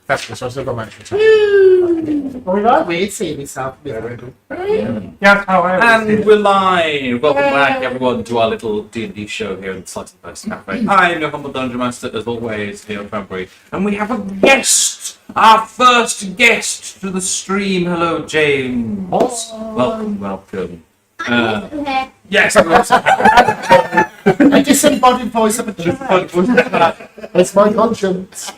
successful, so I still got management. Weird seeing yourself. Yeah, how I And we're live! Welcome back, everyone, to our little D&D show here at the Slightly Post Cafe. I'm your humble Dungeon Master, as always, Neil Cranberry. And we have a guest! Our first guest to the stream. Hello, James. Welcome. Yes, we also have A disembodied voice of a child. It's my conscience.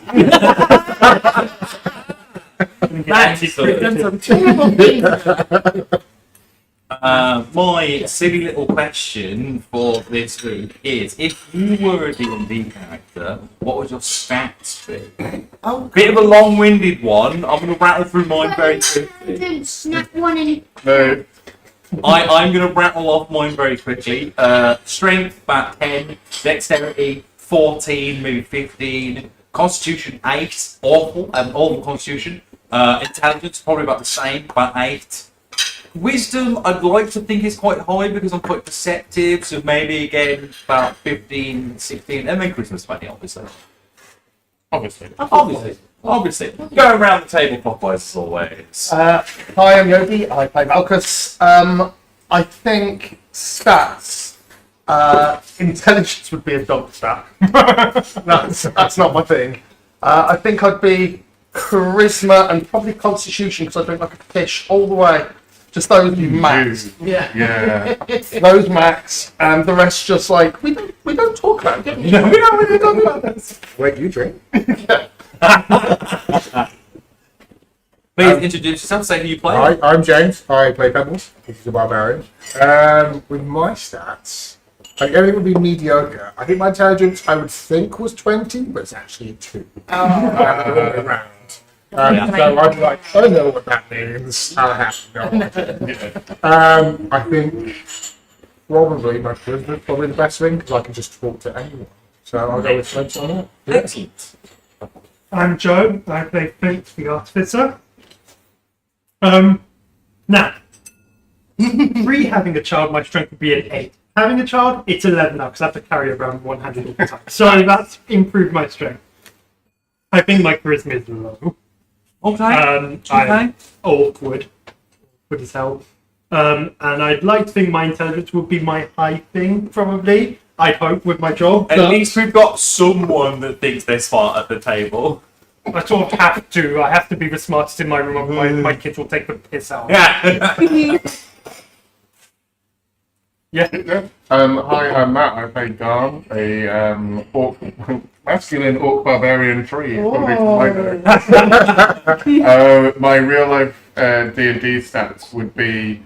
My silly little question for this week is, if you were a D&D character, what would your stats be? Bit of a long-winded one. I'm going to rattle through mine very quickly. Don't snap one in. No. I'm going to rattle off mine very quickly. Strength, about 10. Dexterity, 14, maybe 15. Constitution, 8. Awful Constitution. Intelligence, probably about the same, about 8. Wisdom, I'd like to think is quite high because I'm quite perceptive, so maybe again about 15, 16, and then Christmas 20, obviously. Obviously. Go around the table clockwise as always. Hi, I'm Yogi. I play Malchus. I think stats. Intelligence would be a dog stat. that's not my thing. I think I'd be charisma and probably constitution because I drink like a fish all the way. Just those max. Yeah. Those max, and the rest just like we don't talk about it. We don't really talk about this. Wait, you drink? Please introduce yourself, say who you play. Hi, I'm James. I play Pebbles, which is a barbarian. With my stats, I think everything would be mediocre. I think my intelligence, I would think, was 20, but it's actually a 2. Around. So I'd be like, I know what that means. I have no idea. I think probably my charisma is probably the best thing because I can just talk to anyone. So I'll go with 20 on it. Excellent. I'm Joe. I play Fate the Artificer. Now, having a child, my strength would be an 8. Having a child, it's 11 now because I have to carry around one-handed all the time. So that's improved my strength. I think my charisma is low. Okay. I'm awkward as hell. And I'd like to think my intelligence would be my high thing, probably. I'd hope with my job. At least we've got someone that thinks they're smart at the table. I sort of have to. I have to be the smartest in my room. My kids will take the piss out. Yeah. Yeah. Hi, I'm Matt. I play Garm, a masculine orc barbarian tree. My real life D&D stats would be,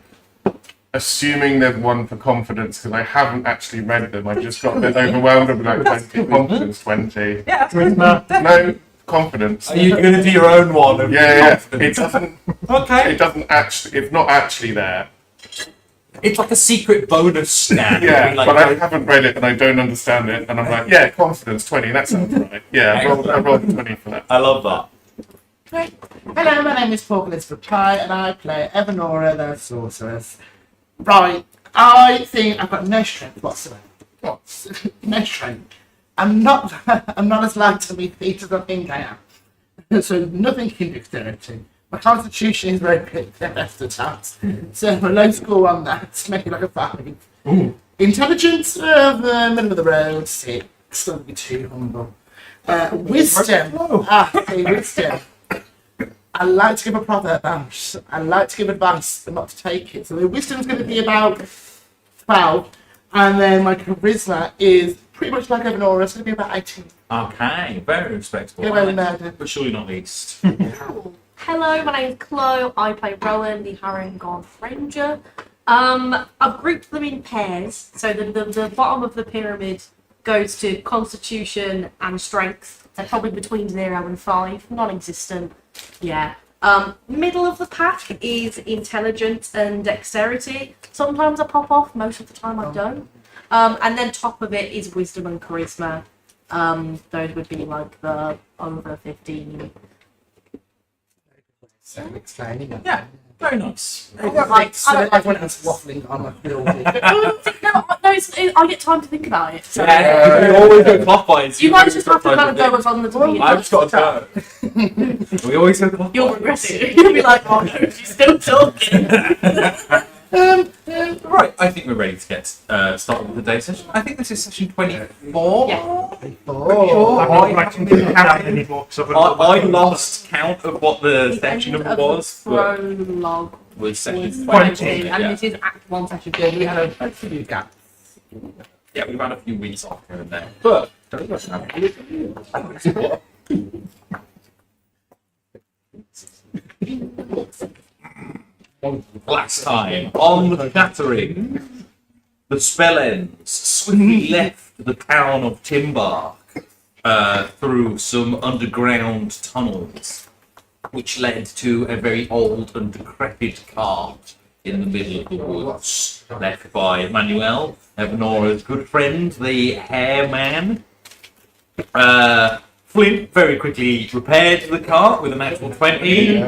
assuming there's one for confidence, because I haven't actually read them. I just got a bit overwhelmed with like 20. Confidence 20. Yeah. No, confidence. Are you going to do your own one? Of Yeah. confidence? It doesn't. Okay. It doesn't actually. It's not actually there. It's like a secret bonus stat. Yeah, Like, but I haven't read it and I don't understand it, and I'm like, yeah, confidence 20. That sounds right. Yeah, I rolled a 20 for that. I love that. Right. Hello, my name is Paul Elizabeth Pye, and I play Evanora, the sorceress. Right, I think I've got no strength whatsoever. No strength. I'm not as light on my feet as I think I am. So nothing can dexterity. My constitution is very good, the best of times. So a low score on that, make it like a 5. Intelligence, middle of the road, 6. Don't be too humble. Wisdom. Wisdom. I like to give a proverb out. I like to give advice but not to take it. So the wisdom's going to be about 12. And then my charisma is pretty much like Evanora. It's going to be about 18. Okay, very respectable. Yeah, well murdered. But surely not least. Hello, my name's Chloe. I play Rowan, the Harangon Ranger. I've grouped them in pairs. So the bottom of the pyramid goes to Constitution and Strength. They're probably between 0 and 5. Non-existent. Yeah. Middle of the pack is Intelligence and Dexterity. Sometimes I pop off. Most of the time I don't. And then top of it is Wisdom and Charisma. Those would be like the over 15. Yeah, very nice. Everyone else waffling on my building. I get time to think about it. So. You always go clockwise. You guys just have to kind of go as on the I've just got to We always have one. You'll regret it. You'll be like, oh no, she's still talking. Right, I think we're ready to get started with the day session. I think this is session 24. Yeah. Oh, I'm not writing it down anymore. I lost count of what the section end number of was. the But prologue was section was 20. 20, and Yeah. this is Act 1, Session yeah, we 2. had a few gaps. Yeah, we've had a few weeks off here and there. But last time on Shattering, the Spellends swiftly left the town of Timbark through some underground tunnels, which led to a very old and decrepit cart in the middle of the woods, left by Manuel, Evanora's good friend, the Hair Man. Flint very quickly repaired the cart with a natural 20.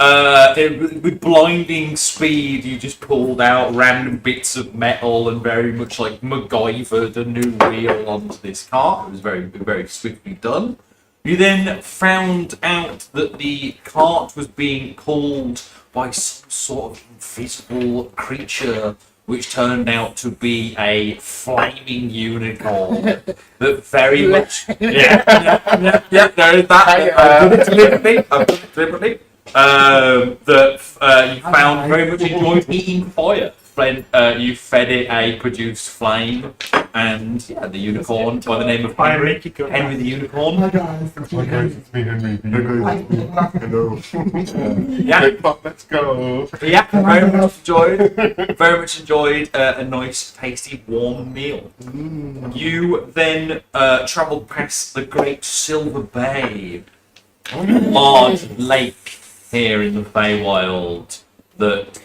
With blinding speed, you just pulled out random bits of metal and very much like MacGyvered a new wheel onto this cart. It was very, very swiftly done. You then found out that the cart was being pulled by some sort of invisible creature, which turned out to be a flaming unicorn that very much... Yeah, there is that. I've done it deliberately. That you found very much enjoyed eating fire. You fed it a produced flame, and yeah, the unicorn by the name of Fire Henry, make it go. Henry the unicorn. Hi guys, it's me, Henry. Hello. Yeah, Let's go. yeah, very much enjoyed a nice, tasty, warm meal. You then travelled past the Great Silver Bay, large lake here in the Feywild, that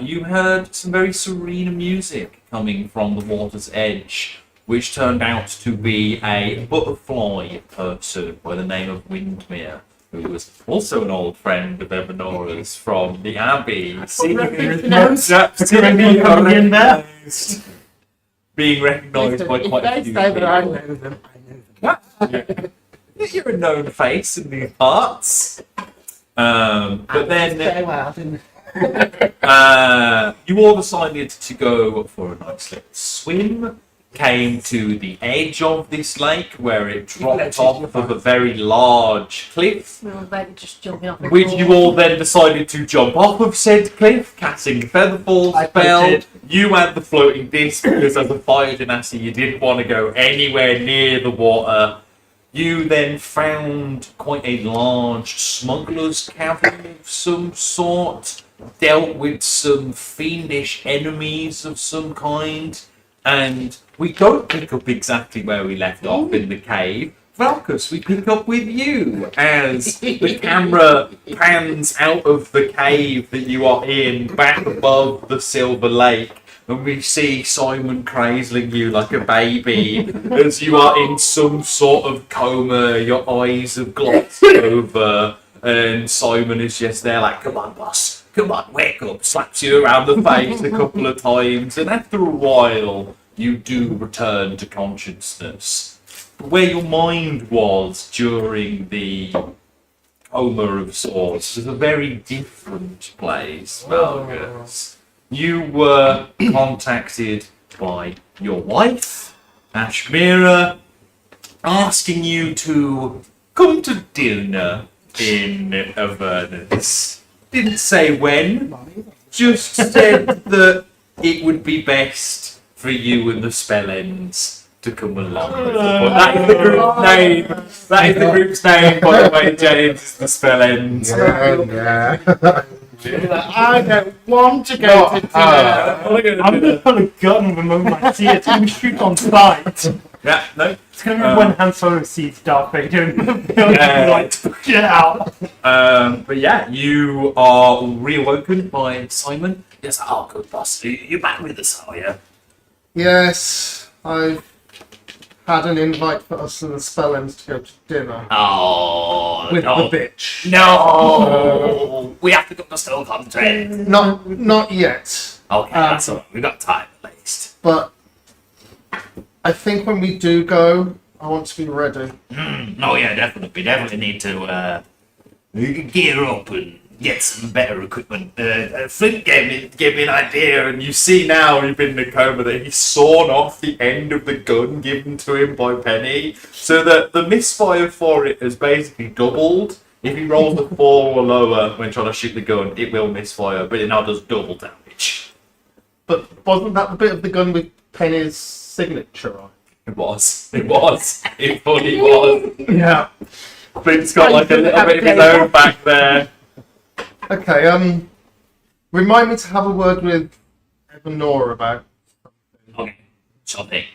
you heard some very serene music coming from the water's edge, which turned out to be a butterfly person by the name of Windmere, who was also an old friend of Evanora's from the Abbey. Being recognised by quite a If few they say that I people. know them, I know them. You're a known face in these parts. But then Farewell, didn't you all decided to go for a nice little swim. Came to the edge of this lake where it dropped off of a very large cliff, We were then just jumping off. which you all then decided to jump off of said cliff, casting the Featherfall I spell. floated. You had the floating disc because as a fire genasi you didn't want to go anywhere near the water. You then found quite a large smuggler's cavern of some sort, dealt with some fiendish enemies of some kind, and we don't pick up exactly where we left off in the cave. Valkus, we pick up with you as the camera pans out of the cave that you are in, back above the Silver Lake. And we see Simon cradling you like a baby as you are in some sort of coma, your eyes have glossed over, and Simon is just there like, come on, boss, come on, wake up, slaps you around the face a couple of times, and after a while, you do return to consciousness. But where your mind was during the coma of sorts is a very different place, Malgus. You were contacted by your wife, Ashmira, asking you to come to dinner in Avernus. Didn't say when, just said that it would be best for you and the Spellends to come along. That is the group's name. That is the group's name, by the way, James, is the Spellends. Yeah. I don't want to go to dinner. I'm going to pull a gun the moment I see it. It's going to shoot on sight. Yeah, no. It's going to be when Han Solo sees Darth Vader and he'll Yeah. be like, get out. But yeah, you are reawoken by Simon. Yes, oh, good boss. You're back with us, are you? Yes, I've had an invite for us and the Spellends to go to dinner Oh, with no. the bitch. No! We have to go to Still Country. Not yet, Okay, that's all right. We've got time at least. but I think when we do go, I want to be ready. Oh yeah, definitely need to gear up and get some better equipment. Flint gave me an idea, and You see now, you've been in a coma, that he's sawn off the end of the gun given to him by Penny, so that the misfire for it has basically doubled. If he rolls a 4 or lower when trying to shoot the gun, it will misfire, but it now does double damage. But wasn't that the bit of the gun with Penny's signature on? It was. It fully was. Yeah. Flint's got like a little bit of his own back there. Okay, remind me to have a word with Evanora about. Okay, sure thing.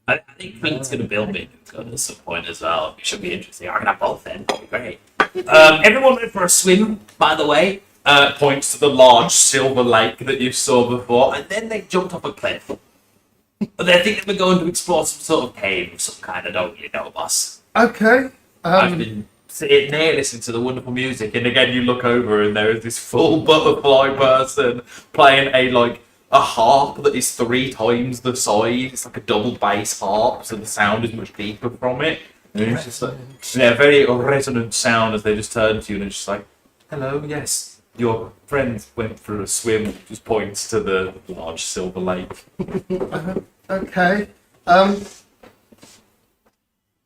I think Flint's going to build me a gun at some point as well. It should be interesting. I can have both then. That'll be great. Everyone went for a swim, by the way. Points to the large silver lake that you saw before, And then they jumped off a cliff. But they think they were going to explore some sort of cave of some kind. I don't really know, boss. Okay. I've been sitting there listening to the wonderful music, and again you look over and there is this full butterfly person playing a harp that is 3 times the size. It's like a double bass harp, so the sound is much deeper from it. And it's just like, very resonant sound as they just turn to you, and it's just like, hello, yes, your friend went for a swim. Just points to the large silver lake. Okay.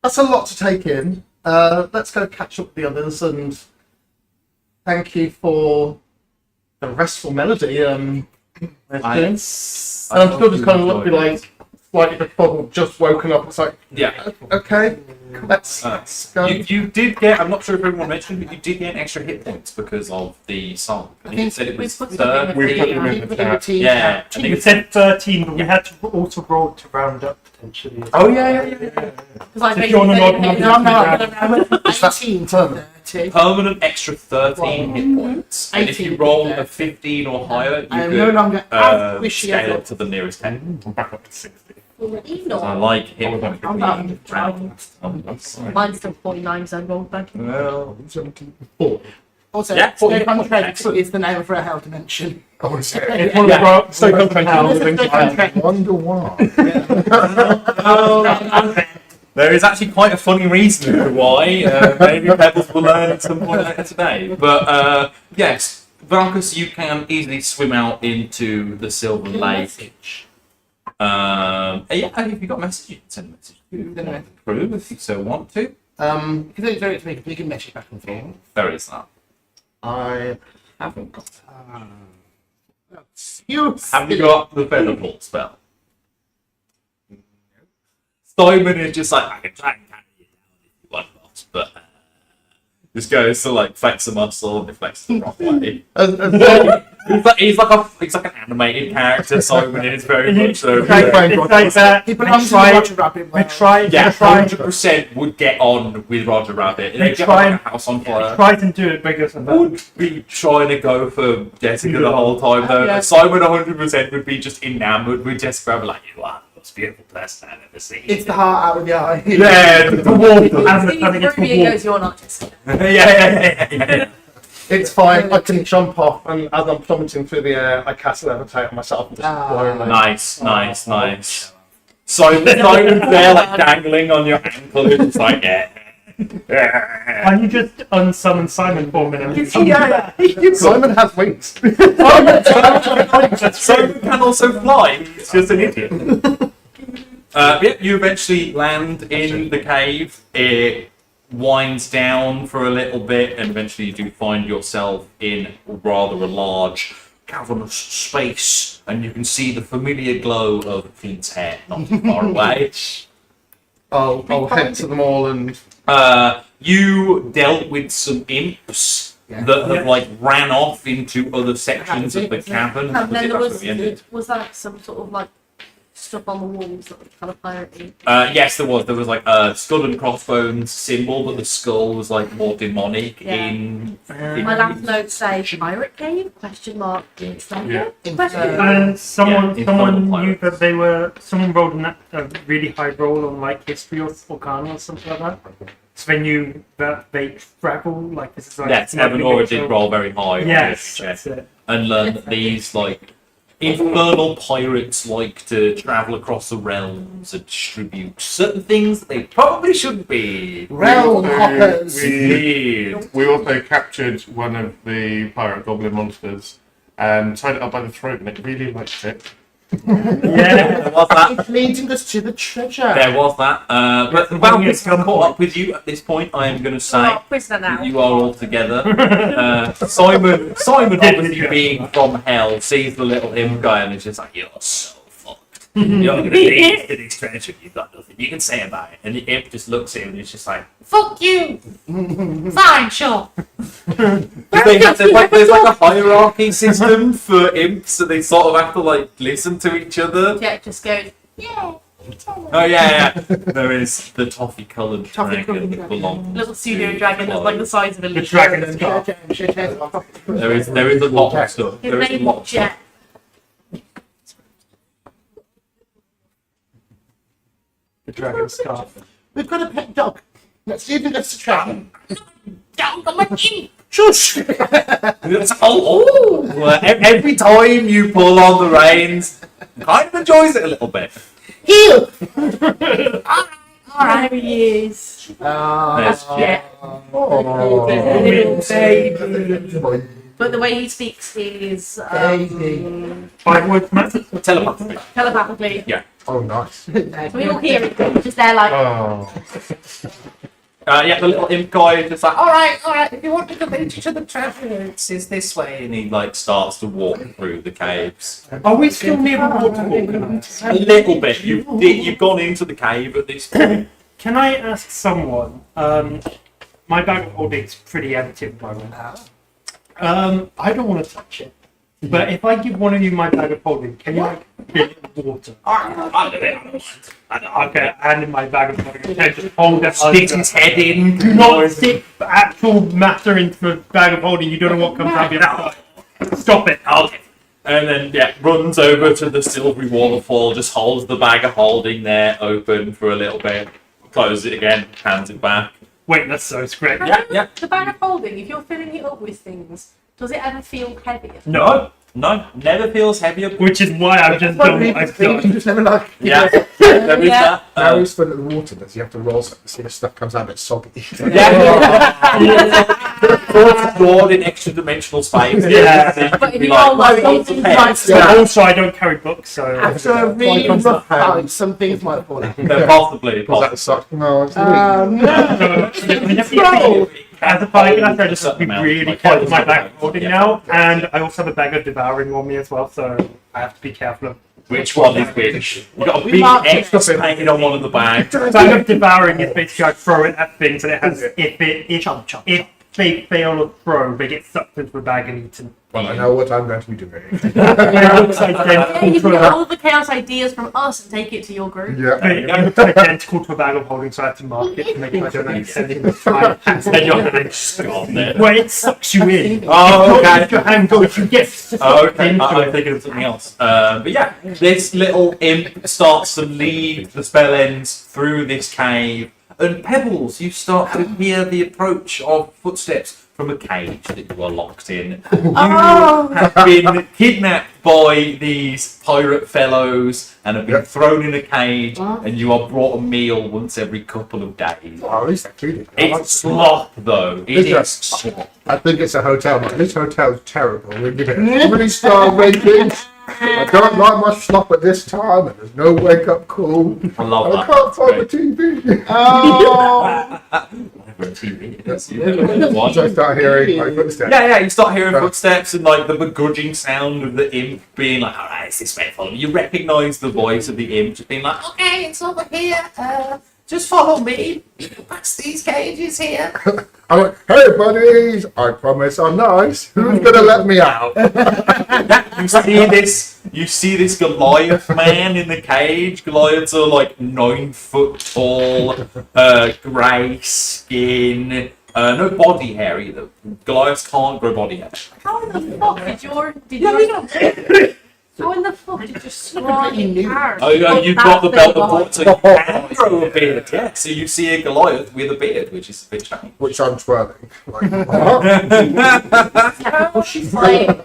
That's a lot to take in. Let's go catch up with the others, and thank you for the restful melody. And I'm still just kind of looking like slightly befuddled, just woken up. It's like, Yeah. okay, let's go. You did get, I'm not sure if everyone mentioned, but you did get extra hit points because of the song. I think it said it was we put third. We put them in the chat. Yeah, I think It it's said 13, but we had to also roll to round up potentially. Oh yeah. Like, If you want to know what I'm 18 to 30. Permanent extra 13 hit points. And if you 18 roll there. a 15 or higher, you I am could no longer as wishy as scale up to the nearest 10. I'm back up to 60. So I like hit point I'm not Mine's still 49, so I rolled back. Well, 74. Also, Yeah, Snow 40 Contract excellent. is the name of a hell dimension. I want to say. It's one of the Stoke I wonder why. there is actually quite a funny reason for why. Maybe Pebbles will learn at some point later today. But yes, Varkas, you can easily swim out into the Silver Lake. Yeah, if you've got a message, you can send a message to crew if you so want to. You can do it to me, we can message back and forth. There is that. I haven't got You Have you got the Featherfall spell? Simon is just like, I can try and carry you down if you want, boss, but just goes to like flex a muscle and it flexes the wrong way. He's like an animated character. Simon is very much so. It's like that. He belongs to I tried- Roger Rabbit. I tried, Yeah, I tried, 100% would get on with Roger Rabbit. They They get try on and- a house on I fire. tried and do it bigger than that. Would be trying to go for Jessica the whole time though. Yeah. Simon 100% would be just enamored with Jessica. Like, you are the most beautiful person I've ever seen. It's the heart out of the eye. Yeah, the warmth. As See, a having it through for me, it warmth. goes, you're not just. yeah. It's fine. I can jump off, and as I'm plummeting through the air, I cast levitate on myself and just fly away. Nice. Simon's there, like dangling on your ankle. It's just like, yeah. Can you just unsummon Simon for a minute? Simon has wings. Simon can also fly. He's just an idiot. Yeah, you eventually land in the cave. It winds down for a little bit, and eventually you do find yourself in rather a large cavernous space, and you can see the familiar glow of Flint's hair not too far away. I'll head to them all and You dealt with some imps that have like ran off into other sections of the cavern. And then there That's where we ended. was that some sort of like stuff on the walls that was kind of piratey? Yes, there was. There was like a skull and crossbones symbol, but the skull was like more demonic Yeah. in. My last note say pirate cave? Question mark. Question mark? And someone Yeah, someone infernal knew pirates. that they were someone rolled a really high roll on like history or arcana or something like that. So they knew that they travel like this is like Yes, likely Evanora to- did roll very high. on Yes, this check that's it. and learned that these like infernal pirates like to travel across the realms and distribute certain things that they probably shouldn't be. Realm hoppers. Indeed. We also captured one of the pirate goblin monsters and tied it up by the throat, and it really liked it. Yeah, there was that. It's leading us to the treasure. There was that. But Valkyries have caught up with you at this point. I am going to say Oh, prisoner now. that you are all together. Simon, obviously being from hell, sees the little imp guy and is just like, "You're so fucked. You're going to lead to this treasure. You've got nothing you can say about it." And the imp just looks at him and is just like, Fuck you! Fine, sure. there's like a hierarchy system for imps, so they sort of have to like listen to each other. Jack just goes, yeah. Oh yeah. There is the toffee-coloured Toffee-coloured dragon that belongs. Little pseudo dragon that's like the size of a The leaf. dragon's scarf. There is a lot of stuff. His There is a name lot is of stuff. Jack. The dragon's scarf. We've got a pet dog. Let's see if it gets to travel. Don't come in. Shush! Every time you pull on the reins, kind of enjoys it a little bit. Heel! Alright, there he is. There's Jack. Oh. Little Baby. But the way he speaks is Baby. 5 words matter. telepathically. telepathically. Oh, nice. So we all hear it. We're just there like, Oh. Yeah, the little imp guy is just like, all right, if you want to lead you to the treasure, it's this way. And he like starts to walk through the caves. Are we still near the waterfall? A little bit. You've gone into the cave at this point. Can I ask someone? My bag of holding's pretty empty at the moment. I don't want to touch it. But if I give one of you my bag of holding, can you like fill it with water? I'll do it. Okay, and in my bag of holding, okay, just hold it. Sticks his head in. Do not stick actual matter into a bag of holding. You don't know what comes out of your mouth. Stop it. Okay. And then, runs over to the silvery waterfall, just holds the bag of holding there open for a little bit, closes it again, hands it back. Wait, that's so great. Yeah. the bag of holding, if you're filling it up with things, does it ever feel heavier? No, never feels heavier. Which is why I've just done what I've You done. just never like. Yeah, there is Yeah. that. Mary's full of the water, does you have to roll something to see if stuff comes out of it soggy? Stored in extra dimensional space. Yeah. But if Be you like, roll like "Oh, it's a something pen." like But also, I don't carry books, so. After a really Comes rough up, fight, some things might fall out. Possibly. Was that the sock? No, it's No! So, as a pilot, I just Certain be amount, really like, careful with my certain bag amount, holding yeah. now, and I also have a bag of devouring on me as well, so I have to be careful of. Which one is which? You've got a We big marked it. extra painted on one of the bags. Bag of devouring is basically I throw it at things, and it has if they fail a throw, they get sucked into the bag and eaten. Well, I know what I'm going to be doing. It looks Yeah, you identical can get to all the chaos ideas from us and take it to your group. Yeah. it looks identical to a bag of holding, so I have to mark it to make sure I don't accidentally Then your hand's gone there. Well, it sucks you in. Oh, okay. If your hand goes, you get sucked Okay, into I'm it. thinking of something else. But yeah, this little imp starts to lead the spell ends through this cave, and Pebbles, you start to hear the approach of footsteps from a cage that you are locked in. Oh! You have been kidnapped by these pirate fellows and have been Yep. thrown in a cage, and you are brought a meal once every couple of days. Oh, at least I treated it. It's slop, though. It is slop. I think it's a hotel. Like, this hotel's terrible. We're giving it 3-star ratings. I don't like my slop at this time, and there's no wake-up call. I love I that. can't find the TV. Oh! Whatever TV it is. So I start hearing my footsteps. Yeah, you start hearing footsteps and like the begrudging sound of the imp being like, alright, it's this way, follow me. You recognise the voice of the imp just being like, okay, it's over here, just follow me, past these cages here. I went, hey buddies, I promise I'm nice. Who's gonna let me out? You see this Goliath man in the cage. Goliaths are like 9 foot tall, grey skin, no body hair either. Goliaths can't grow body hair. How in the fuck did your How in the fuck did you scrawny new. carrot? Oh, you've got the belt of fortune, so you can grow a beard. Yeah, so you see a Goliath with a beard, which is a bit strange. Which I'm twirling. Like,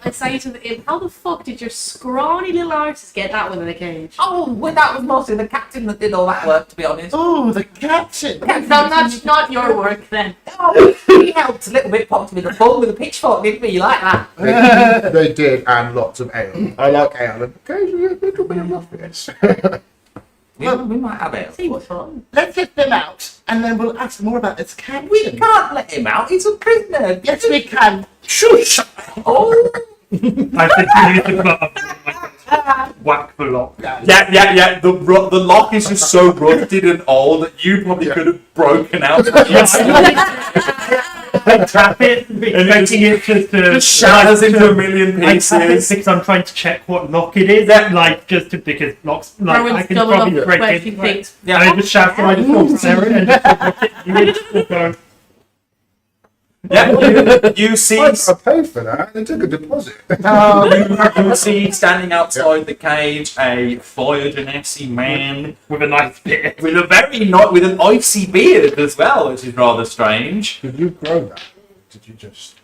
I say to the imp, how the fuck did your scrawny little artist get that one in a cage? Oh, well, that was mostly the captain that did all that work, to be honest. Oh, the captain. No, that's not your work then. Oh, he helped a little bit, popped me the bull with a pitchfork, didn't he? You like that? they did, and lots of ale. I like ale, and occasionally a little bit of roughness. We might have it. Seems fun. Let's get them out, and then we'll ask more about this captain. We can't let him out. He's a prisoner. Yes, we can. Shush! Oh. I think you need to put up whack the lock. Yeah. The lock is just so rusted and old that you probably could have broken out. I tap it, expecting it to Shatters into a million I tap it pieces. because I'm trying to check what lock it is. Like because locks, like I Rowan's can double probably up break where it. she thinks. And I just shout to my default Sarah and just lock it. You go. Yeah, you see. I paid for that. They took a deposit. You see standing outside the cage a fire genasi man With a nice beard. with with an icy beard as well, which is rather strange. Did you grow that? Did you just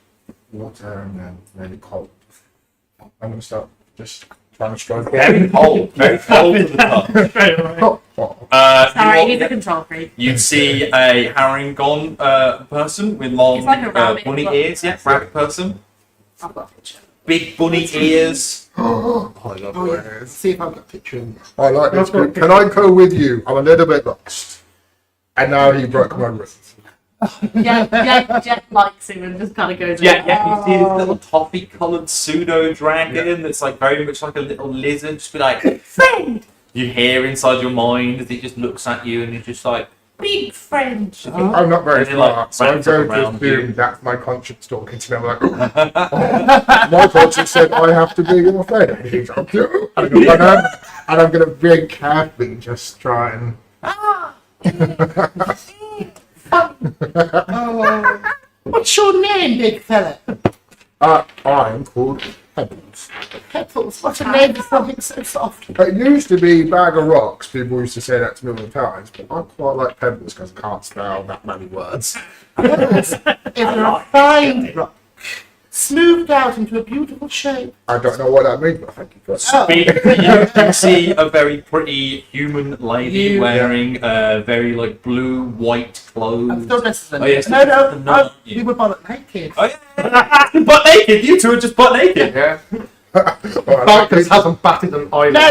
water and then made it cold? I'm gonna start just trying to stroke Very cold to the touch. Straight away. Sorry, he's a control freak. You see a Harengon person with long It's like a rabbit, bunny but- ears. Yeah, rabbit person. I've got a picture. Big bunny ears. I love Oh, yeah. bears. See if I've got a picture of him. I like this group. Can I go with you? I'm a little bit lost. And now he broke my wrist. Jeff likes him and just kind of goes. Yeah, you see this little toffee-coloured pseudo dragon that's like very much like a little lizard. Just be like, friend. You hear inside your mind as he just looks at you and he's just like, big friend. I'm not very And he, like, smart, so I'm wraps up going to around you. assume that's my conscience talking to me. I'm like, my conscience said I have to be your friend. And he's like, "Yeah." And I'm going to very carefully just try and. Oh. What's your name, big fella? I'm called Pebbles. Pebbles. What's a name for something so soft? It used to be Bag of Rocks. People used to say that to me all the times, but I quite like Pebbles because I can't spell that many words. Pebbles is a fine rock, smoothed out into a beautiful shape. I don't know what that means, but thank you for that. You see a very pretty human lady You- wearing very like blue-white clothes. I'm still listening. Oh, yes, No, no, we were both naked. Oh yeah, butt naked. You two are just butt naked. Yeah. Well, I like Marcus this. hasn't batted an eyelid. No,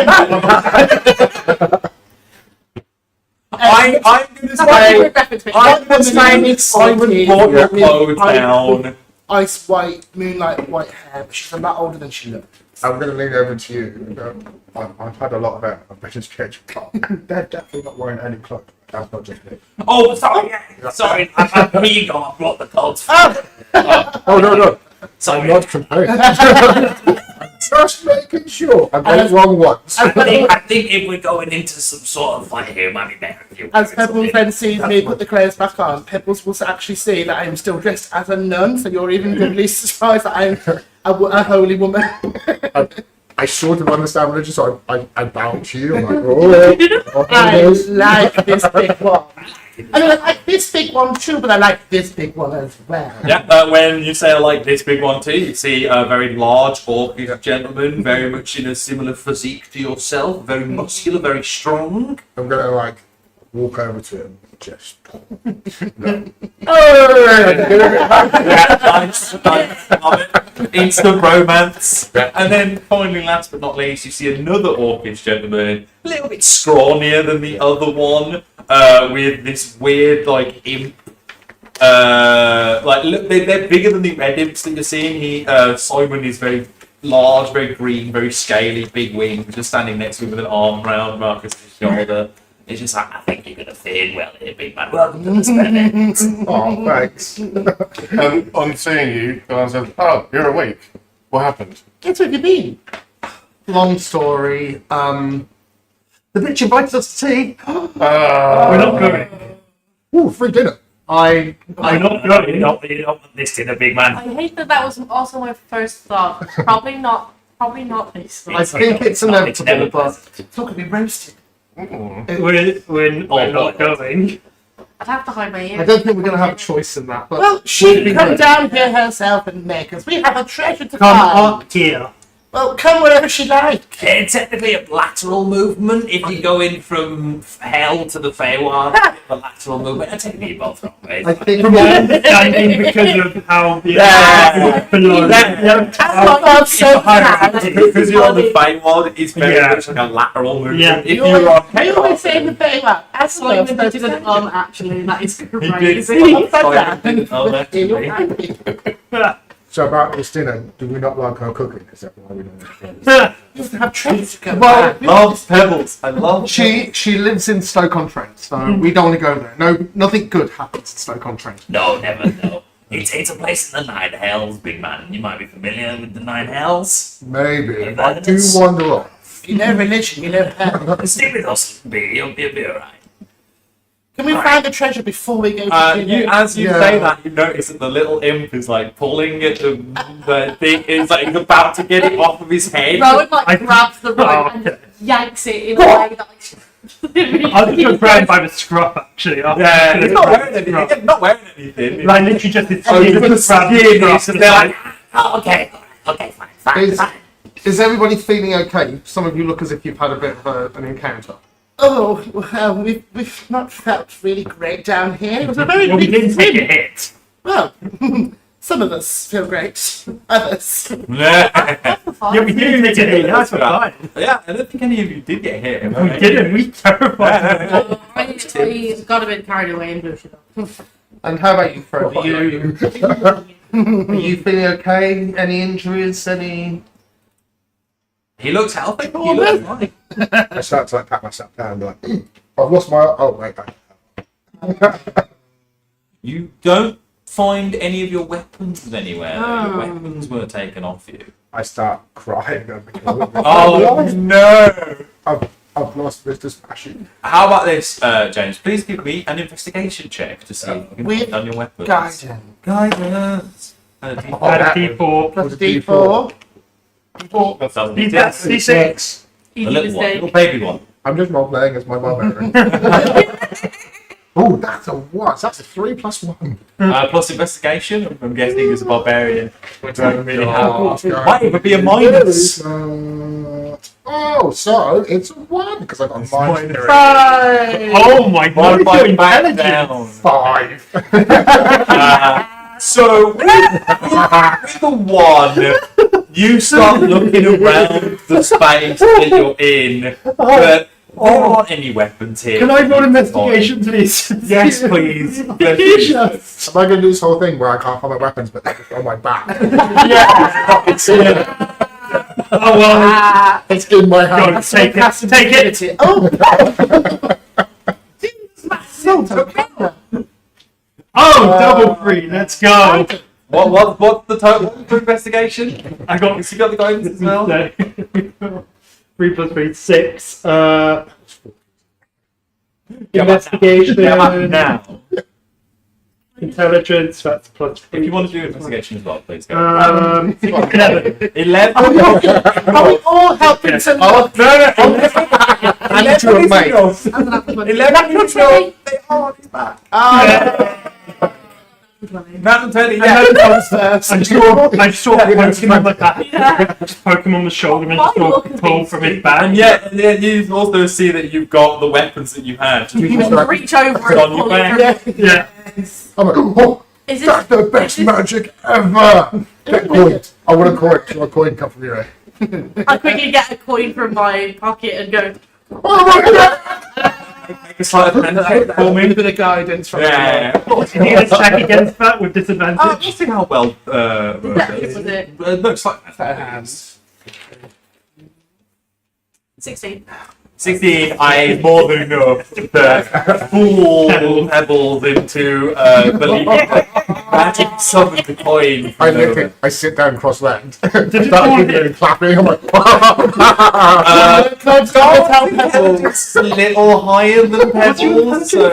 I'm gonna say. I'm gonna say Simon brought your clothes down. Ice white, moonlight white hair, but she's a lot older than she looked. I'm going to lean over to you and go, I've had a lot of it. I've been sketch. They're definitely not wearing any clothes. That's not just me. Oh, sorry. Sorry. Here you go. I brought the clothes. Oh, no. I'm Sorry. not complaining. I'm just making sure. I got it wrong once. I think if we're going into some sort of fight here, it might be better if you. As Pebbles then sees me put the clothes back on, Pebbles will actually see that I'm still dressed as a nun, so you're even doubly surprised that I'm a holy woman. I sort of understand religion, so I bow to you. I'm like, I like this big one. I mean, I like this big one too, but I like this big one as well. Yeah, when you say I like this big one too, you see a very large orcish gentleman, very much in a similar physique to yourself, very muscular, very strong. I'm going to like walk over to him. Just. No. Yeah, nice. Love it. Instant romance. And then finally, last but not least, you see another orcish gentleman, a little bit scrawnier than the other one, with this weird like imp. Like look, they're bigger than the red imps that you're seeing. Simon is very large, very green, very scaly, big wings, just standing next to him with an arm round Marcus's shoulder. It's just like, I think you're going to fit in well here, big man. Welcome to the experiment. Oh, thanks. On seeing you, I said, "Oh, you're awake. What happened?" Guess where have you been? Long story. The bitch invited us to tea. We're not going. Ooh, free dinner. I You're not this dinner, big man. I hate that was also my first thought. Probably not Probably not this one. I think it's inevitable, but It's not going to be roasted. We're not going. I'd have to hide my ears. I don't think we're going to have a choice in that. But Well, she can come down here herself and make us. We have a treasure to Come find. up here. Well, come wherever she likes. It's technically a lateral movement. If you go in from hell to the Feywild, a lateral movement. And technically you're both wrong ways. I think From my understanding, because of how the below. That's what I'm so proud. Because you're on the Feywild, it's very much like a lateral movement. Yeah. If you're on You always say in the Feywild. That's what I'm Simon supposed did an on, actually. That is He crazy. did. to Oh, say. So about this dinner, do we not like her cooking? Is that why we don't? You have to have treasure to go Well, back. Love pebbles. I love she lives in Stoke-on-Trent, so we don't want to go there. No, nothing good happens in Stoke-on-Trent. No, never, no. It's a place in the Nine Hells, big man. You might be familiar with the Nine Hells. Maybe. I do wander off. You know religion, you know hell. Stay with us, B. You'll be alright. Can we find the treasure before we go to dinner? As you Yeah. say that, you notice that the little imp is like pulling at the thing. It's like he's about to get it off of his head. Rowan like grabs the rope Oh, and okay. yanks it in a way that I was just grabbed by the scruff actually. Yeah, he's not wearing anything. He's not wearing anything. Like literally just his Oh, skin you put the just grabbed skin, the it's scruff, just just like- Oh, okay. Okay, fine. Is, is everybody feeling okay? Some of you look as if you've had a bit of an encounter. Oh, well, we've not felt really great down here. It was a very well, we big didn't take a swim. hit. Well, some of us feel great. Others. Yeah, we didn't take a hit. That's fine. Yeah, I don't think any of you did get hit. We didn't. We terrified. I got a bit carried away and blew shit up. And how about you, Fred? Are you feeling okay? Any injuries? Any? He looks healthy. Oh, He looks fine. I start to like pat myself down and be like, I've lost my. Oh wait, You don't find any of your weapons anywhere. Oh. Your weapons were taken off you. I start crying. Oh no! I've lost Mr. Passion. How about this, James? Please give me an investigation check to see if you can With find on your weapons. Guidance. Guidance. Add a D4. Plus a D4. That's a D6. A Easy little one, mistake. little baby one. I'm just role playing as my barbarian. Oh, that's a 1. So that's a 3 plus 1. Plus investigation. I'm guessing as a barbarian. We don't really Oh, have. Might even be a minus. Oh, so it's a 1 because I got a minus. Oh my god, One you're by back intelligent. down. 5. So, with the 1, you start looking around the space that you're in, but there aren't any weapons here. Can I roll investigation, please? Yes, please. Yes. Am I going to do this whole thing where I can't find my weapons but they're just on my back? Oh well. It's in my Go hand. on, take it. Take it. Oh! Oh, double free. Let's go. What's the total for investigation? I got Has he got the guidance as well? 3 plus 3, 6. How about Investigation. now? Intelligence. That's plus. If you want to do investigation as well, please go. 11. 11? Are we all helping to look? I need to a mate. 11 is no. They are on his back. Mountain 20, yeah. I just saw poke him on the back. Just poke him on the shoulder and just sort of pull from his back. And yet you also see that you've got the weapons that you had. You can reach over It's and on your pull back. it. Yeah. I'm like, oh, Is this, that's the best magic ever! Get coin. I want a coin. So a coin come from your head. I quickly get a coin from my pocket and go, Oh my god! Make a sleight of hand check for A me. bit of guidance from Yeah. You need a check against that with disadvantage. Let's see how well. Deceptive was it? No, it's like hands. 16. 16. I more than enough to fool pebbles into believing that magic summoned the coin. I lick it. I sit down cross-legged. you Start want giggling and clapping. I'm like, It's a little higher than pebbles, so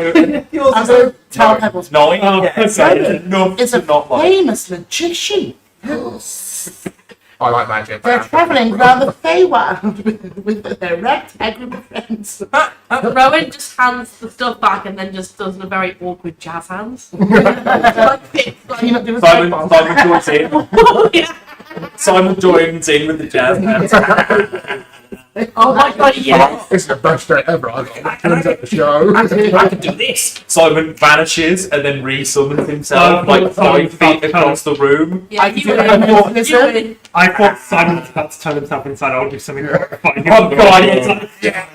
yours I'm is going to tell Pebbles. 9. Oh, Yeah, so okay. enough It's to a not like. famous magician. I like magic. They're travelling around the Feywild with their ragtag group of friends. Rowan just hands the stuff back and then just does a very awkward jazz hands. Like, it's like, You're not doing Simon joins in. oh, yeah. Simon joins in with the jazz hands. Oh my god, yes. This is the best day ever. I got friends at the show. I can do this. Simon vanishes and then re-summons himself Oh, like Simon 5 feet can't across the room. Yeah, I can you do win. it. You win. I thought Simon was about to turn himself inside. I'll do something horrifying. Oh god, yeah.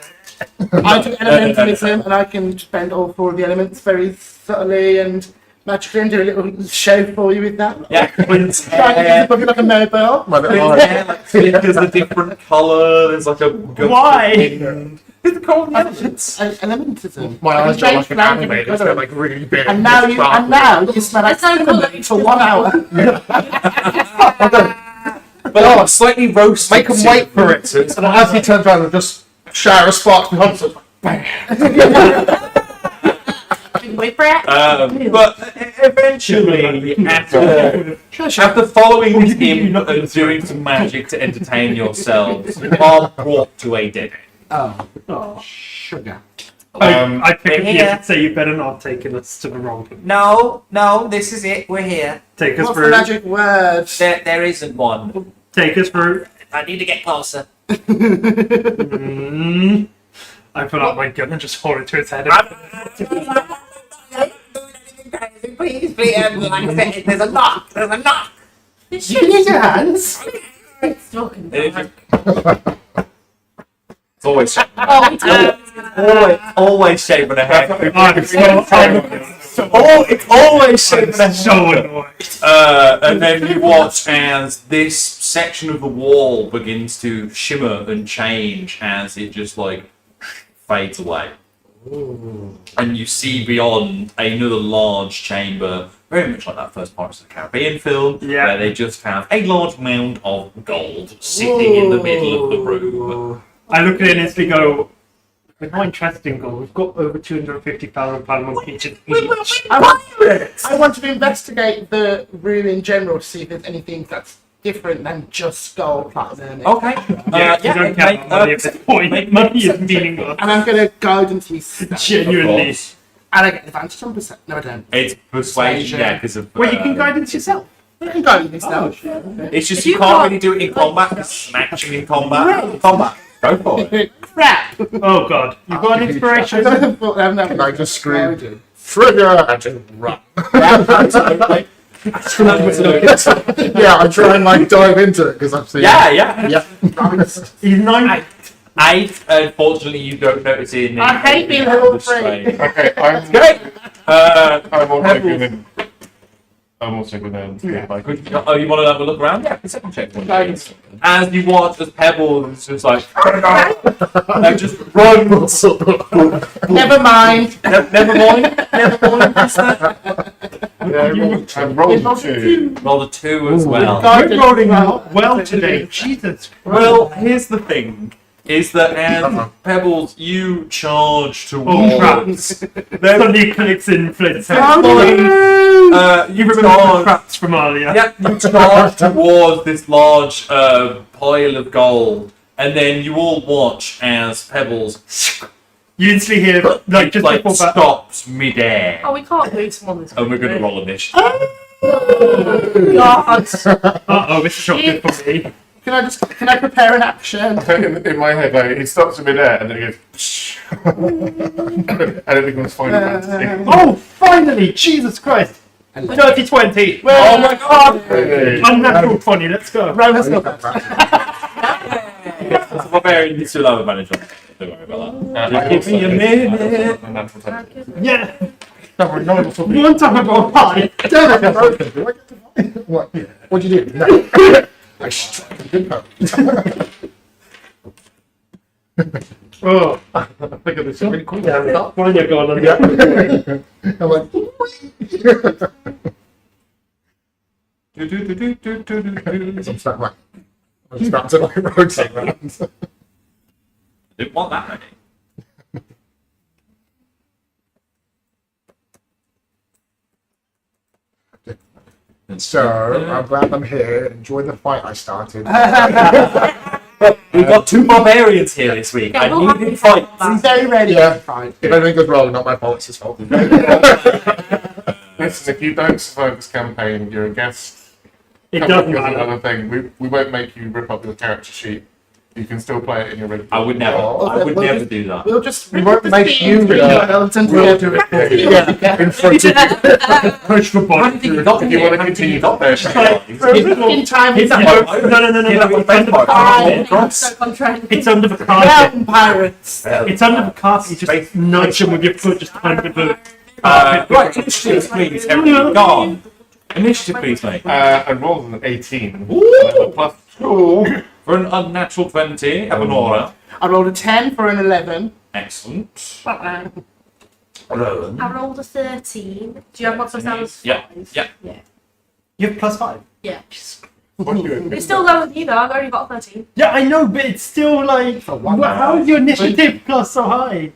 I do elementalism, and I can spend all 4 of the elements very subtly and magically and do a little show for you with that. Yeah, Clint's Try to hair. look like a mobile. My little Clint's hair like flickers a different colour. There's like a Why? It's the cold elements. Elementalism. My I can eyes are change like an flavour anime. and It's colour. like really big. And now you smell like It's so cinnamon for 1 hour. But slightly roasted. Make them wait for it. And as he turns around and just shower of sparks behind him. Wait for it. But eventually, after following him and doing some magic to entertain yourselves, you are brought to a dead end. Oh, sugar. I think we're you here. should say you better not have taken us to the wrong place. No, this is it. We're here. Take us What's the through. magic word? There isn't one. Take us through. I need to get closer. Mm. I pull out my gun and just hold it to its head. Please, like I said, there's a knock. It's You can use your hands. It's talking. It's always Oh, we do. always shaving a head. I'm It's always shaving a head. so annoyed. And then you watch as this section of the wall begins to shimmer and change as it just like fades away. And you see beyond another large chamber, very much like that first Pirates of the Caribbean film, Yeah. where they just have a large mound of gold sitting in the middle of the room. I look at it and instantly go, we're not interested in gold. We've got over £250,000 on peaches each. I want to investigate the room in general to see if there's anything that's different than just gold, platinum. Okay. Yeah, you don't care about money at this point. Money is meaningless. And I'm going to guidance you. And Genuinely. I get advantage on percent. No, I don't. It's persuasion, yeah, because of. Well, you can guidance yourself. I can guidance yourself. It's just If you you can't can't- really do it in combat. Because smashing in combat. Combat. Go for it. Crap! Oh god. You've got an inspiration. Can I just scream, trigger, and just run? Absolutely. Yeah, I try and like dive into it because I've seen. Yeah. Yeah. He's 9. Unfortunately, you don't notice it in I hate being level the 3. strain. Okay, I'm Great. I'm also Pebbles. gonna. I'm also gonna. Oh, you want to have a look around? Yeah, second check. As you watch, as Pebbles is just like, and just runs. Never mind. Never mind, mister. I rolled 2. Roll a 2 as well. We're rolling out well today. Jesus. Well, here's the thing. Is that as Pebbles, you charge Oh, towards... Suddenly clicks in Flint's head. you remember the charge... traps from earlier. Yeah, you charge towards this large pile of gold, and then you all watch as Pebbles You instantly hear, like, just like before that. stops mid-air, Oh, we can't move someone this and we're going to quickly. roll initiative. God. Uh-oh, this is not good for me. Can I prepare an action? In my head, like, it stops in midair and then it goes. and it becomes Final Fantasy. Oh, finally! Jesus Christ! Dirty 20! Oh my god! Hey. Unnatural 20, let's go. Roll has got that. That's a barbarian, you still have advantage on it. Don't worry about that. I Give me a minute. A natural 20. Yeah! No, no one was talking. One time I got high. What? What'd you do? No. I struck a good poke. Oh, I think of this really cool. yeah, find your gun on Yeah. that. I'm like, I'm stuck like, I'm stuck to like rotate around. Didn't want that ready. So I'm glad I'm here. Enjoy the fight I started. We've got 2 barbarians here this week. Yeah, I we'll need have to fight. I'm very ready Yeah. to fight. If anything goes wrong, not my fault. It's his fault. Listen, if you don't survive this campaign, you're a guest. It Come doesn't up with matter. another thing. We won't make you rip up your character sheet. You can still play it in your regular. I would never. Oh, I would we'll never just- do that. We'll just We won't make you do that. We'll do it. Yeah, in front of you. Push the I button. don't think you got If you want to continue to play, In time, It's it's under the carpet. I'm so contrary. It's under the carpet. Mountain pirates. It's under the carpet. You just nudge them with your foot just under the Right, carpet. initiative, please. Everyone, gone. Initiative, please, mate. I rolled an 18. Plus 2. For an unnatural 20, Evanora. I rolled a 10 for an 11. Excellent. I Rowan. rolled a 13. Do you have lots of sounds? Yeah, yeah. You have +5. Yeah. What do you It's still lower than you though. I've only got a 13. Yeah, I know, but it's still like. How is your initiative plus so high?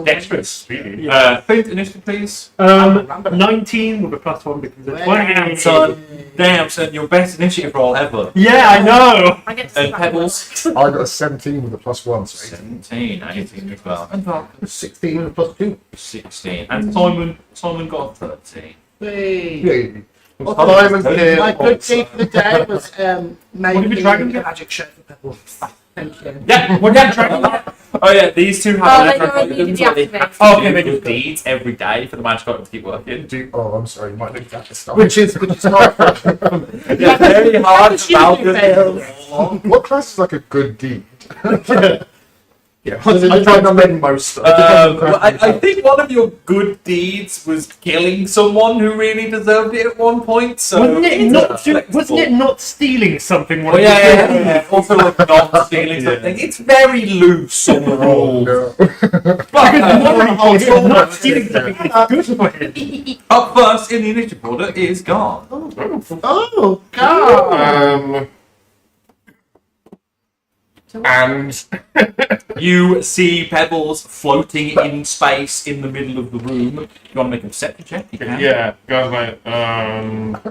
Dexterous. Really? Faith, initiative, please. 19 with a +1 because of 20. So, damn, son, your best initiative roll ever. Yeah, I know. I get to see And that. Pebbles. I got a 17 with a +1. So 17, 18 as well. And Falcon, 16 with a +2. 16. And Simon got 13. Yay. Simon's my good deed for the day was making did dragon a get? magic shirt for Pebbles. Thank you. Yeah, we're getting tracked. Oh yeah, these two Oh, have they electric don't need to items where they deactivate. have to do good deeds every day for the magic item to keep working. Oh, I'm sorry. You might look at the start. Which is hard. Yeah, very hard. How did you fail? What class is like a good deed? Yeah, I tried to make most. I think one of your good deeds was killing someone who really deserved it at one point. So Wasn't it not stealing something? Oh yeah. Also, like not stealing something. It's very loose on the rules. No. But Not stealing something is good for him. up first in the initiative order is Garn. Oh, God. And You see Pebbles floating in space in the middle of the room. You want to make a perception check? You can. yeah, guys, like,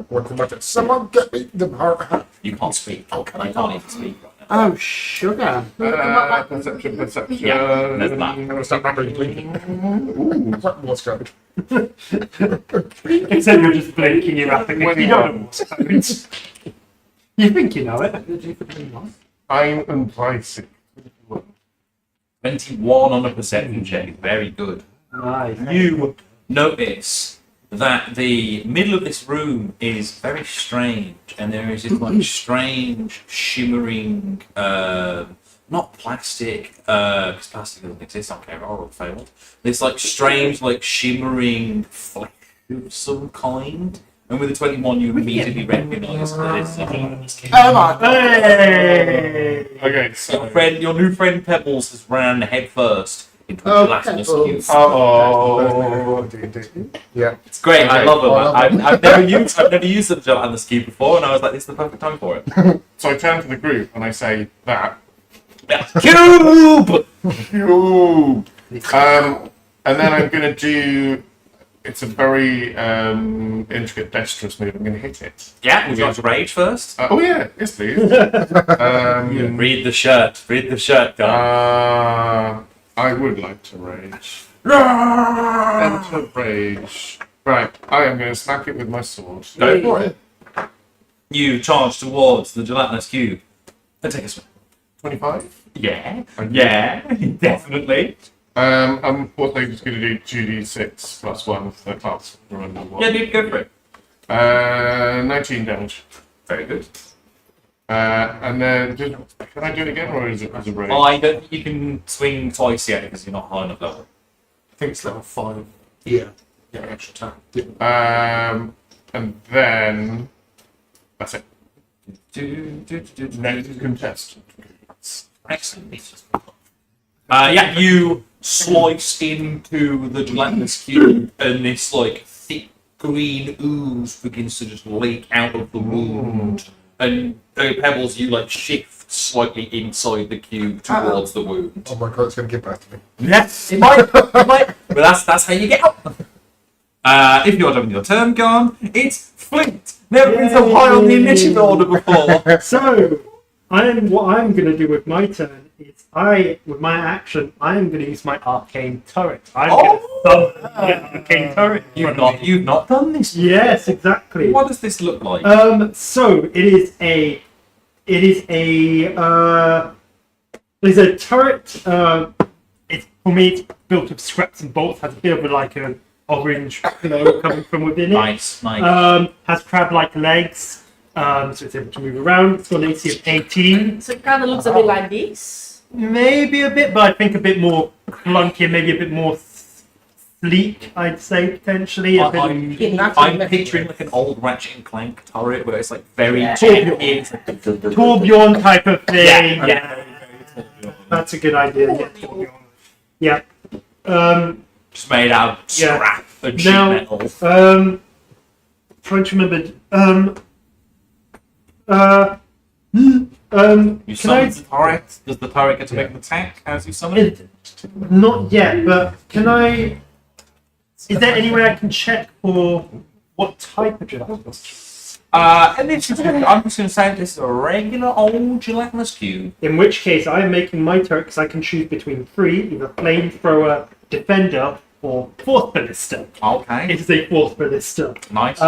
What's the matter? Someone get me the heart. You can't speak. Oh, can I You can't even speak right Oh, sugar. perception. Yeah, there's that. I'm gonna stop remembering blinking. Ooh, what's good? Except you're just blinking your rapidly. You don't know what's happening. You think you know it. I'm advising. 21 on a perception check. Very good. Nice. You notice that the middle of this room is very strange, and there is this like strange shimmering, not plastic, because plastic doesn't exist on camera or failed. This like strange, like shimmering flesh of some kind. And with the 21, you immediately recognise that it's a gelatinous cube. Oh, my God. Hey! Okay, so. Your new friend Pebbles has ran head first into a Oh, gelatinous Pebbles. cube. Oh. Yeah. It's great. I Okay. love them. I love I've never used the gelatinous cube before, and I was like, this is the perfect time for it. So I turn to the group and I say that. Yeah. Cube. Cube. And then I'm gonna do. It's a very intricate, dexterous move. I'm gonna hit it. Yeah. Would you like to rage first? Oh yeah, yes please. Read the shirt. Read the shirt, guy. I would like to rage. Enter rage. Right, I am going to smack it with my sword. Go for it. You charge towards the gelatinous cube and take a swing. 25. Yeah. Yeah. Definitely. What they're just going to do 2d6 plus 1 for the class. Remember what? Yeah, dude, go for it. 19 damage. Very good. And then, can I do it again, or is it as a rage? I don't think you can swing twice yet because you're not high enough level. I think it's level 5. Yeah. Yeah, extra time. And then that's it. Next Contest. Excellent. Yeah, you slice into the gelatinous cube, and this like thick green ooze begins to just leak out of the wound. And Pebbles, you like shift slightly inside the cube towards the wound. Oh my god, it's going to give birth to me. Yes, it might. It might. But that's how you get out. If you're done with your turn, Garn, it's Flint! Never been so high on the initiative order before. So, what I'm going to do with my turn is with my action, I'm going to use my arcane turret. I'm going to summon my arcane turret. You've not done this. Yes, exactly. What does this look like? So it is a turret. It's for me. It's built of scraps and bolts. Has a bit of like an orange glow coming from within it. Nice, nice. Has crab-like legs. So it's able to move around. It's got an AC of 18. So it kind of looks a bit like this. Maybe a bit, but I think a bit more clunky and maybe a bit more sleek, I'd say, potentially. I'm picturing like an old Ratchet and Clank turret where it's like very Torbjorn type of thing. Yeah. That's a good idea. Yeah. Just made out of scrap and sheet Now, metal. trying to remember. You summon the turret. Does the turret get to make an attack as you summon it? Not yet, but can I? Is there any way I can check for what type of gelatinous? And this is, I'm just going to say this is a regular old gelatinous cube. In which case, I am making my turret because I can choose between 3, either flamethrower, defender, or force ballista. Okay. It is a force ballista. Nice.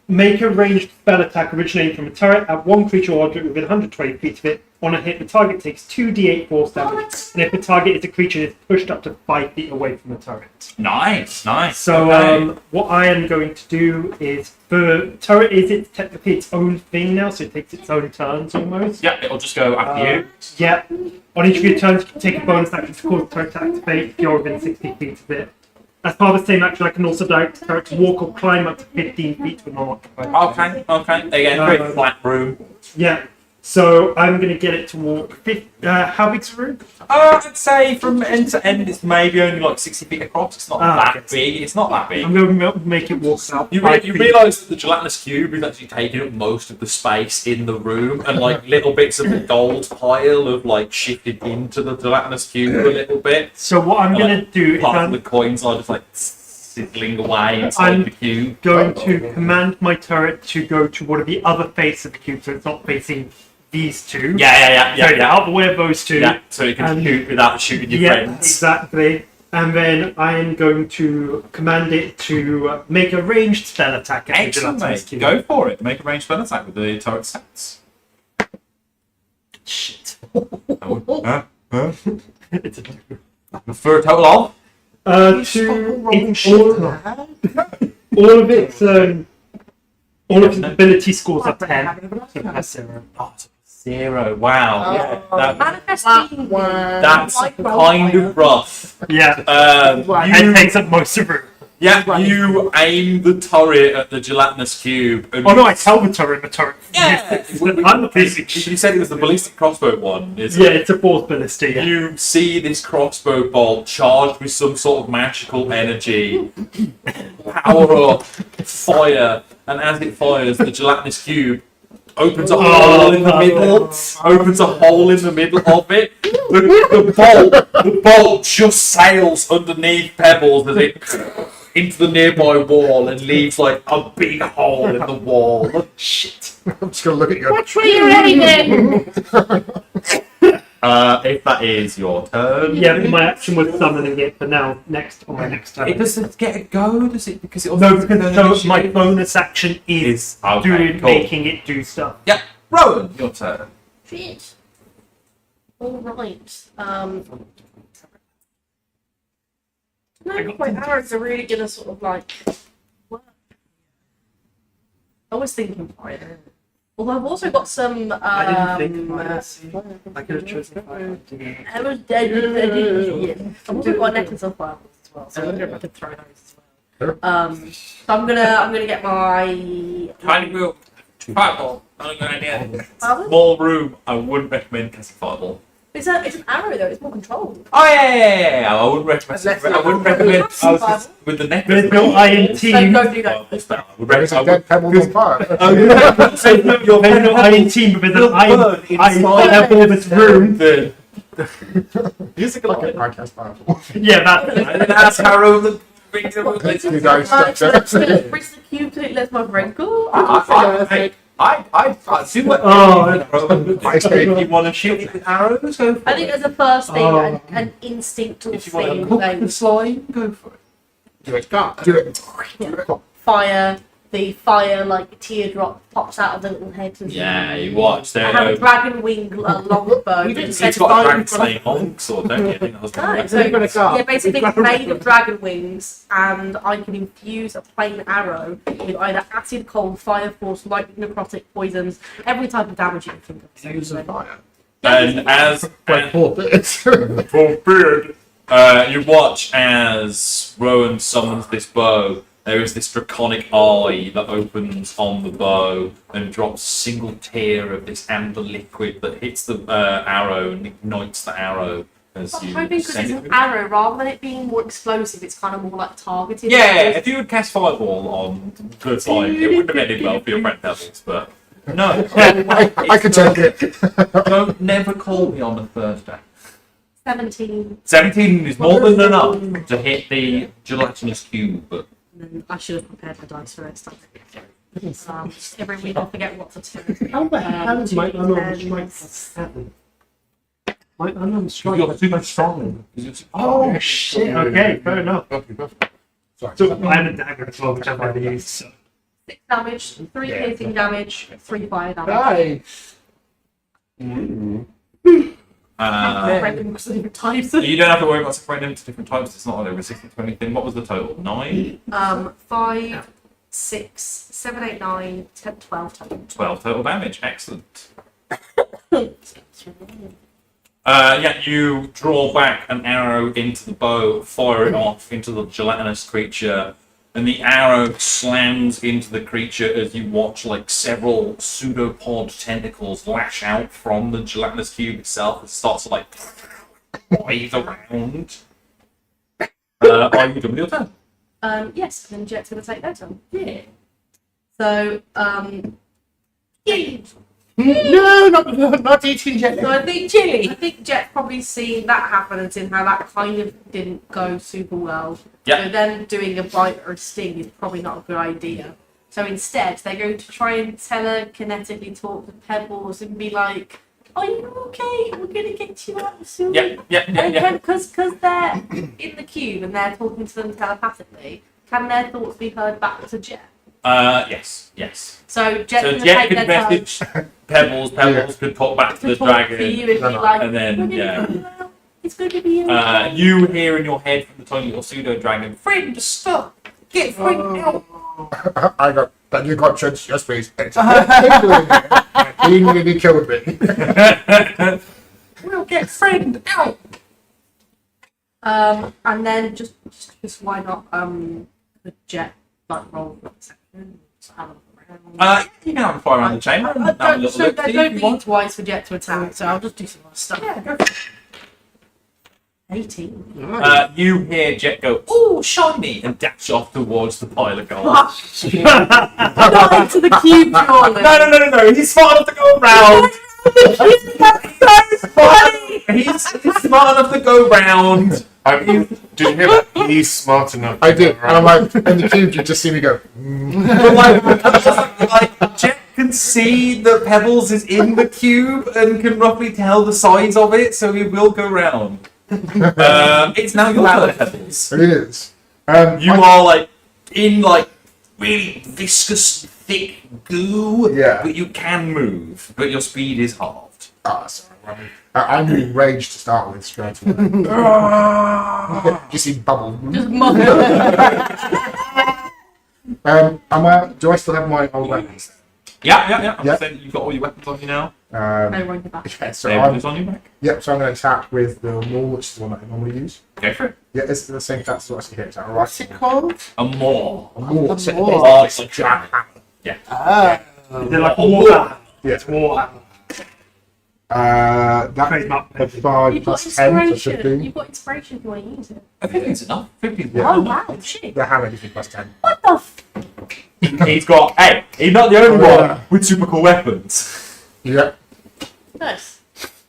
Make a ranged spell attack originating from a turret at one creature or object within 120 feet of it. On a hit, the target takes 2d8 force damage, and if the target is a creature, it's pushed up to 5 feet away from the turret. Nice, nice. So, okay. What I am going to do is, the turret is technically its own thing now, so it takes its own turns almost. Yeah, it'll just go after you. Yeah. On each of your turns, you can take a bonus action to cause the turret to activate if you're within 60 feet of it. As part of the same action, I can also direct the turret to walk or climb up to 15 feet to a non-occupied. Okay. Again, very flat room. Yeah. So I'm going to get it to walk. How big's the room? I'd say from end to end, it's maybe only like 60 feet across. It's not that big. It's not that big. I'm going to make it walk out. You realise that the gelatinous cube is actually taking up most of the space in the room, and like little bits of the gold pile have like shifted into the gelatinous cube a little bit. So what I'm going to do is part of the coins are just like sizzling away inside the cube. Going to command my turret to go to one of the other faces of the cube, so it's not facing these two. Yeah. So out of the way of those two. Yeah, so you can shoot without shooting your friends. Exactly. And then I am going to command it to make a ranged spell attack at Excellent, mate. Go for it. Make a ranged spell attack with the turret stats. Shit. It's for a total of? All of its ability scores are 10. So that's 0. Oh, 0. Wow. Yeah, Manifesting. that's kind of rough. Yeah. It takes up most of it. Yeah, you aim the turret at the gelatinous cube. And I tell the turret. Yeah. I'm the basic. You said it was the ballistic crossbow one, isn't Yeah, it? it's a force ballista. Yeah. You see this crossbow bolt charged with some sort of magical energy, power up, fire, and as it fires, the gelatinous cube opens a hole in the middle. Opens a hole in the middle of it. The bolt just sails underneath Pebbles as it into the nearby wall and leaves like a big hole in the wall. Shit. I'm just going to look at you. Which way you're aiming? If that is your turn. Yeah, but my action was summoning it for now. On my next turn. It doesn't get a go, does it? Because it also No, because my bonus action is okay, cool. making it do stuff. Yeah, Rowan, your turn. Shit. All right. No, my arrows are really gonna sort of like work. I was thinking fire. Although I've also got some. I didn't think about it. I could have chosen fire. I did. I've also got a necklace of fireballs as well, so I wonder if I could throw those as well. So I'm gonna get my. Tiny wheel. Fireball. Not a good idea. Pardon? Small room. I wouldn't recommend casting fireball. It's an arrow though. It's more controlled. Oh yeah. I wouldn't recommend. I wouldn't recommend. With the necklace. There's no iron team. So go do that. I would There's a recommend. dead pebble on fire. There's no iron team, but there's an iron pebble in this room. Music Okay, I cast fireball. Yeah, that. That's how the brings the You guys Brings stop that. the cube to it, lets my friend go. I see what. If you want to shoot it with arrows, go for I think it. as a first thing, an instinctual If you want to thing, hook then the slime, go for it. Do it. Do it. fire, the fire like teardrop pops out of the little head. And Yeah, you watch. I have a dragon wing longbow. It's got a dragon slaying long sword, don't you? I think that was Right, the so, got a car. yeah, basically it's made of dragon wings, and I can infuse a plain arrow with either acid, cold, fire force, lightning, necrotic, poisons, every type of damage you can think of. Use of fire. And as Poor bits. for beard, you watch as Rowan summons this bow. There is this draconic eye that opens on the bow and drops a single tear of this amber liquid that hits the arrow and ignites the arrow as I'm you hoping because send it's it. an arrow, rather than it being more explosive, it's kind of more like targeted. Yeah, if you would cast Fireball on the slime, it wouldn't have ended well for your friend Pebbles, but no. I can take it. Don't never call me on the Thursday. 17. 17 is more than enough to hit the gelatinous cube, but And then I should have prepared my dice for it. Every week I forget what to do. How the hell is my unarmed and- strike +7? My unarmed strike. you're too much strong. Oh shit! Okay, fair enough. Sorry. So I have a dagger as well, which I've already used. So. 6 damage, 3 Yeah. piercing damage, 3 fire damage. Nice. Because of different types. You don't have to worry about separating them to different types. It's not like a resistance to anything. What was the total? 9? 5, 6, 7, 8, 9, 10, 12 total. 12 total damage. Excellent. Yeah, you draw back an arrow into the bow, fire it off into the gelatinous creature, and the arrow slams into the creature as you watch like several pseudopod tentacles lash out from the gelatinous cube itself. It starts to like wave around. Are you done with your turn? Yes, then Jet's going to take their turn. Yeah. So, yeah. No, not eating jelly. So I think Jet's probably seen that happen and seen how that kind of didn't go super well. Yeah. So then doing a bite or a sting is probably not a good idea. So instead, they're going to try and telekinetically talk to Pebbles and be like, "Are you okay? We're going to get you out soon." Yeah. Because they're in the cube and they're talking to them telepathically, can their thoughts be heard back to Jet? Yes. So Jet's So going to Jet take could their turn message Pebbles. Pebbles could talk back to to the talk dragon. to you and be like, And then, "We're gonna yeah. get you out. It's going to be okay." You hear in your head from the tiny little pseudo dragon, "Friend, stop! Get friend out!" I got that. You got judged. Yes, please. He nearly killed me. We'll get friend out. And then just why not the Jet like roll for a second? Just have a look around. You can have a fire around the chamber and have a Don't, little so look there see don't if you be want. twice for Jet to attack, so I'll just do some other stuff. Yeah, go for it. 18. You hear Jet go, "Ooh, shiny!" and dash off towards the pile of gold. Not into the cube, Jordan. No. He's smart enough to go around. That's so funny. He's smart enough to go round. Did you hear that? He's smart enough. I did, and I'm like, in the cube, you just see me go. But like Jet can see that Pebbles is in the cube and can roughly tell the size of it, so he will go round. It's now your turn, Pebbles. It is. You are like in like really viscous, thick goo, Yeah. but you can move, but your speed is halved. Sorry. I'm enraged to start with straight away. You see bubble. Just mother. Do I still have my old weapons? Yeah. I'm Yeah. saying you've got all your weapons on you now. No, run your back. Yeah, so Everything's on your back. so I'm going to attack with the maul, which is the one that I normally use. Go for it. Yeah, it's the same stats as what I see here. Is that all What's right? it called? A maul. A maul. A So maul. it's a giant hammer. Ah. They're like water. Yeah. It's water. That Crazy map. is 5 You've got plus 10, so inspiration. 15. You've got inspiration if you want to use it. I think it's enough. 15. Yeah. Oh wow, shit. The hammer gives me plus 10. What the He's got. Hey, he's not the only Oh, one yeah. with super cool weapons. Yeah. Nice.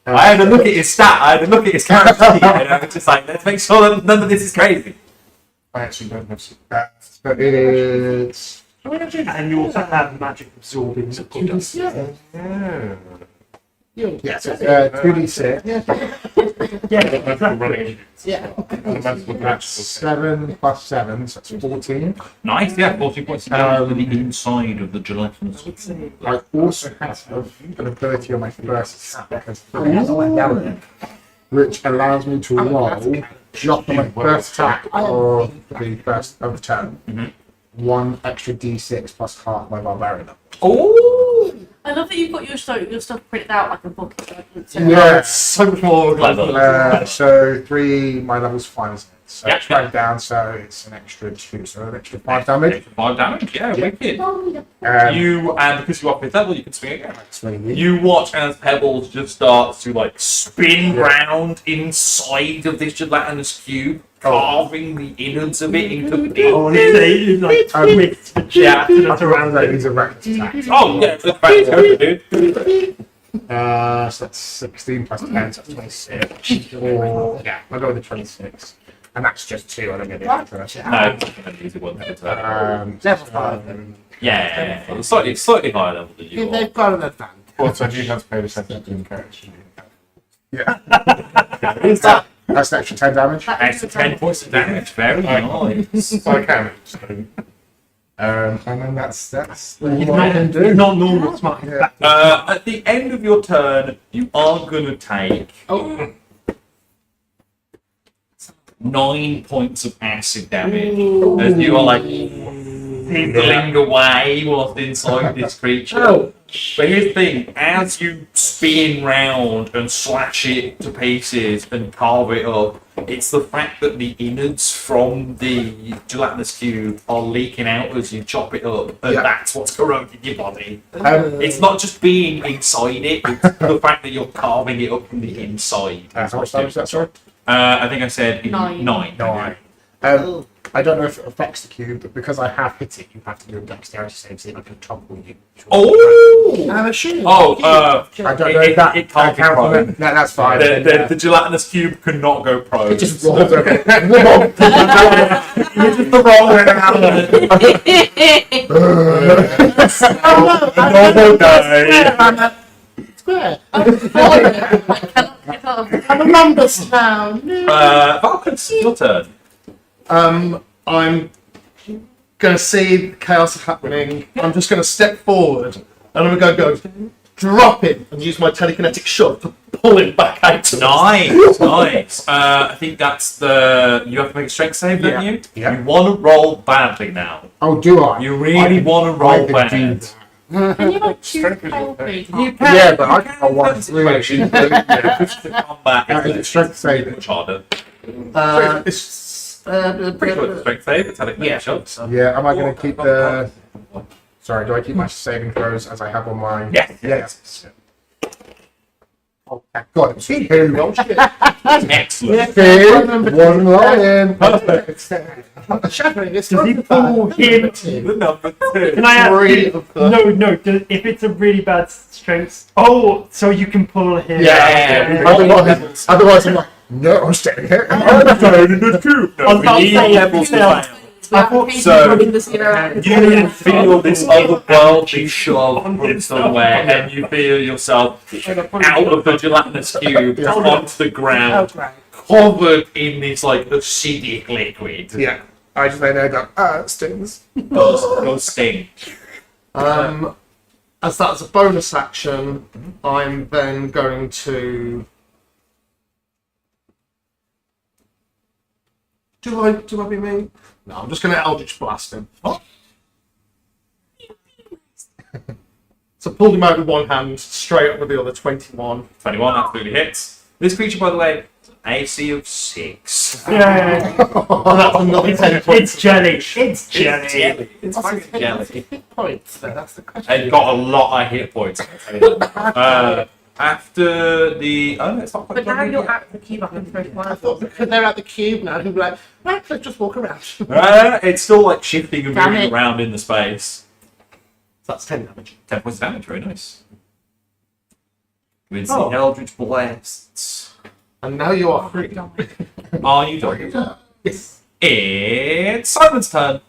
I had to look at his stat. I had to look at his character sheet, and I was just like, let's make sure that none of this is crazy. I actually don't have. So it is. And you also have magic absorbing that does. Yeah. Yes, it's 2d6. Magical running. Yeah. And magical That's 7 plus 7, so that's 14. Nice, yeah, 40 points of damage to the inside of the gelatinous. I also have an ability on my first attack, which allows me to roll not on my first attack or the first of the turn. 1 extra d6 plus half my barbarian. Oh! I love that you've got your stuff printed out like a book. Yeah, it's so much more. So 3, my level's 5, isn't it? So Yeah. it's right down, so it's an extra 2, so an extra 5 damage. 5 damage, yeah, wicked. And because you are 5th level, you can swing again. You watch as Pebbles just starts to like spin round inside of this gelatinous cube, carving the innards of it into pieces. Honestly, like twists the gelatinous around So it. he's a reckless attack. Oh, yeah, that's back to over, dude. So that's 16 plus 10, so that's 26. Or, yeah, I'll go with the 26. And that's just 2, I don't get the extra. No, it's an easy one. Level 5. Yeah, it's slightly higher level than you are. They've got an advantage. Also, do you have to pay the second in character? Yeah. That's an extra 10 damage. Extra 10 points of damage, very nice. So I can. So, And then that's It's what I can do. not normal smart. Yeah. At the end of your turn, you are going to take 9 points of acid damage as you are like fizzling away whilst inside this creature. But here's the thing, as you spin round and slash it to pieces and carve it up, it's the fact that the innards from the gelatinous cube are leaking out as you chop it up, and that's what's corroding your body. It's not just being inside it, it's the fact that you're carving it up from the inside. How much damage is that, sorry? I think I said 9. 9. I don't know if it affects the cube, but because I have hit it, you have to do a dexterity save so I can topple you. Oh! I'm assuming. I don't know if that it can't be counts. prone. No, that's fine. The gelatinous cube cannot go prone. It just rolls over. You're just the wrong way around. Normal day. Square. I'm a numbers now. Vulcan, it's your turn. I'm going to see chaos happening. I'm just going to step forward and I'm going to go drop him and use my telekinetic shot to pull him back out. Nice. I think that's the. You have to make a strength save, don't you? Yeah. You want to roll badly now. Oh, do I? You really want to roll I can do bad. that. Can you like choose Strength is fail okay. free? You can. Yeah, but I you can in one certain situations, but the combat It's strength save. much harder. It's Pretty good strength save. It's had a Yeah. shot. Yeah, am I going to keep the... Sorry, do I keep my saving throws as I have on my... Yes. Yes. Oh, thank God, it was 2. Excellent. 2, 1 lion. Perfect. Shattering is Does he pull him? The number 2. Can I ask? Three of the... No. If it's a really bad strength, so you can pull him. Yeah. Otherwise, I'm like, no, I'm staying here. I'm staying in the cube. I was about to say, levels to yeah. fail. So, running the zero. You feel this otherworldly shove from somewhere, and you feel yourself out of the gelatinous cube onto the ground, covered in this like acidic liquid. Yeah. I just lay there and go, it stings. Those sting. As that's a bonus action, I'm then going to... Do I be me? No, I'm just going to Eldritch Blast him. So pulled him out with one hand, straight up with the other, 21. 21 absolutely hits. This creature, by the way, AC of 6. Yeah. Oh, that's another 10 points. It's jelly. It's jelly. It's fucking jelly. Points. That's the question. And got a lot of hit points. After the... Oh, no, it's not quite But now done you're yet. at the cube, I can throw I fire. thought because they're at the cube now, he'd be like, right, let's just walk around. It's still like shifting and Damn moving it. around in the space. So that's 10 damage. 10 points of damage, very nice. With Oh. the Eldritch Blasts. And now you are free. Are you done? Yes. it's Simon's turn.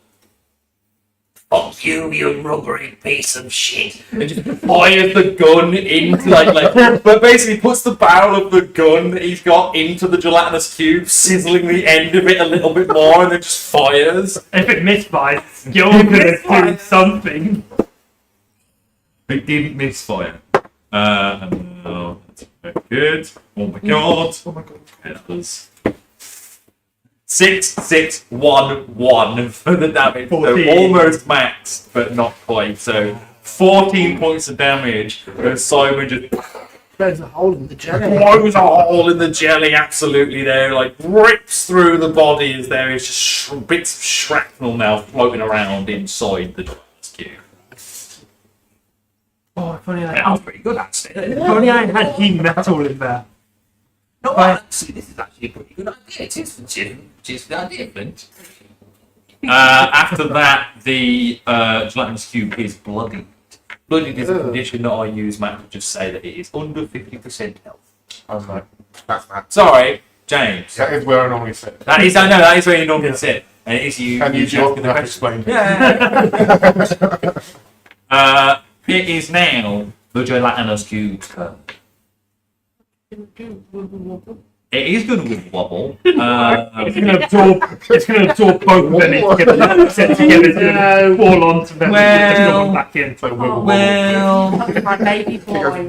Fuck you, you rubbery piece of shit. It just fires the gun into but basically puts the barrel of the gun that he's got into the gelatinous cube, sizzling the end of it a little bit more, and then just fires. If it misfires, you're gonna do something. It didn't misfire. No, that's very good. Oh my god. Oh my god. It was 6, 6, 1, 1 for the damage. So 14. almost maxed, but not quite. So 14 points of damage. And Simon just There's a hole in the jelly. blows a hole in the jelly, absolutely there, like rips through the body as there is just bits of shrapnel now floating around inside the cube. Oh, if only That was pretty good, actually. if only I had heat metal in there. No, actually, this is actually a pretty good idea. It is for Jim. Cheers for the idea, Flint. After that, the gelatinous cube is bloodied. Bloodied is a condition that I use, Matt, to just say that it is under 50% health. I'm like, that's mad. Sorry, James. That is where I normally sit. That is, I know, that is where you normally sit. And it is you. Can you you just asking the explain? Yeah. It is now the gelatinous cube's turn. It is going to wobble. It's gonna absorb both of them together. Set together to fall onto them. Well- Well, back in. Well, My baby boy.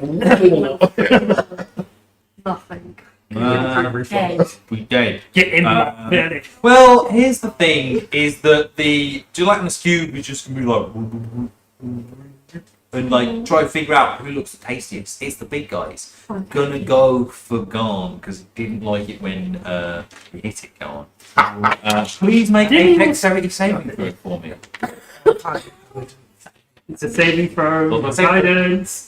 Nothing. Dead. we did. Get in Uh, there. Well, here's the thing: is that the gelatinous cube is just gonna be like, and like try to figure out who looks the tastiest. It's the big guys. Gonna go for Garn because it didn't like it when we hit it. Garn. Please make a dexterity saving throw for me. It's a saving throw. Well, that's it. Guidance.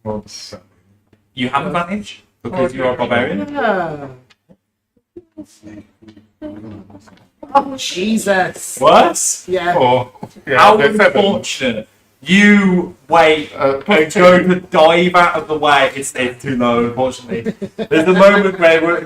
Well, You have advantage because you are a barbarian. Yeah. Oh, Jesus. What? Yeah. or, yeah, How they're seven. unfortunate. You wait and go to dive out of the way. It's too low, unfortunately. There's a moment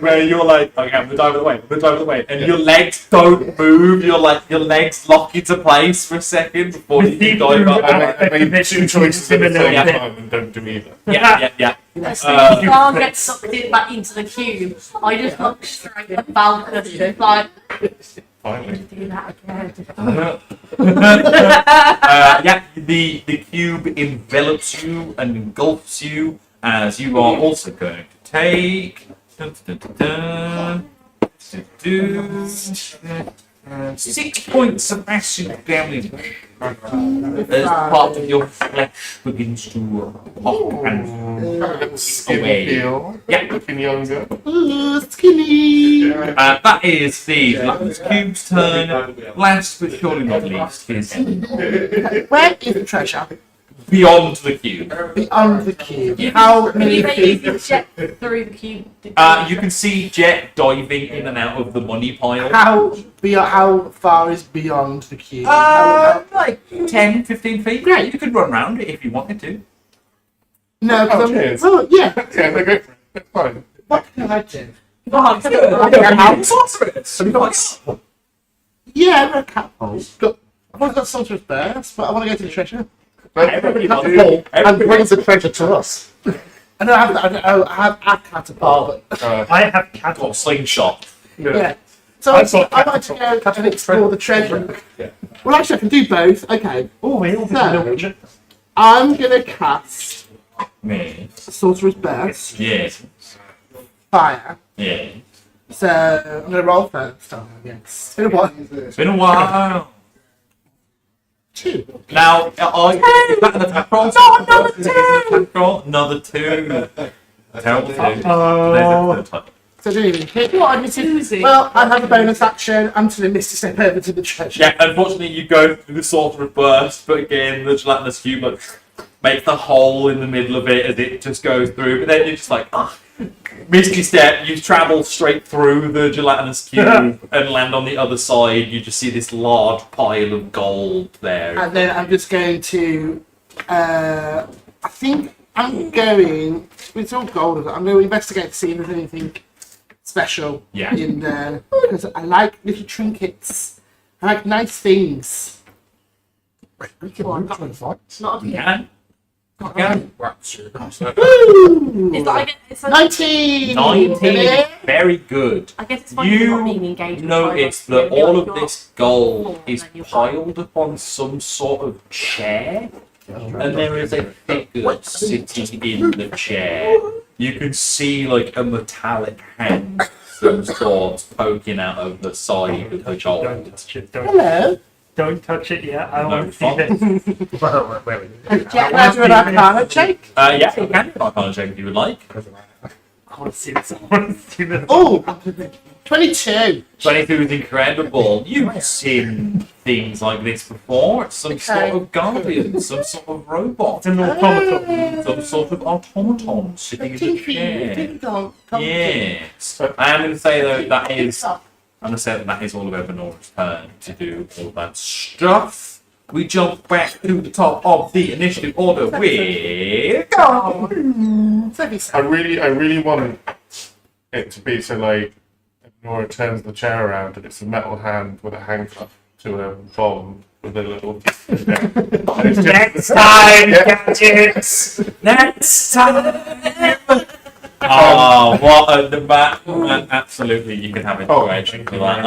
where you're like, okay, I'm gonna dive out of the way, I'm gonna dive out of the way, and your legs don't move. You're like, your legs lock into place for a second before you can dive up. I made two choices at the same time and don't do either. Yeah. You can't get sucked back into the cube. I just look straight at the balcony, like, Finally. do that again. The cube envelops you and engulfs you as you are also going to take 6 points of acid damage as part of your flesh begins to pop and Skin away. feel. Yeah. Looking younger. Ooh, skinny. That is the Gelatinous Cube's turn. Last but surely not least is Where is the treasure? beyond the cube. Beyond the cube. How many You feet? can jet through the cube. You can see Jet diving in and out of the money pile. How far is beyond the cube? Like 10, 15 feet. Great. You could run around it if you wanted to. No, Oh, because cheers. oh yeah. Yeah, no, go for it. That's fine. What can I do? Have you got Yeah, I've got a catapult. I've already got sorcerer's burst, but I want to go to the treasure. Everybody does. And Everybody brings the treasure to us. I know I have a catapult. But, I have got cattle. a slingshot. yeah. So I've got I want to go and explore the treasure. Well, actually, I can do both. Okay. Oh, we all So- I'm gonna cast Me. sorcerer's burst, Yeah. fire. Yeah. So I'm gonna roll first. Oh, yes. It's been a while. It's been a while. 2. Now, is that an attack roll? No, another 2! Another 2. Terrible 2. There's a third time. So I didn't even hit. What a doozy. Well, I have a bonus action. I'm to the Misty Step over to the treasure. Yeah, unfortunately you go through the sorcerer burst, but again the gelatinous cube like, makes the hole in the middle of it as it just goes through. But then you're just like, Misty Step, you travel straight through the gelatinous cube and land on the other side. You just see this large pile of gold there. And then I'm just going to. I think I'm going. It's all gold. I'm going to investigate to see if there's anything special Yeah. in there because I like little trinkets. I like nice things. Wait, we can Well, move not- to advance. Not a Yeah. Right, sure. Woo! It's like it's like, 19! 19. Very good. I guess it's fine if you're not being You engaged. with notice five, that you know, all like of you're this gold full, is then you're fine. piled upon some sort of chair, and there is a figure sitting in the chair. You can see like a metallic hand, some sort, poking out of the side of the Don't gold. touch it. Don't, Hello. don't touch it yet. I No want to see problem. this. Can I do an arcana check? Yeah, you can do my kind of check if you would like. I want to see this. I want to see this. Oh, 22. 22 is incredible. You've seen things like this before. It's some sort of guardian, some sort of robot, It's an automaton. some sort of automaton sitting in the chair. Ding dong. Yes. I am going to say though I'm going to say that is all of Evanora's turn to do all that stuff. We jump back to the top of the initiative order with. I really want it to be so like Nora turns the chair around and it's a metal hand with a handcuff to a bomb with a little. And it's just- Next time, gadgets. Next time. Oh, what a man! Absolutely, you can have it. Oh. I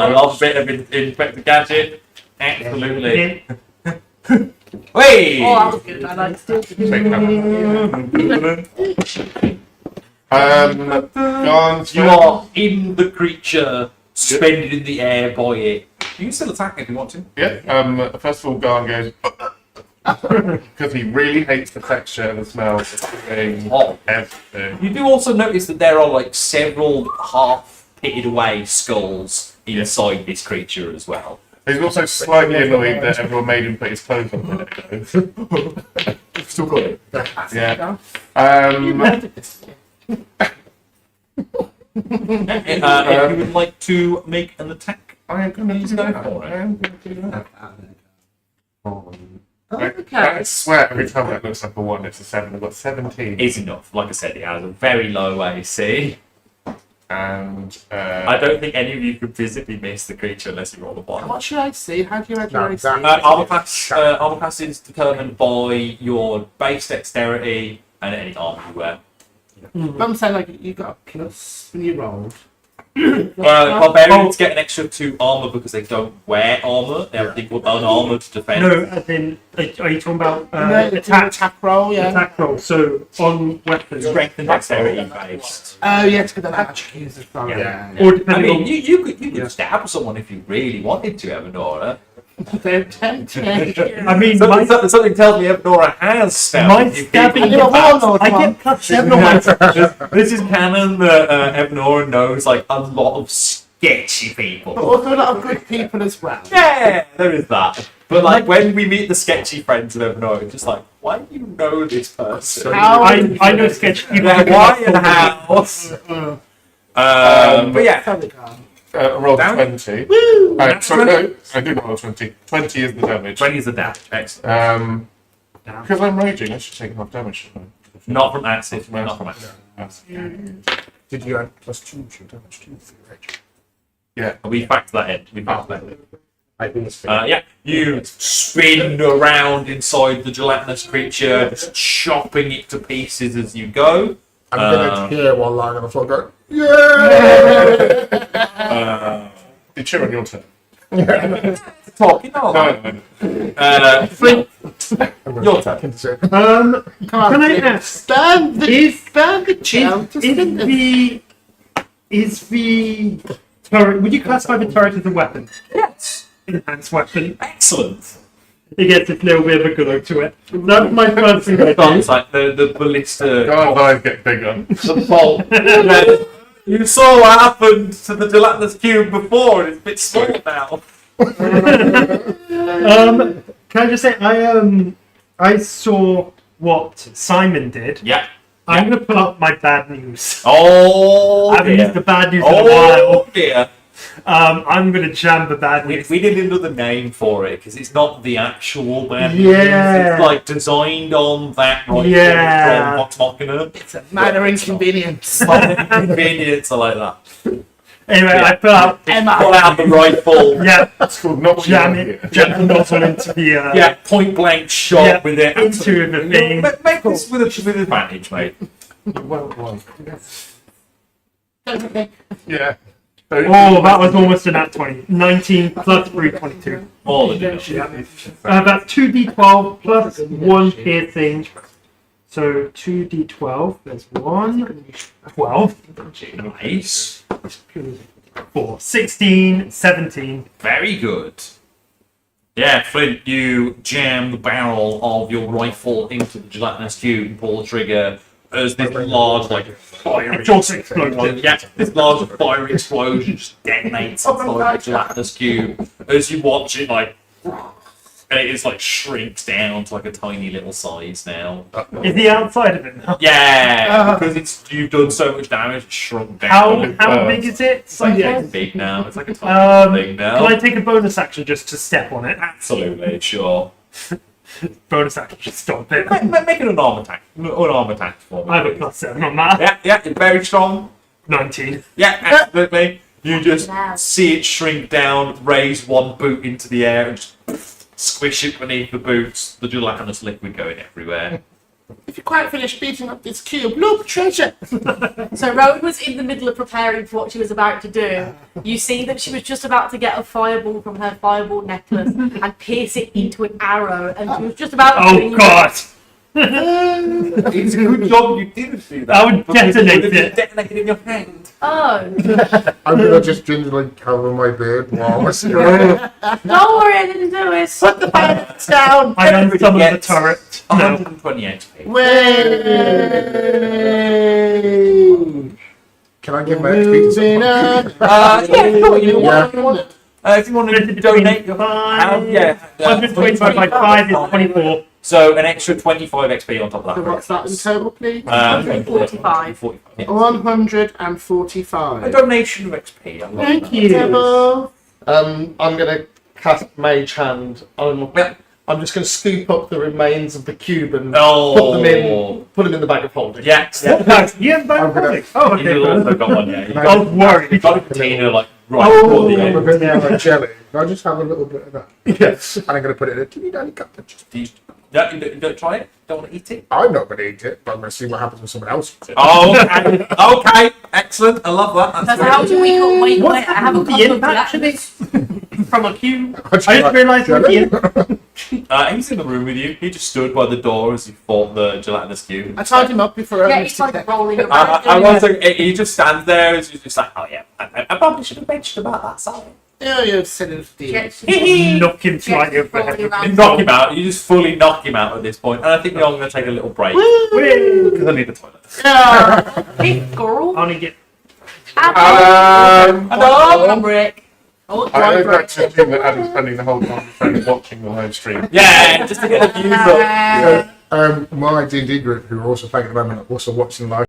love a bit of Inspector Gadget. Absolutely. Oh, Wait! that was good. I like it. Gone. You are in the creature, suspended in the air by it. You can still attack if you want to. Yeah. First of all, Garn goes because he really hates the texture and the smell of doing everything. You do also notice that there are like several half pitted away skulls inside this creature as well. He's also slightly annoyed that everyone made him put his clothes on a minute ago. Still got it. Yeah. If you would like to make an attack, I am going to please do go that. for I it. am going to do that. I Okay. swear every time that looks like a 1, it's a 7. I've got 17. Is enough. Like I said, it has a very low AC. And I don't think any of you could physically miss the creature unless you roll a 1. What should I see? How do you add No, your AC? that- Armor class is determined by your base dexterity and any armor you wear. But I'm saying like you got a plus when you rolled. Barbarians get an extra 2 armor because they don't wear armor. They have a thing called unarmored defense. No, as in, like, are you talking about Attack roll, yeah. attack roll? So on weapons, Strength and dexterity based. Oh, yeah, to get the magic users from Yeah. yeah. or I depending mean, on you could stab someone if you really wanted to, Evanora. They're tempting. I mean, my, Something tells me Evanora has stabbed. my a few stabbing, people. I do a warlord I one. get plus 7 on my This is canon that Evanora knows like a lot of sketchy But people. also a lot of good people as well. Yeah, there is that. But like when we meet the sketchy friends of Evanora, it's just like, why do you know this person? How- I know sketch people. Yeah, why and how? But yeah, Sorry, Carl. rolled Down. 20. Woo! Sorry, no, I did not roll 20. 20 is the damage. 20 is the damage. Excellent. Because I'm raging, I should take enough damage. shouldn't Not from acid. Not from acid. I? Did you add plus 2 to your damage too for your rage? Yeah. We factor that in. We factor that in. I think it's Yeah, you spin around inside the gelatinous creature, just chopping it to pieces as you go. I'm going to hear one lying on the floor go, yeah! You cheer on your turn. Talking all right. Your turn. Come on, Can I ask, burn the child. is the turret, would you classify the turret as a weapon? Yes. Enhanced weapon. Excellent. It gets a little bit of a glow to it. That's my first thing I do. It's like the ballista. Guard's eyes get bigger. The bolt. You saw what happened to the gelatinous cube before, and it's a bit small now. Can I just say, I saw what Simon did. Yeah. I'm going to pull up my bad news. Oh I haven't dear. used the bad news in a while. Oh dear. I'm going to jam the bad We news. need another name for it because it's not the actual bad news. Yeah. It's like designed on that rifle Yeah. from Vox Machina. It's a minor inconvenience. Convenience, I like that. Anyway, I pull out. Pull out the rifle. Yeah, It's called not what you jam want it. here. Jam the nozzle into the. Yeah, point blank shot Yeah, with it. into the thing. Make this with advantage, mate. Yeah. Oh, that was almost a nat 20. 19 plus 3, 22. More than enough. That's 2d12 plus 1 piercing. So 2d12, there's 1, 12, Nice. 4, 16, 17. Very good. Yeah, Flint, you jam the barrel of your rifle into the gelatinous tube and pull the trigger as this large, like, fiery Exhaust explosion. Yeah, this large fiery explosion just detonates inside the gelatinous cube as you watch it, like, and it is like shrinks down to like a tiny little size now. Is he outside of it now? Yeah, because you've done so much damage, it's shrunk down. How big is it? It's like big now. It's like a tiny thing now. Can I take a bonus action just to step on it? Absolutely, sure. Bonus action, just stop it. Make it an arm attack. An arm attack for me. I have a please. +7 on that. Yeah, it's very strong. 19. Yeah, absolutely. You just see it shrink down, raise one boot into the air, and just squish it beneath the boots. The gelatinous liquid going everywhere. If you're quite finished beating up this cube, look, treasure! So Rowan was in the middle of preparing for what she was about to do. You see that she was just about to get a fireball from her fireball necklace and pierce it into an arrow, and she was just about to. Oh god! It's a good job you didn't do that. I would because detonate would have it. detonated in your hand. Oh, I'm gonna just gingerly cover my beard while I see don't worry, I didn't do it. Put the fireworks down! I unsummon the gets turret. No. 120 XP. Way! Can I give my XP to someone? Yeah, sure, you Yeah. want if you want to donate your yeah. 125 by 5 is 24. So an extra 25 XP on top of So that. what's that in total, please? 145. 45. Yeah. 145. A donation of XP. I love Thank that. you. Double. I'm gonna cast Mage Hand. Yeah. I'm just gonna scoop up the remains of the cube and Oh. put them in the bag of holding. Yeah. You have that I'm gonna- holding. Oh, You okay. also got one, yeah. You No. got, Don't worry. you got a container like right Oh. before the I'm a end. bit more like jelly. Can I just have a little bit of that? Yes. And I'm gonna put it in a teeny tiny cup. No, you don't try it? Don't want to eat it? I'm not gonna eat it, but I'm gonna see what happens when someone else eats it. Oh, okay. Okay. Excellent. I love that. So That's how do we wait? What's I have a the couple of impact gelatinous from a cube? I just I just realised jelly? what He's in the room with you. He just stood by the door as you fought the gelatinous cube. I tied him up before I Yeah, missed it's like it. rolling I around. want to. He just stands there as you're just like, oh yeah, I probably should have mentioned about that side. Yeah, you're sitting for the knock him slightly over the head. You knock him out. You just fully knock him out at this point, and I think I'm going to take a little break because I need the toilet. Hey, girl. Only get I'm Rick. Oh, I would like to assume that Adam's spending the whole time watching the live stream. Yeah, just to get the views up. My D&D group, who are also playing at the moment, are also watching live.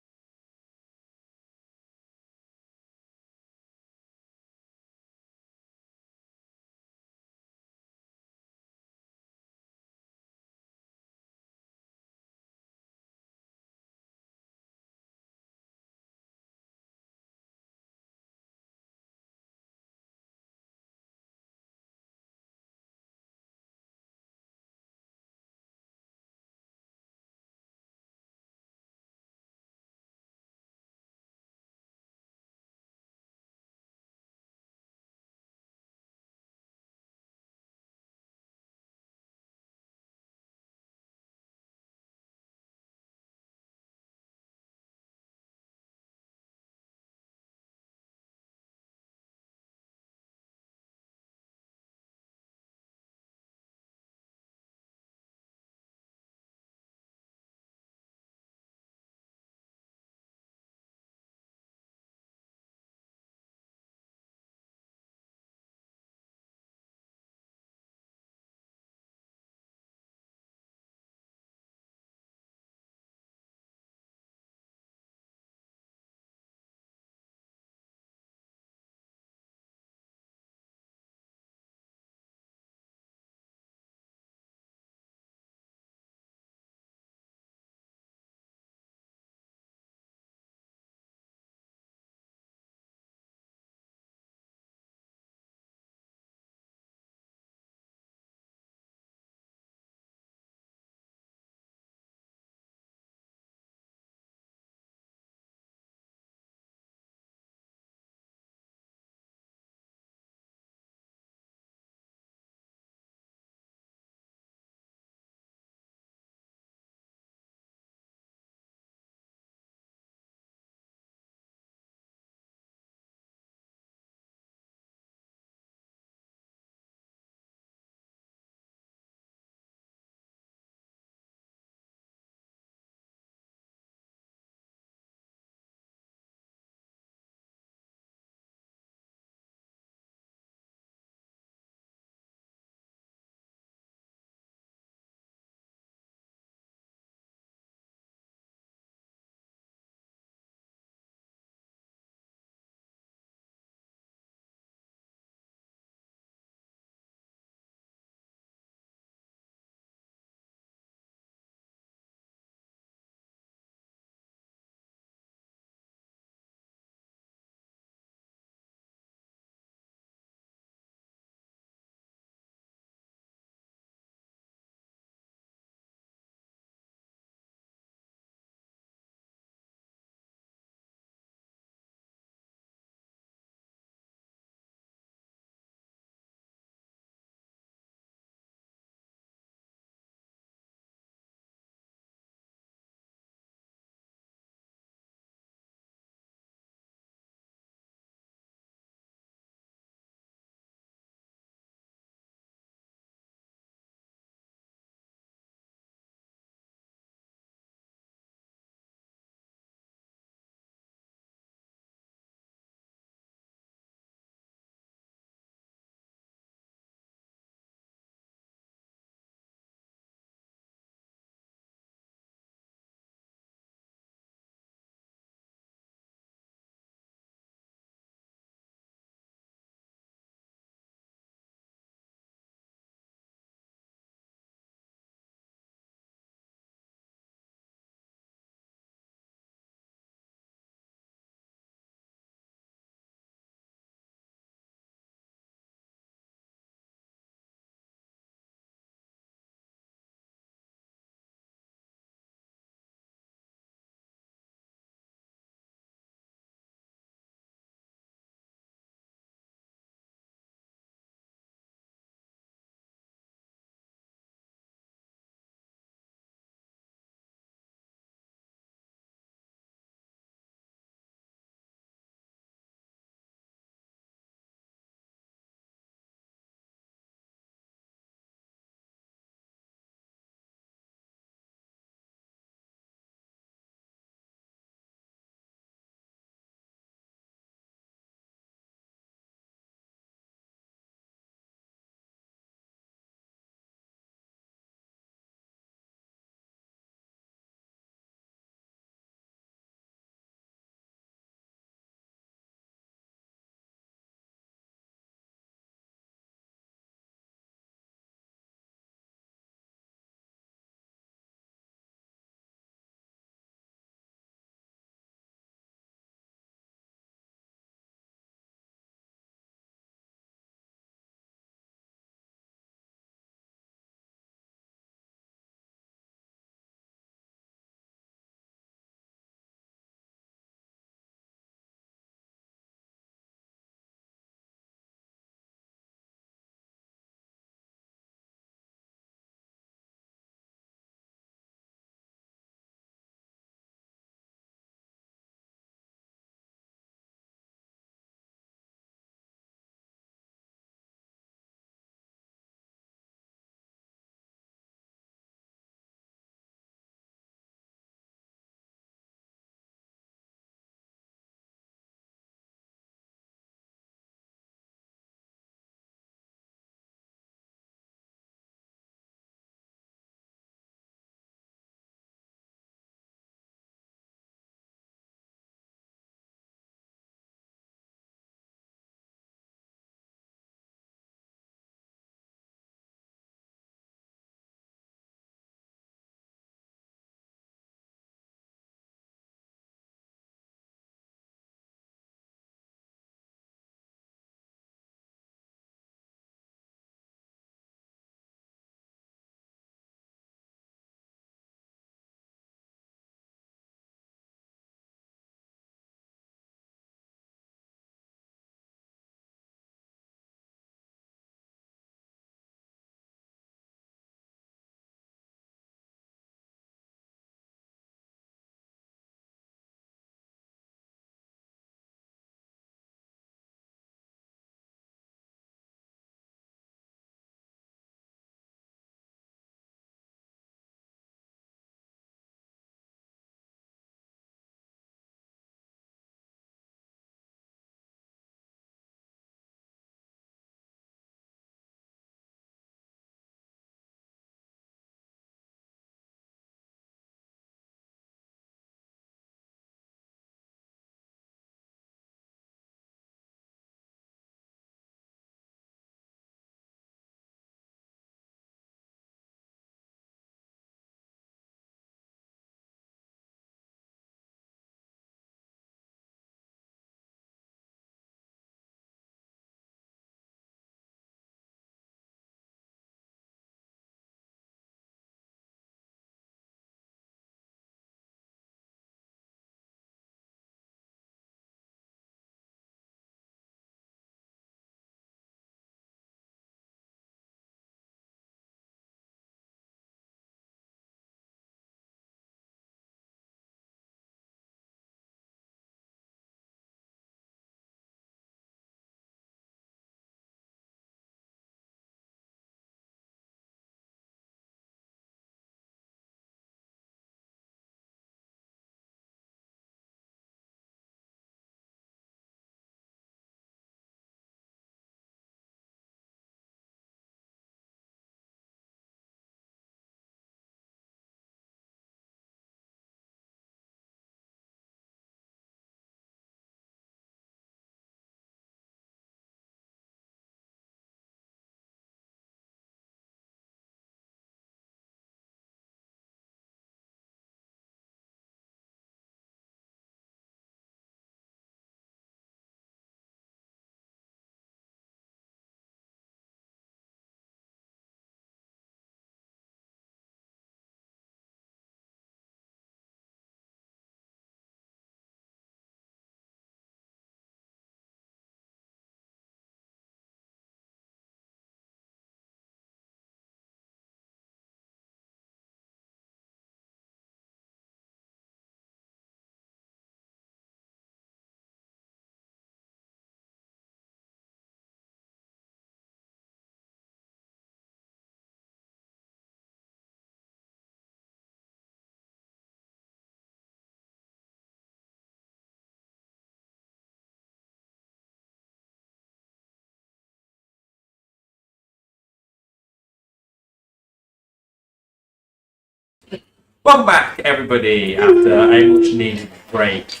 Welcome back, everybody, after a much needed break.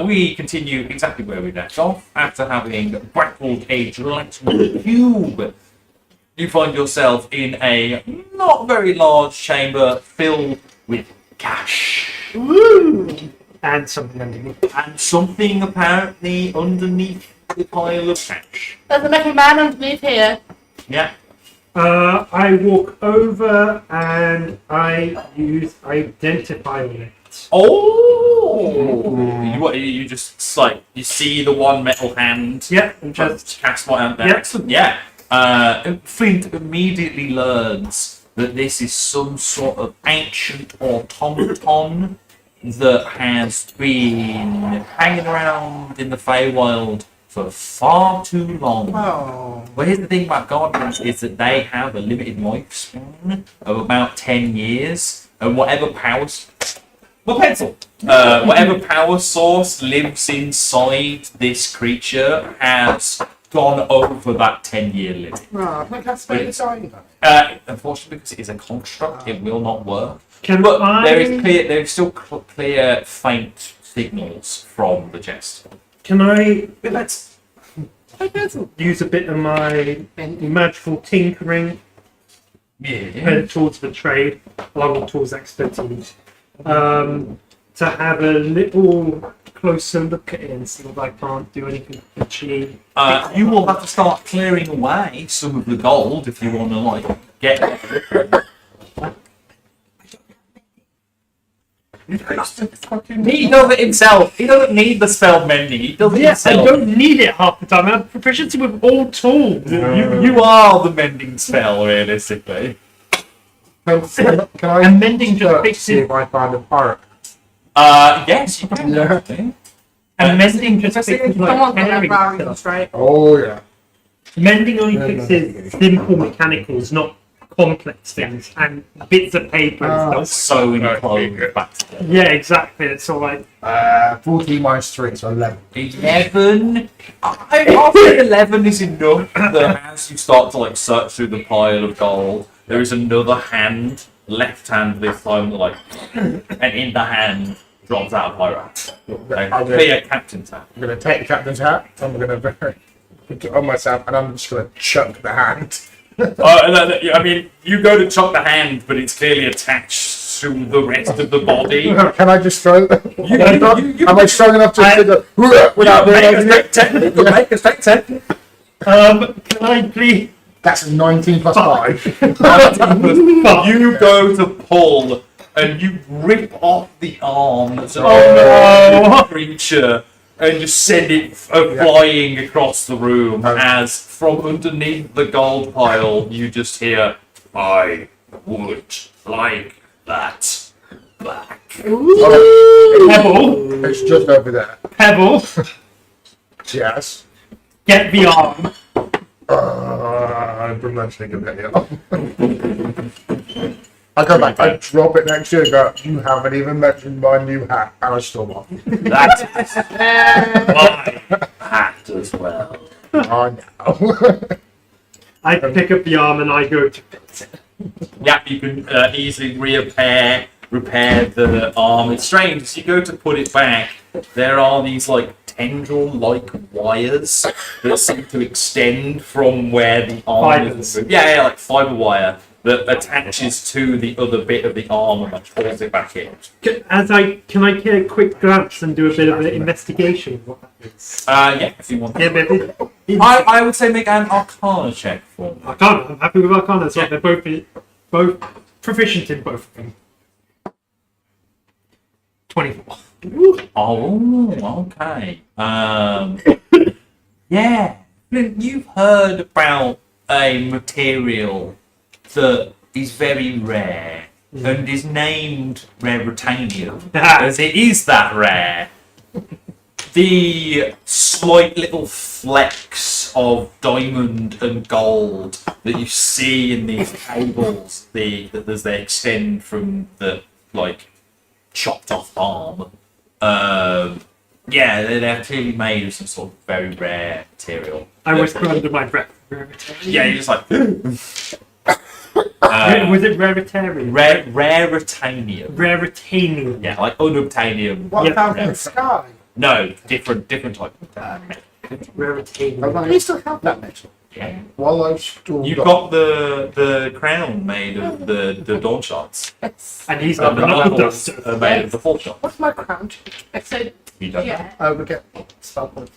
We continue exactly where we left off after having grappled a gelatinous cube. You find yourself in a not very large chamber filled with cash. Woo! And something underneath. And something apparently underneath the pile of cash. There's a metal man underneath here. Yeah. I walk over and I use identify on it. Oh! You just like you see the one metal hand. Yeah, and just cast one out there. Yeah. Excellent. Yeah. Flint immediately learns that this is some sort of ancient automaton that has been hanging around in the Feywild for far too long. Oh. Well, here's the thing about goblins is that they have a limited lifespan of about 10 years, and whatever power source lives inside this creature has gone over that 10-year limit. Right, I can't spell it either. Unfortunately, because it is a construct, it will not work. but There is still clear, faint signals from the chest. Can I Let's use a bit of my magical tinkering head towards the trade, along with tools expertise, to have a little closer look at it and see if I can't do anything to achieve. You will have to start clearing away some of the gold if you want to get. He does it himself. He doesn't need the spell mending. He does it Yes, I himself. don't need it half the time. I have proficiency with all tools. You are the mending spell, realistically. Can I And mending just search, fixes- see if I find a pirate? Yes, you can. Yeah. And mending just fixes Come on, like get tearing that stuff. right. Oh yeah. Mending only No, no, fixes simple mechanicals, not complex things, and bits of paper and stuff. Sewing Right, clothes good. back together. Yeah, exactly. It's all like 14 minus 3, so 11. 11. I think 11 is enough that as you start to search through the pile of gold, there is another hand, left hand this time, and in the hand drops out a pirate. Clear captain's hat. I'm going to take the captain's hat, I'm going to put it on myself, and I'm just going to chuck the hand. I mean, you go to chuck the hand, but it's clearly attached to the rest of the body. Can I just throw it? you- Am I strong enough to go without realizing it? Make a strength check. can I please? That's a 19 plus 5. You go to pull and you rip off the arm of no. the creature and just send it flying across the room as from underneath the gold pile you just hear, "I would like that back." Pebble, It's just over there. Pebble, Yes. get the arm. I'm mentioning a video. I go back, I drop it next year and go, you haven't even mentioned my new hat, and I storm off. That is my hat as well. I know. I pick up the arm and I go to fix it. Yeah, you can easily repair the arm. It's strange, as you go to put it back, there are these tendril-like wires that seem to extend from where the arm is. Fibers. Yeah, like fiber wire that attaches to the other bit of the arm and pulls it back in. Can I get a quick glance and do a bit of an investigation of what that is? Yeah, if you want. Yeah, maybe. I would say make an Arcana check for me. Arcana. I'm happy with Arcana. So Yeah. they're both proficient in both of them. 24. Oh, okay. Yeah, Flint, you've heard about a material that is very rare and is named Raritanium, as it is that rare. The slight little flecks of diamond and gold that you see in these cables, as they extend from the chopped off arm. Yeah, they're clearly made of some sort of very rare material. I whisper under my breath. Yeah, you're just like. Was it raritarian? Raritanium. Raritanium. Yeah, like unobtainium. What Yeah. about in the sky? No, different type. Raritanium. Do we still have that metal? Yeah. While I've stored You've up- got the crown made of the dawn shots. Yes. And he's And got the the knuckle knuckles duster. are made of the full shot. What's my crown? So You don't know. yeah, Oh, we get spell points.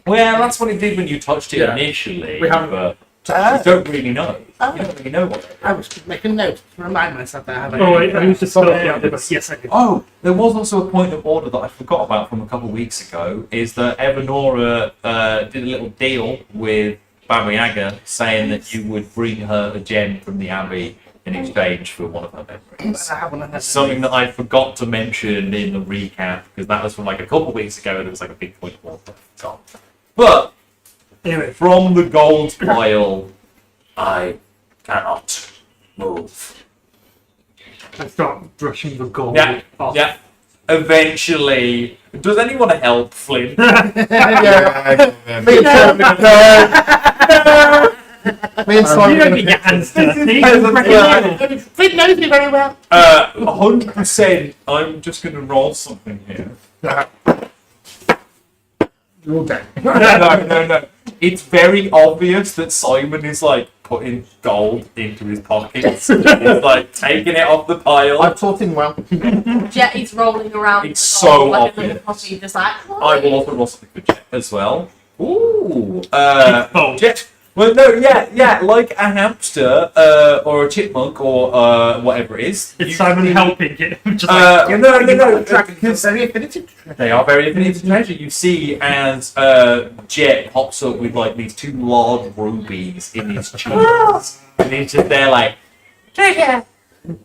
Well, that's what it did when you touched it Yeah. initially. We haven't- but you don't really know. You don't really know what it is. I was making notes to remind myself that I have Oh, wait, I need to spell it out. Yes, I do. Oh, there was also a point of order that I forgot about from a couple of weeks ago, is that Evanora did a little deal with Baba Yaga saying that you would bring her a gem from the Abbey in exchange for one of her memories. I have one of those. Something that I forgot to mention in the recap, because that was from like a couple of weeks ago and it was like a big point of order. So. But Anyway, from the gold pile, I cannot move. I start brushing the gold Yeah, off. yeah. Eventually, does anyone help Flynn? Yeah. Me and Simon, no. Me and Simon. You don't get your hands dirty. Finn knows me very well. 100%. I'm just going to roll something here. You're dead. No. It's very obvious that Simon is like putting gold into his pockets. He's like taking it off the pile. I've taught him well. Jetty's rolling around. It's the gold so like a little obvious. puppy, just like. I will also roll something for Jet as well. Ooh. Oh. Jet. Well, no, yeah, like a hamster or a chipmunk or whatever it is. It's you Simon see- helping it. Just No. Dragons are very affinity. They are very affinity to treasure. You see as Jet pops up with like these two large rubies in his cheeks. And he's just there like, Treasure.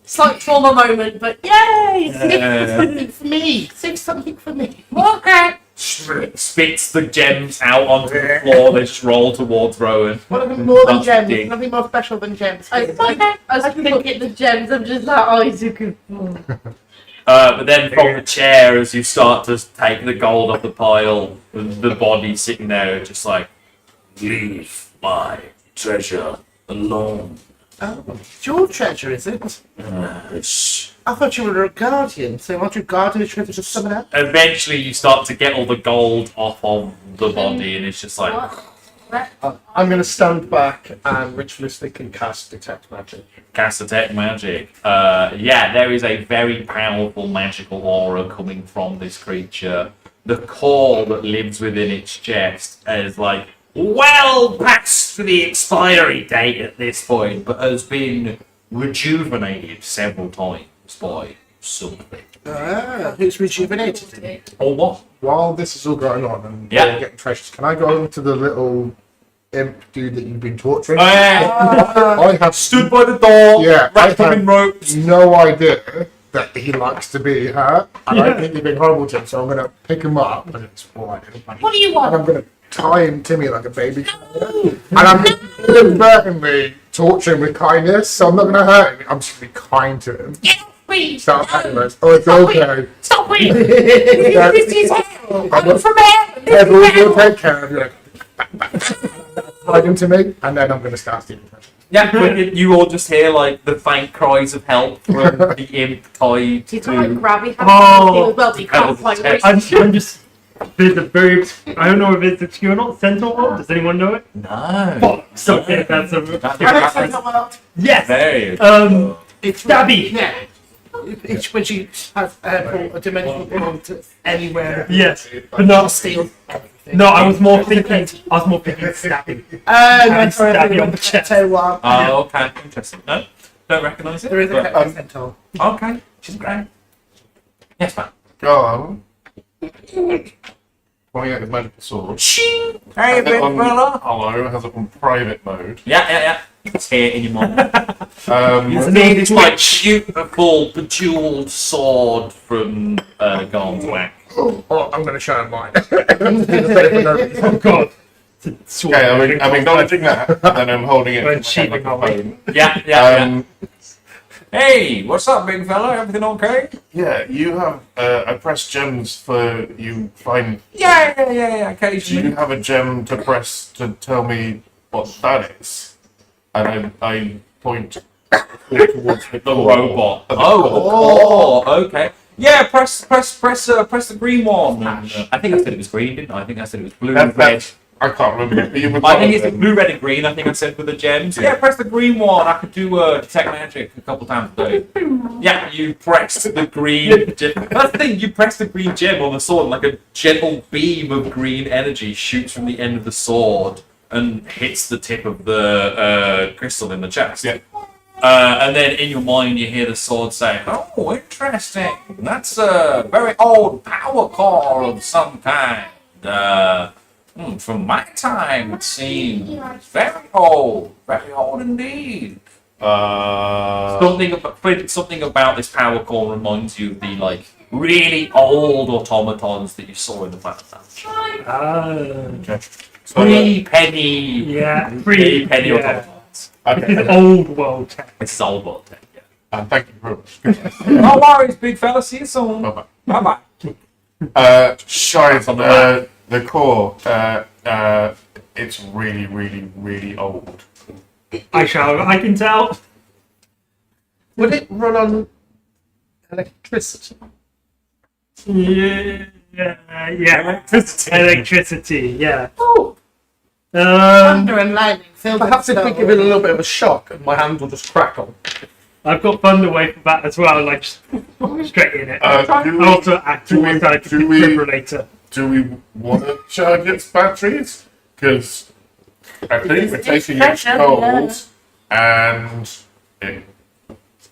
Slight trauma moment, but yay! uh, For me. Save something for me. Okay. spits the gems out onto the floor. They just roll towards Rowan. What are more than gems? Busting. Nothing more special than gems. I was looking at the gems. I'm just like, oh, he's a good. But then from the chair, as you start to take the gold off the pile, the body sitting there, just like, leave my treasure alone. Oh, it's your treasure, is it? I thought you were a guardian, so aren't you guarding the treasure to someone else? Eventually, you start to get all the gold off of the body, and it's just like, I'm going to stand back and ritualistically cast Detect Magic. cast detect magic. Yeah, there is a very powerful magical aura coming from this creature. The core that lives within its chest is like well past the expiry date at this point, but has been rejuvenated several times by something. Who's rejuvenated him? Or what? While this is all going on and Yeah. you're getting treasures, can I go over to the little imp dude that you've been torturing? I I have stood by the door, Yeah, wrapped I up have- in ropes. no idea that he likes to be hurt, and I think he's been horrible to him, so I'm going to pick him up, and it's what I do. What do you And want? I'm going to tie him to me like a baby. And I'm inadvertently torture him with kindness, so I'm not going to hurt him. I'm just going to be kind to him. Get off me! So oh, it's okay. Stop me! Yeah. This is hell! I will- I'm from hell! This Everyone is will hell! take care of you. Hide him to me, and then I'm going to start stealing treasure. Yeah, but you all just hear like the faint cries of help from the imp tied Do you try and to. grab his hand? Oh. Well, he can't quite reach. I'm just. There's a very. I don't know if it's obscure or not. Centaur world? Does anyone know it? No. Fuck. So yeah, that's a. Yes. Very. It's Stabby. Yeah. It's when she has a dimensional portal to anywhere. Yes, but To not. steal everything. No, I was more thinking stabbing. No, sorry, Stab you I on the chest. So, Oh, okay. Interesting. No, don't recognise it. there is a but- Captain Centaur. Okay, she's great. Yes, ma'am. Go on. Pulling out his magical sword. Hey, Has it big on- fella. Hello, has it on private mode. Yeah. It's here in your mom. Um, It's like beautiful, bejeweled sword from Garn's Whack. Oh, I'm going to show him mine. Okay, Oh god. okay, I'm acknowledging that, and I'm holding it. When in my hand like sheathing a away. phone. Yeah. Um, Hey, what's up, big fella? Everything okay? yeah, you have. I press gems for you. Find. Yeah. Do you Occasionally. have a gem to press to tell me what that is? And I point towards The robot. Oh, the core. Okay. Yeah, press the green one. I think I said it was green, didn't I? I think I said it was blue, red. I can't remember. But you were I think it's told blue, red, and green. I think I said with the gems. Yeah, press the green one. I could do detect magic a couple times a day. Yeah, you press the green gem. That's the thing. You press the green gem on the sword, like a gentle beam of green energy shoots from the end of the sword and hits the tip of the crystal in the chest. Yeah. And then in your mind, you hear the sword say, "Oh, interesting. That's a very old power core of some kind. From my time, it seems very old indeed." Something about this power core reminds you of the like really old automatons that you saw in the planet. Pre-penny, Yeah, pre-penny yeah. automatons. This is old world tech. This is old world tech. Yeah. thank you very much. No worries, big fella. See you soon. Bye-bye. Bye Guys, On the the core, it's really, really, really old. I can tell. Would it run on electricity? Yeah. Electricity, yeah. Oh, Thunder and lightning filled with perhaps if we snow. give it a little bit of a shock, and my hand will just crackle. I've got Thunder Wave for that as well, like just straight in it. Do we- Also active like a do we- defibrillator. Do we want to charge its batteries? Because I think we're taking its pressure, gold and it's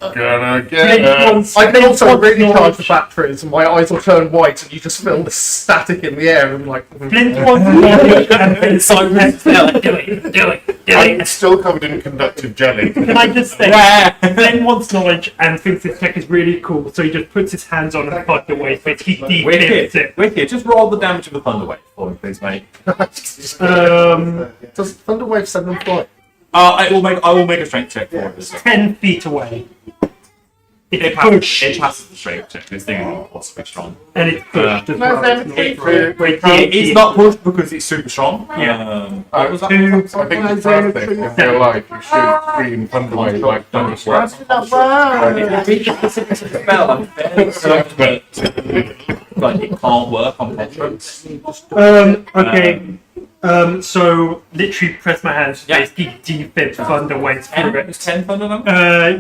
gonna get Flint us. wants- I can Flint also wants really charge knowledge. the batteries, and my eyes will turn white, and you just feel the static in the air, and like. Flint wants knowledge and It's so do it. I'm still covered in conductive jelly. Can I just say, Flint wants knowledge and thinks this tech is really cool, so he just puts his hands on and Thunder Wave, but he defibs it. Wicked. Just roll the damage of the thunder wave for me, please, mate. Does Thunderwave send them flying? I will make a strength check for it. 10 feet away. It It's passes, push. it passes the strength check. This thing is impossibly strong. And it's pushed as No, well. then It's it's not- wait, It's not pushed because it's super strong. Yeah. What was that? I think it's perfect in real life. You shoot green thunder wave like thunder How sweat. did that work? Spell. I'm fairly certain like it can't work on petrons. Okay. So literally press my hands. Yeah. Basically defib Thunder Wave through It's it. 10 thunder now?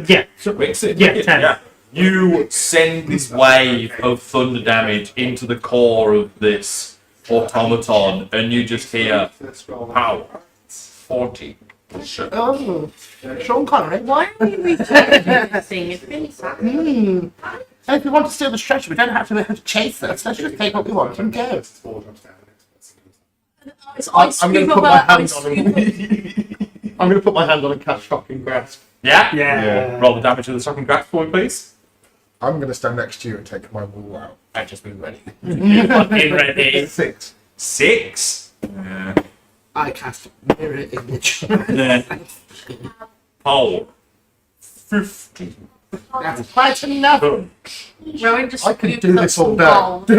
Yeah. So, yeah, 10. You send this wave of thunder damage into the core of this automaton, and you just hear power 40. Oh, Sean Connery. Why are we rejecting this thing? It's really sad. And if we want to steal the treasure, we don't have to chase us. Let's just take what we want and go. It's I'm going to put my hand on him. I'm going to put my hand on and catch shocking grasp. Yeah? Yeah. Roll the damage of the shocking grasp for me, please. I'm going to stand next to you and take my wall out. I just been ready. Fucking ready. 6. 6. I cast mirror image. Oh. 50. That's quite enough. Rowan just I can scoops do up this all some day. gold.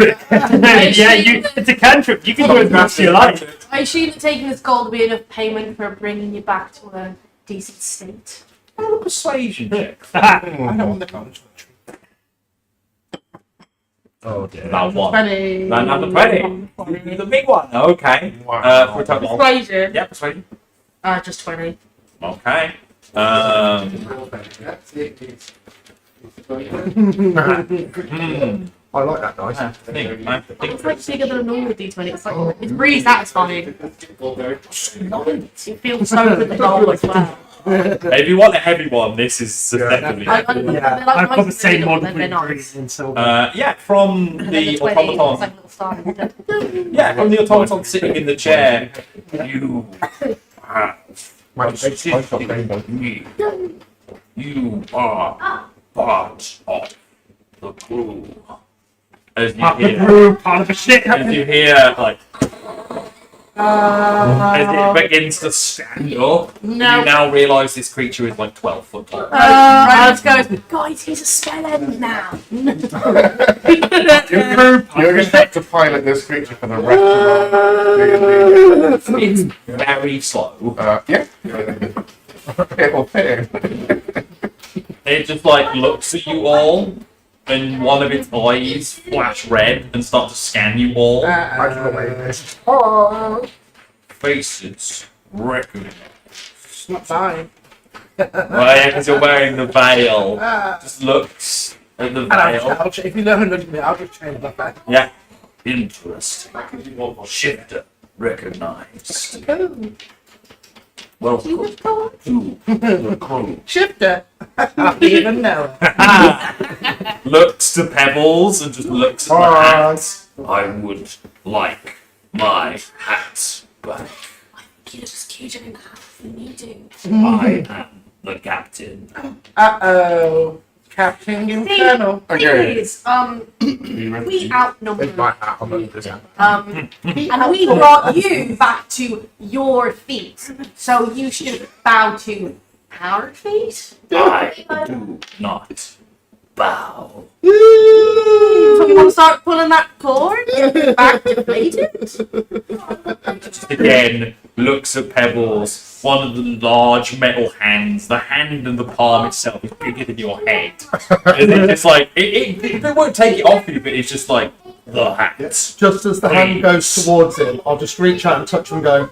It's a cantrip. You can do it the rest of your life. I assume that taking this gold will be enough payment for bringing you back to a decent state. Roll a persuasion check. I don't want the college. Oh dear. About one. 20. Number 20. The big one. Okay. For a total. Persuasion. Yeah, persuasion. Just 20. Okay. I like that dice. I think It's like bigger than a normal D20. It's like it's really satisfying. It feels so good the gold as well. if you want a heavy one, this is definitely. Yeah, I've got the same model with green and silver. Yeah, from And then the 20, it's like automaton. a little star instead. Yeah, from the automaton sitting in the chair. You have constituted me. You are part of the crew. As you Part of the hear, crew, part of the shit. as you hear, like, as it begins to stand up, No. you now realise this creature is like 12 foot tall. Rose goes, guys, he's a spell end now. You're going to have to pilot this creature for the rest of our It's very slow. Yeah. It'll fit in. it just like looks at you all, and one of its eyes flash red and start to scan you all. I just away this. Oh. Faces recognize. It's not mine. Well, yeah, because you're wearing the veil. Just looks at the And veil. if you don't look at me, I'll just change my back. Yeah. Interesting. Shifter recognized. Welcome to the crew. Shifter. I don't even know. Looks to Pebbles and just looks at the hat. I would like my hat back. You just keep doing that for me, do. I am the captain. Uh-oh. Captain Infernal. Okay. Please, we outnumbered It's my hat. I'm not this hat. and we brought you back to your feet. So you should bow to our feet. I do not bow. So you want to start pulling that cord? Get it back deflated? Just again looks at Pebbles. One of the large metal hands, the hand and the palm itself is bigger than your head. And it's just like it won't take it off you, but it's just like the hat. Just as the hand goes towards him, I'll just reach out and touch him and go,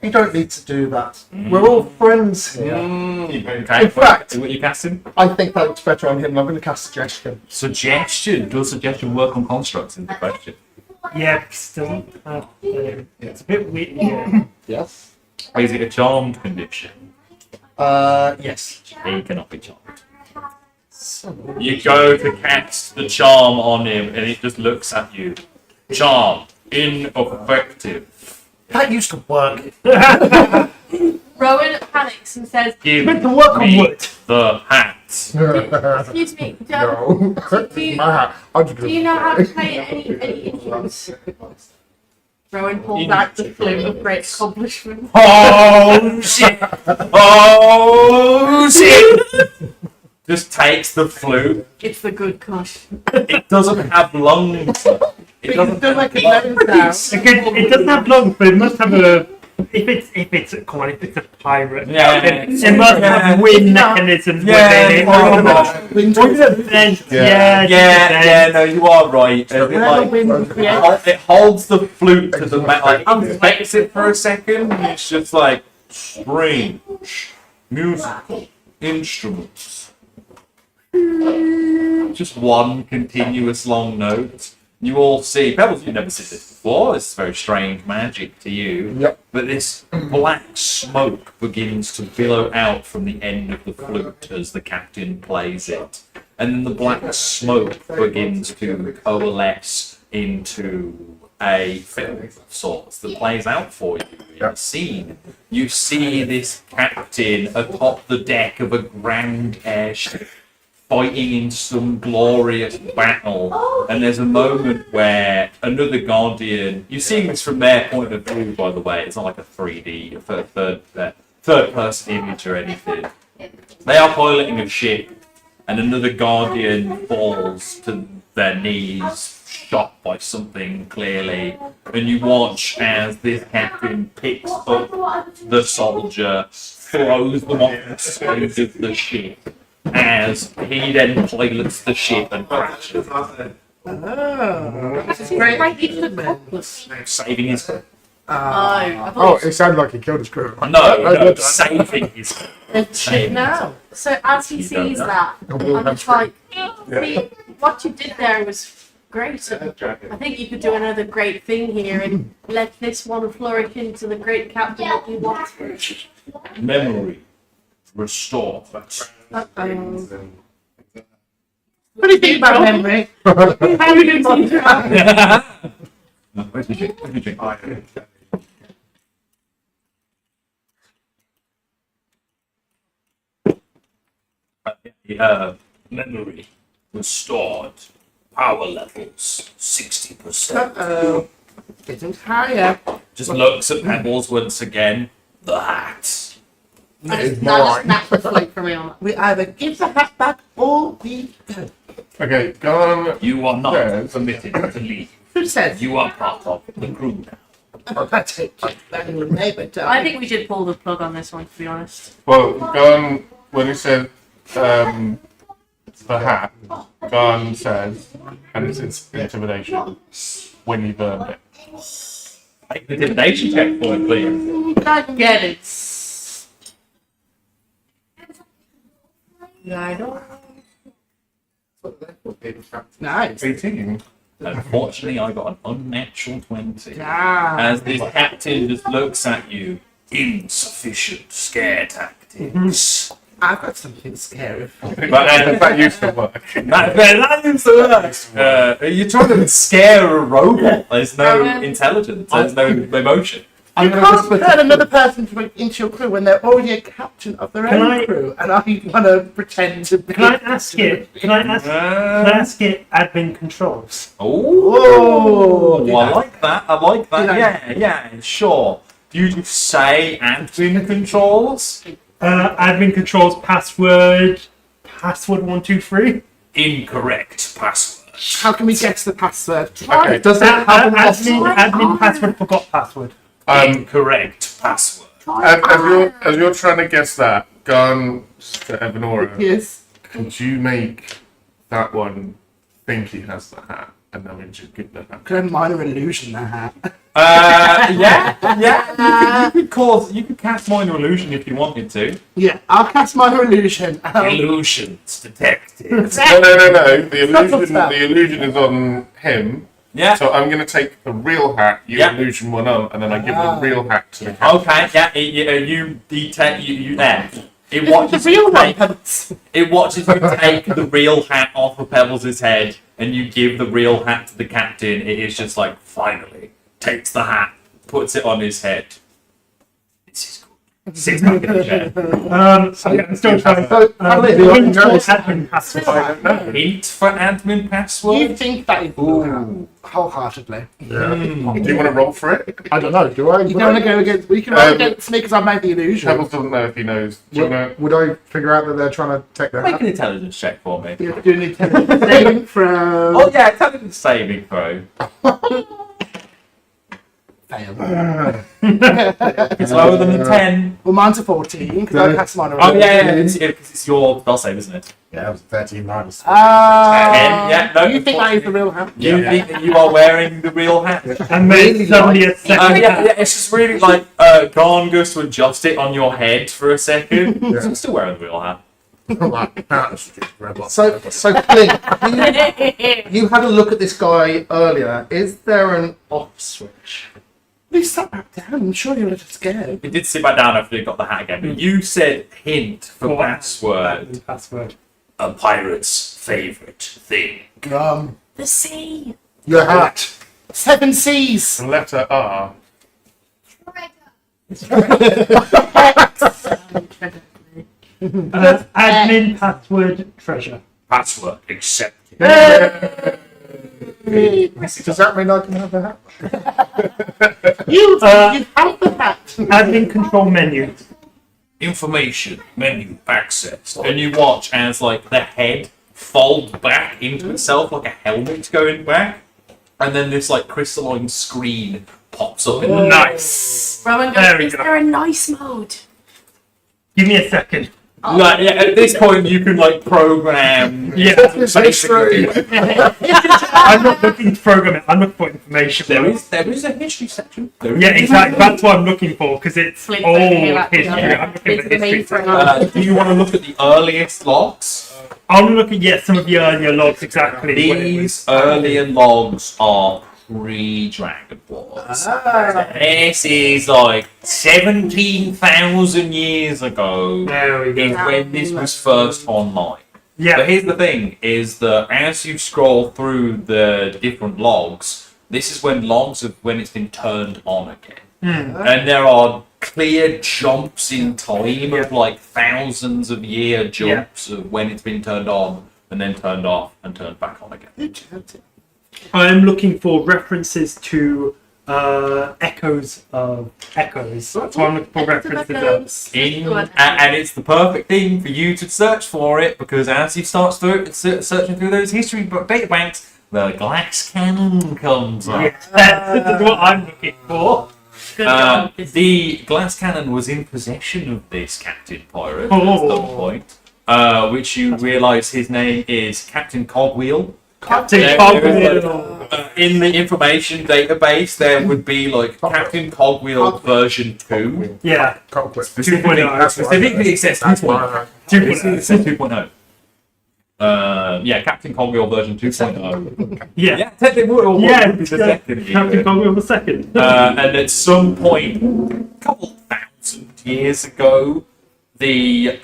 you don't need to do that. We're all friends here. Okay. In fact- what you casting? I think that looks better on him. I'm going to cast Suggestion. Suggestion. Does suggestion work on constructs? Is the question. Yeah, still have. It's a bit weird. Yeah. Yes. Or is it a charmed condition? Yes. He cannot be charmed. You go to cast the charm on him, and it just looks at you. Charm ineffective. That used to work. Rowan panics and says, Give Meant to work on me wood. the hat. excuse me, No. My hat. I'll just do you know how to play any instruments? Rowan pulls out the flute of great accomplishment. Oh shit! Oh shit! Just takes the flute. It's the good kush. It doesn't have lungs. It doesn't Don't have make it sound. It doesn't have lungs, but it must have a. If it's a come on, if it's a pirate, Yeah. it must have wind mechanisms within it. Then, Yeah, no, you are right. And it, Where the like, wind creates. it holds the flute to the metal, like inspects it for a second, and it's just like strange musical instruments. Just one continuous long note. You all see, Pebbles, you've never seen this before. It's very strange magic to you. Yep. But this black smoke begins to billow out from the end of the flute as the captain plays it. And then the black smoke begins to coalesce into a film of sorts that plays out for you in a scene. You see this captain atop the deck of a grand airship fighting in some glorious battle, and there's a moment where another Guardian, you're seeing this from their point of view, by the way, it's not like a 3D, third person image or anything. They are piloting a ship, and another Guardian falls to their knees, shot by something clearly, and you watch as this captain picks up the soldier, throws them off the side of the ship, as he then pilots the ship and crashes, This is great instrument. saving his. Oh, it sounded like he killed his crew. No, saving his. It's shit now. So as he sees that, I'm just like, see, what you did there was great. I think you could do another great thing here and let this one flourish into the great captain that you want. Memory restored. Uh-oh. What do you think about Henry? How do you think about Where's the drink? Where's the drink? Memory restored. Power levels 60%. Uh-oh. Getting higher. Just looks at Pebbles once again. The hat. It's Now just mine. snap the float for me on that. We either give the hat back or we go. Okay, go on. You are not Yes. permitted to leave. Who says? You are part of the crew now. Oh, that's it. That neighbour. I think we should pull the plug on this one, to be honest. Well, go on. When he said the hat, Garn says, and it's intimidation, when you've earned it. Make the intimidation check for it, please. I can get it. Nice. 18. Unfortunately, I got an unnatural 20. Ah. As this captain just looks at you, insufficient scare tactics. I've got something scary. But That used to work. that is the worst. You're trying to scare a robot. There's no intelligence. There's no emotion. You can't turn another person into your crew when they're already a captain of their own crew, and I want to pretend to be. Can I ask it? Can I ask it admin controls? Oh, I like that. I like that. Yeah, sure. Do you just say admin controls? Admin controls password 123. Incorrect password. How can we guess the password? Okay. Does that have an option? Admin password forgot password. Incorrect password. As you're trying to guess that, Garn to Evanora, Yes. could you make that one think he has the hat, and then we just give the hat? Could I minor illusion the hat? Yeah. You could cast minor illusion if you wanted to. Yeah, I'll cast minor illusion. Illusions detected. No. The illusion is on him. Yeah. So I'm going to take the real hat, you Yeah. illusion one on, and then I give the real hat to the cat. Okay. Yeah. You detect you there. It It's watches the real you one, take. Pebbles. It watches you take the real hat off of Pebbles' head, and you give the real hat to the captain. It is just like finally takes the hat, puts it on his head. This is good. Sits back in the chair. I'm still trying. So, Hint or admin password. Hint for admin You password. think that is Ooh. wholeheartedly. Do you want to roll for it? I don't know. Do I? You don't want to go against. We can roll against me because I made the illusion. Pebbles doesn't know if he knows. Do you want to? Would I figure out that they're trying to take their Make hat? an intelligence check for me. You're doing intelligence saving throw. Oh yeah, intelligence saving throw. Fail. It's lower than a 10. Well, mine's a 14 because I cast minor Oh illusion. yeah, because it's your spell save, isn't it? Yeah, it was 13 minus. Yeah, no, You think that is the real hat? You think that you are wearing the real hat? And then suddenly a second. Yeah, it's just really like Garn goes to adjust it on your head for a second. Yeah. I'm still wearing the real hat. So Clint, you had a look at this guy earlier. Is there an off switch? We sat back down. I'm sure you're a little scared. It did sit back down after you got the hat again, but you said hint for password. Admin password. A pirate's favourite thing. The sea. Your hat. 7 C's. The letter R. Admin password treasure. Password accepted. Does that mean I can have the hat? You have the hat. Admin control menu. Information menu accessed. And you watch as like the head folds back into itself like a helmet going back, and then this like crystalline screen pops up in the Nice. Rowan There we goes, is go. there a nice mode? Give me a second. Like, yeah, at this point, you can like program. Yeah. Basically, I'm not looking to program it. I'm looking for information. there is a history section. There is Yeah, exactly. That's what I'm looking for because it's Flint old over here, like, history. yeah. I'm looking Into for the history. mainframe. Do you want to look at the earliest logs? I want to look at some of the earlier logs exactly. what it was. These earlier logs are pre-Dragon Wars. This is like 17,000 years ago. There we Is go. when this was first online. Yeah. But here's the thing: is that as you scroll through the different logs, this is when when it's been turned on again, and there are clear jumps in time of like thousands of year jumps of when it's been turned on and then turned off and turned back on again. I'm looking for references to echoes of echoes. That's what I'm looking for references of. And it's the perfect thing for you to search for it because as you start searching through those history data banks, the glass cannon comes up. Yes, that's what I'm looking for. Good job. The glass cannon was in possession of this captain pirate at Oh. some point. which you realise his name is Captain Cogwheel. Captain There is, Cogwheel. in the information database, there would be like Captain Cogwheel version 2. Yeah. Can't quit. Specifically, 2.0. specifically it says 2.0. 2.0. It says 2.0. Yeah, Captain Cogwheel version 2.0. Yeah. Yeah, technically it would Yeah, be the second. Captain Cogwheel the second. And at some point, a couple thousand years ago, the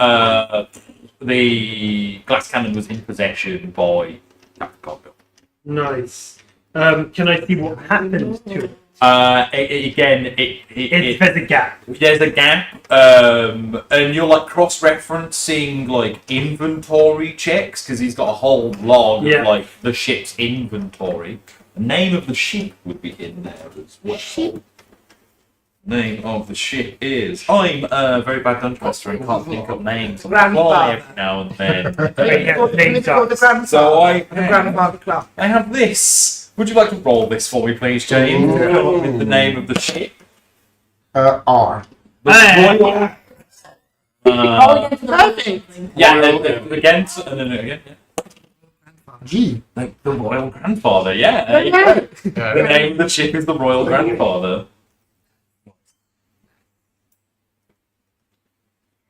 glass cannon was in possession by Captain Cogwheel. Nice. Can I see what happened to it? There's a gap. There's a gap, and you're like cross-referencing like inventory checks because he's got a whole log Yeah. of like the ship's inventory. The name of the ship would be in there as well. Name of the ship is. I'm a very bad dungeon master and can't think of names on the fly every now and then. So I have this. Would you like to roll this for me, please, James? Come up with the name of the ship. R. The Royal. Yeah, again, and then again. Yeah. G. Like the Royal Grandfather, yeah. There you go. The name of the ship is the Royal Grandfather.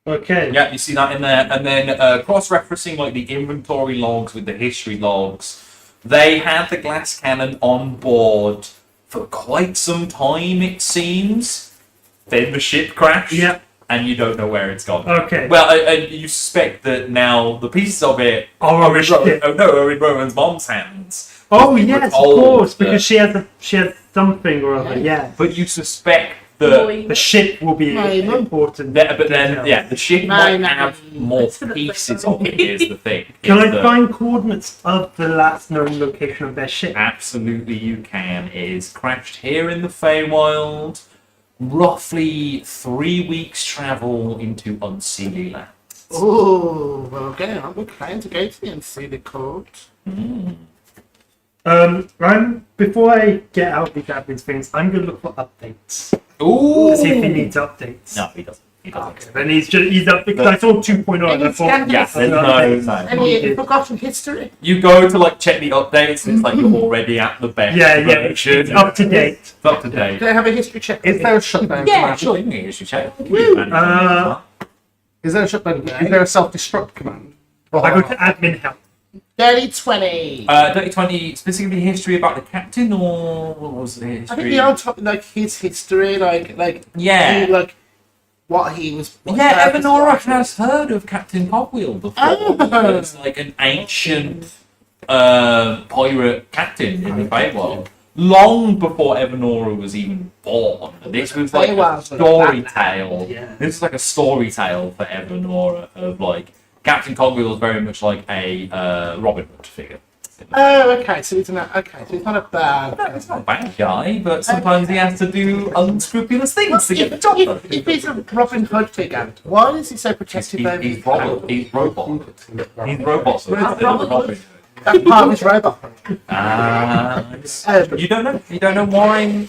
Okay. Yeah, you see that in there. And then cross-referencing like the inventory logs with the history logs. They had the glass cannon on board for quite some time, it seems. Then the ship crashed. Yeah. And you don't know where it's gone. Okay. Well, and you suspect that now the pieces of it are in Rowan's mom's hands. Oh We were yes, of told course, that- because she has something or other. Yeah. But you suspect that. The ship will be important. But then, yeah, the ship might have more It's for the pieces of it. Is the thing. Can Is I that- find coordinates of the last known location of their ship? Absolutely, you can. It is crashed here in the Feywild. Roughly 3 weeks' travel into Unseelie Land. Oh, well, okay. I'm trying to go to the Unceded Court. Before I get out of these admin things, I'm going to look for updates. Ooh! To see if he needs updates. No, he doesn't. He doesn't. Okay, then he's up because I saw 2.0 and I thought, Yeah, there's no. Any forgotten history? You go to like check the updates, and it's like you're already at the best version. it's up to date. It's up to date. Can I have a history check? Is there a shutdown Yeah, command? sure. You should check. Is there a shutdown? Is there a self-destruct command? I go to admin help. Dirty 20. Dirty 20, specifically history about the captain, or what was the history? I think the old top, like his history, Yeah. like what he was. what Yeah, his purpose Evanora was. has heard of Captain Cogwheel before. Oh. It's like an ancient pirate captain in the Feywild. Long before Evanora was even born. This was like a Feywild's like story that tale. Yeah. This is like a story tale for Evanora of like Captain Cogwheel is very much like a Robin Hood figure. Oh, okay. So he's not. Okay, so he's not a bad. No, he's not a bad guy, but sometimes he has to do unscrupulous things to get the job done. If he's a Robin Hood figure, why is he so protective over his He's robot. He's robot. He's robot. So it's Robot. Robin. That's part of his robot. You don't know. You don't know why.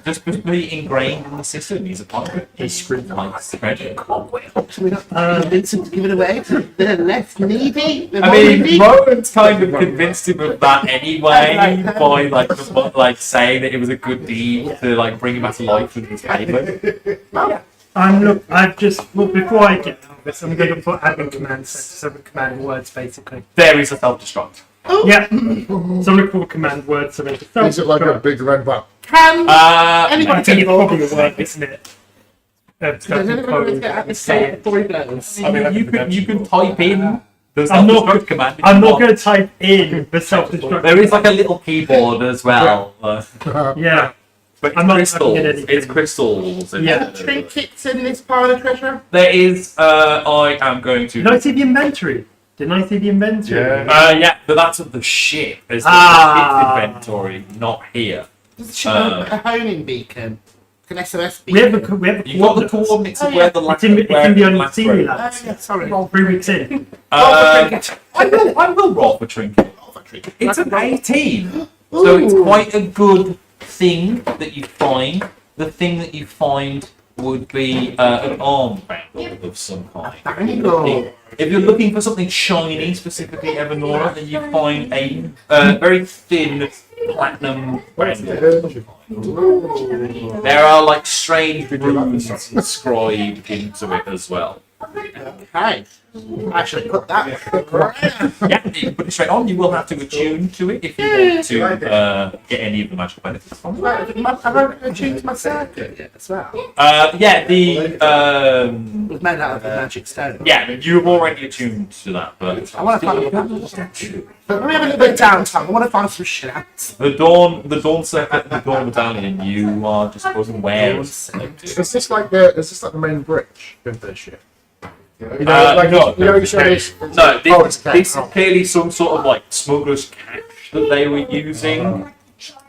Just be ingrained in the system. He's a pirate. He's scrutinized. So we're not convinced to give it away to the less needy. The I more mean, needy. Rowan's kind of convinced him of that anyway by like saying that it was a good deed to like bring him back to life in his favour. Before I get out of this, I'm going to put admin commands, so command words basically. There is a self-destruct. Yeah. So I'm going to call command words so they can Is it like a big red button? Can I anybody think get it's probably a involved? word, isn't it? Does anybody get at the Say before he goes? I mean, You can type in the I'm not- self-destruct command. if I'm you not want. going to type in the self-destruct. There is like a little keyboard as well. Yeah. But I'm not crystals. typing in anything. It's crystals. and- Yeah. Trinkets in this pile of treasure. There is. I am going to. Did I see the inventory? Didn't I see the inventory? Yeah. Yeah, but that's of the ship. There's the Ah. ship's inventory, not here. Does the ship have a homing beacon? An SOS We have beacon? a You've got the coordinates. coordinates of Oh, where yeah. the last. It's in where the last Unseen road. Land. Oh, yeah, sorry. 3 weeks in. I will roll for trinket. It's an 18, so it's Ooh. quite a good thing that you find. The thing that you find would be an arm bangle of some kind. Bangle. If you're looking for something shiny, specifically Evanora, then you find a very thin platinum bangle. There are like strange runes inscribed into it as well. Okay. I should put that. Yeah, you can put it straight on. You will have to attune to it if you want to get any of the magical benefits from it. Have I attuned my circuit yet as well? Yeah, the It was made out of the magic stone. yeah, you've already attuned to that, but I want to find a But let me have a little bit of downtime. I want to find some shit out. the Dawn Circuit, the Dawn Battalion, you are just unaware of. Is this like the main bridge of this ship? You know, No, you know, you show this. No, Oh, it's okay. this is clearly some sort of like smuggler's cache that they were using.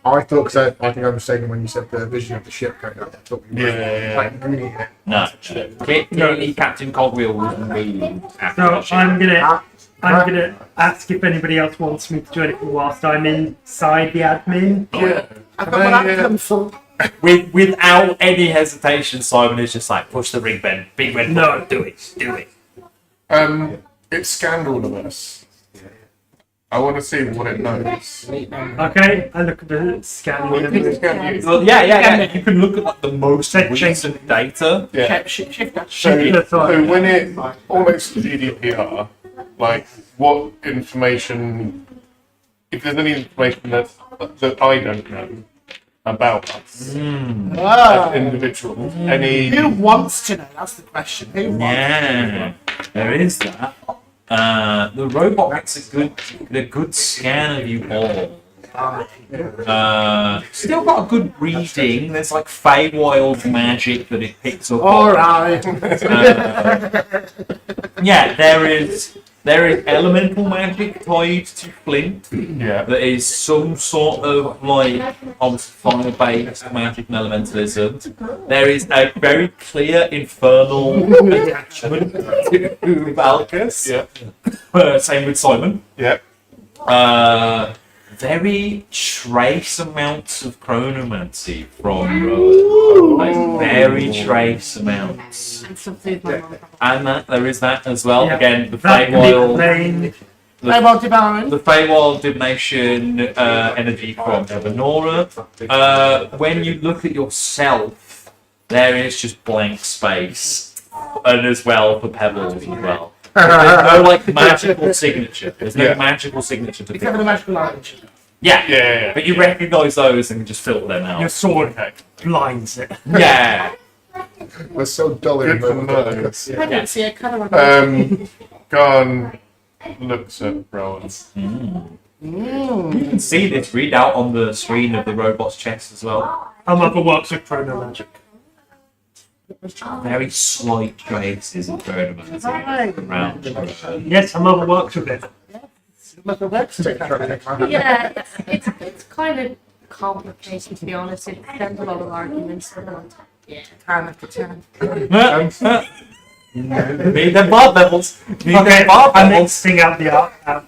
I thought, because I think I was saying when you said the vision of the ship going up, I thought we were like reading it. No, clearly Captain Cogwheel was moved after So the ship. I'm gonna ask if anybody else wants me to join it whilst I'm inside the admin. Yeah. I've got what I'm for. Without any hesitation, Simon is just like, push the big red button. No. Do it. It scanned all of us. I want to see what it knows. Okay, I look at the scan. What did it scan you? Well, yeah. You can look at like the most recent data. Yeah. Shifter. So when it almost GDPR, like what information, if there's any information that I don't know about us as individuals, any Who wants to know? That's the question. Who wants Yeah, there is that. The robot gets a good scan of you all. Still got a good reading. There's like Feywild magic that it picks up. Alright. Yeah, there is elemental magic tied to flint. yeah. That is some sort of like obviously fire-based magic and elementalism. There is a very clear infernal attachment to Valkus. Yeah. Same with Simon. Yeah. Very trace amounts of chronomancy from Rowan. Like very trace amounts. And something with my mum. And there is that as well. Yeah. Again, the That can be Feywild. plain. Feywild Devouring. The Feywild divination energy from Evanora. When you look at yourself, there is just blank space, and as well for Pebbles as well. There's no like magical signature. There's no Yeah. magical signature to Except for the magical language. Yeah, Yeah. but you recognise those and just filter them Your out. sword blinds it. Yeah. We're so dull in Good to know. I don't see a colour on Garn looks at Rowan. You can see this read out on the screen of the robot's chest as well. Our mother works with chrono magic. Very slight traces of chronomancy around. Yes, our mother works with it. Yeah, it's kind of complicated to be honest. There's a lot of arguments. Yeah. Time after time. Need them bar levels. Need Okay, them bar I'm levels. mixing out the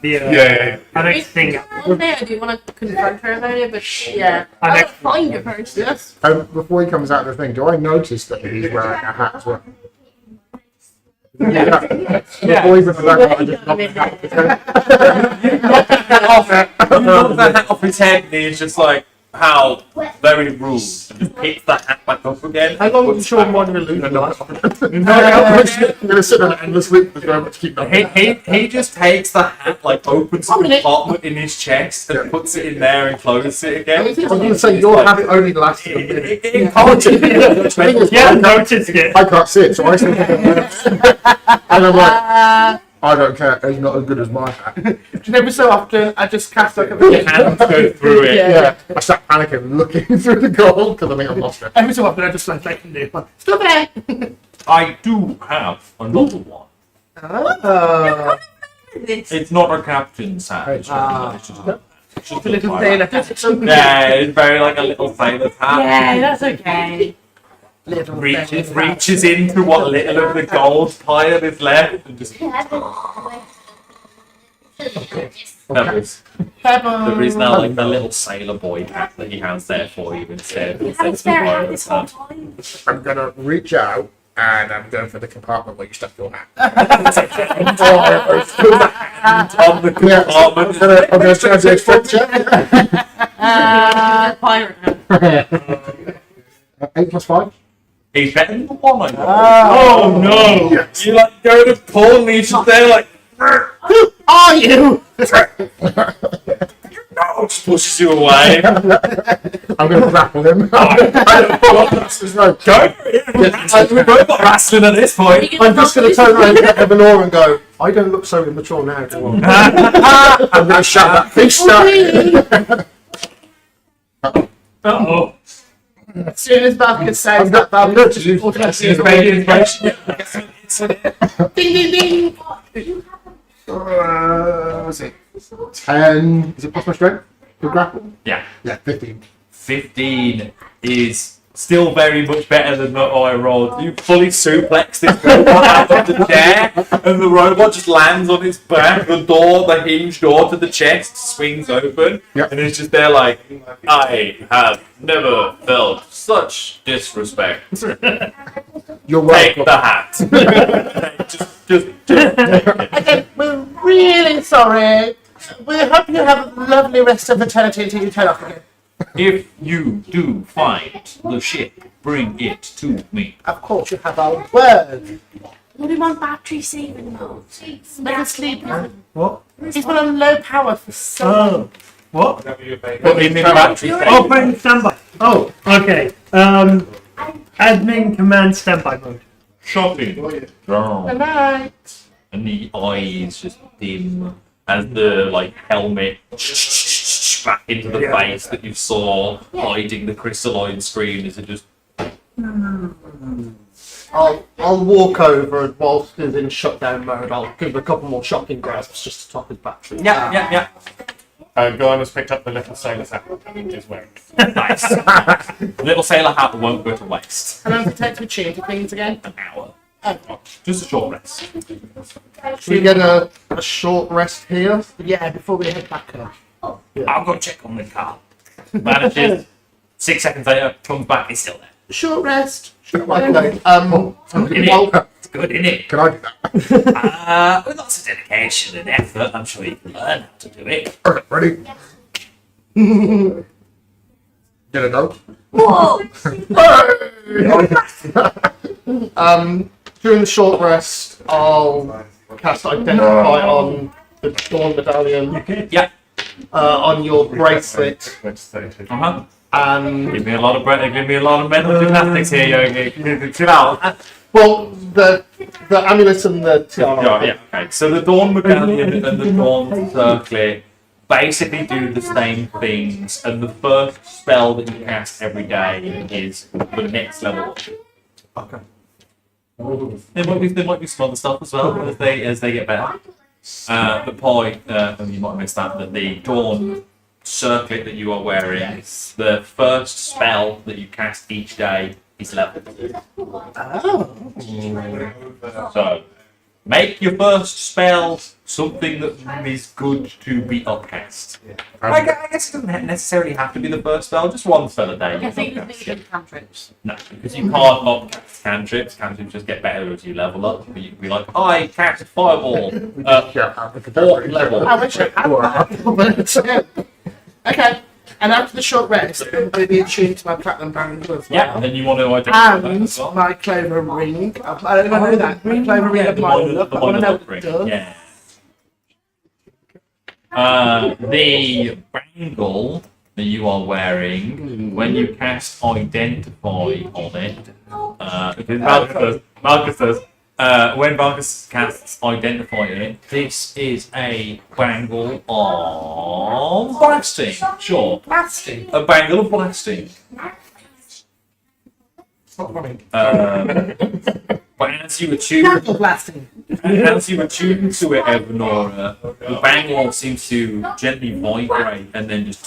Yeah. I'm mixing out. I do want to confront her about it, but yeah, I'm I'll ex- find her first. Yes. Before he comes out of the thing, do I notice that he's wearing a hat as well? Yeah. Before he puts the back on, I just knock the hat off his head. Knock the hat off his head and he's just like, how very rude. And just picks the hat back up again. How long is Sean Modern illusion last? I'm going to sit on it endlessly with the to keep that. He just takes the hat, like opens a compartment in his chest and puts it in there and closes it again. I was going to say, your hat only lasts a minute. Yeah, noticed it. I can't see it, so I still think and I'm like, I don't care, it's not as good as my hat. Do you know, every so often I just cast like a Your hands go through it. Yeah, I start panicking, looking through the gold because I think I've lost it. Every so often I just like a new one. Still there. I do have another one. Oh. It's not a captain's hat. It's just A little sailor. yeah, it's very like a little sailor's hat. Yeah, that's okay. Little Reaches into what little of the gold pile is left and just Pebbles. Pebbles. There is now like a little sailor boy hat that he has there for you instead. You had a spare hat this whole time. I'm gonna reach out and I'm going for the compartment where you stuff your hat. On the Yeah, compartment. I'm gonna try to structure. Pirate hat. 8 plus 5. He's better than the one I got. Oh no! You like go to pull and he's just there like, Who are you? no, just pushes you away. I'm gonna grapple him. There's no Go for it. We're both not wrestling at this point. I'm just going to turn around to Evanora and go, I don't look so immature now, do I? I'm gonna shut that fish down. Uh-oh. As soon as Balkan says I'm that, I'm Balkan going to use automatically It's made inspiration. ding ding ding. what's it? 10. Is it plus my strength? To grapple? Yeah. Yeah, 15. 15 is still very much better than what I rolled. You fully suplex this robot out of the chair, and the robot just lands on its back. The hinge door to the chest swings open, Yep. and it's just there like, I have never felt such disrespect. You're Take welcome. the hat. just Okay, we're really sorry. We hope you have a lovely rest of eternity until you turn off again. If you do find the ship, bring it to me. Of course, you have our word. Put him on battery saving mode. Make us sleep. What? He's been on low power for so long. Oh. What? Put him in battery Oh, put in standby. Oh, okay. Admin command standby mode. shopping. Good night. And the eyes just dim as the helmet back into the face that you saw hiding the crystalline screen as it just I'll walk over and whilst he's in shutdown mode, I'll give him a couple more shocking grasps just to top his battery. yeah. Gohan has picked up the little sailor's hat and is wearing it. Nice. Little sailor hat won't go to waste. How long does it take to achieve the things again? An hour. Oh. Just a short rest. Should we get a short rest here? Yeah, before we head back up. I'll go check on the car. Vanishes. 6 seconds later, comes back, it's still there. Short rest. Okay. It's good, isn't it? Can I do that? With lots of dedication and effort, I'm sure you can learn how to do it. Okay, ready? Get a go. Whoa! During the short rest, I'll cast Identify on the Dawn Medallion, Yeah. on your bracelet, Uh-huh. and Give me a lot of mental gymnastics here, Yogi. Chill out. well, the amulet and the tiara. Yeah, okay. So the Dawn Medallion and the Dawn Circlet basically do the same things, and the first spell that you cast every day is the next level. Okay. There might be some other stuff as well as they get better. The point, and you might have missed that the Dawn Circlet that you are wearing, the first spell that you cast each day is leveled. Oh. So, make your first spell something that is good to be upcast. I guess it doesn't necessarily have to be the first spell, just one spell a day. I think Upcast. it's big cantrips. No, because you can't upcast cantrips. Cantrips just get better as you level up. But you can be like, I cast Fireball at Yeah, fourth level. I wish I had that. Okay. And after the short rest, I'm going to be attuned to my platinum bangle as well. Yeah, and then you want to identify that And as well. my clover ring. I don't even know that. My clover ring of my look. I want to know what it does. Yeah. The bangle that you are wearing, when you cast Identify on it, because Marcus says, when Marcus casts Identify on it, this is a bangle of blasting. Sure. Blasting. A bangle of blasting. But as you attune Candle blasting. As you attune to it, Evanora, the bangle seems to gently vibrate and then just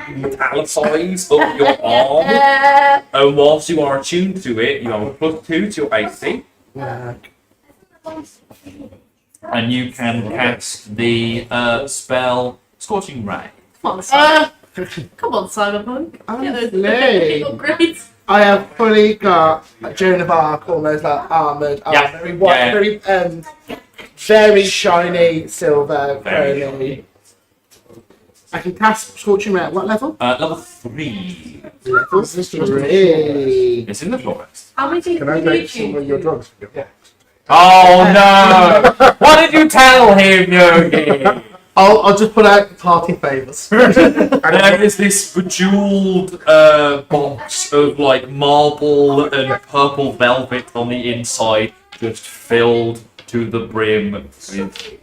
metallicize up your arm. And whilst you are attuned to it, you have a +2 to your AC. and you can cast the spell Scorching Ray. Come on, Simon. Come on, Cyberpunk. Get those Lovely. upgrades. I have fully got Joan of Arc, almost like armoured, Yeah. very white, Yeah. very shiny silver, Very curly. I can cast Scorching Ray at what level? Level 3. Level 3. It's in the forest. How many Can I do you take some of choose? your drugs? Oh no! What did you tell him, Yogi? I'll just put out party favours. There is this bejeweled box of like marble and purple velvet on the inside, just filled to the brim with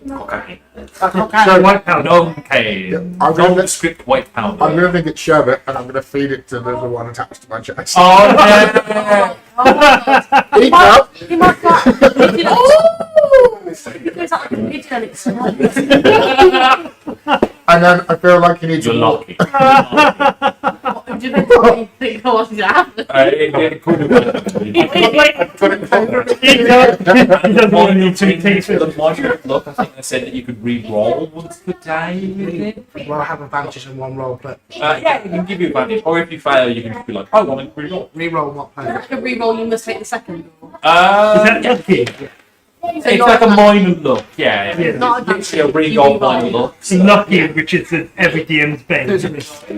cocaine. So white powder. Cocaine. I'm gonna- Nondescript white powder. I'm going to think it's sherbet and I'm going to feed it to the one attached to my chest. Oh yeah! Eat up! He might got pigeon. Oh! He goes out like a pigeon and it's And then I feel like you need You're to lucky. what do you think what's happening? It could have been. He doesn't want to too tasty. The moderate look, I think they said that you could re-roll once per day with it. Well, I have advantage in one roll, but Yeah, it can give you advantage. Or if you fail, you can just be like, I want to re-roll. re-roll what player? Like a reroll, you must take the second. Is that lucky? It's like a minor look, yeah. Yeah. Not Literally a re-roll minor look. Lucky, which is every DM's bane. I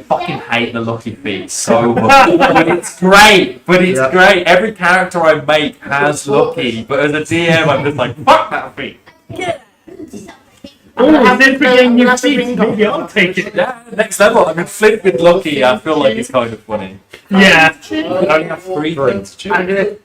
fucking hate the lucky feat so much. But it's great. Great. Every character I make has lucky. But as a DM, I'm just like, fuck that feat. Oh, and then for getting new feet, maybe I'll take it. Yeah, next level. I mean, flip with lucky, I feel like it's kind of funny. Yeah. You only have 3 things to choose. I'm gonna.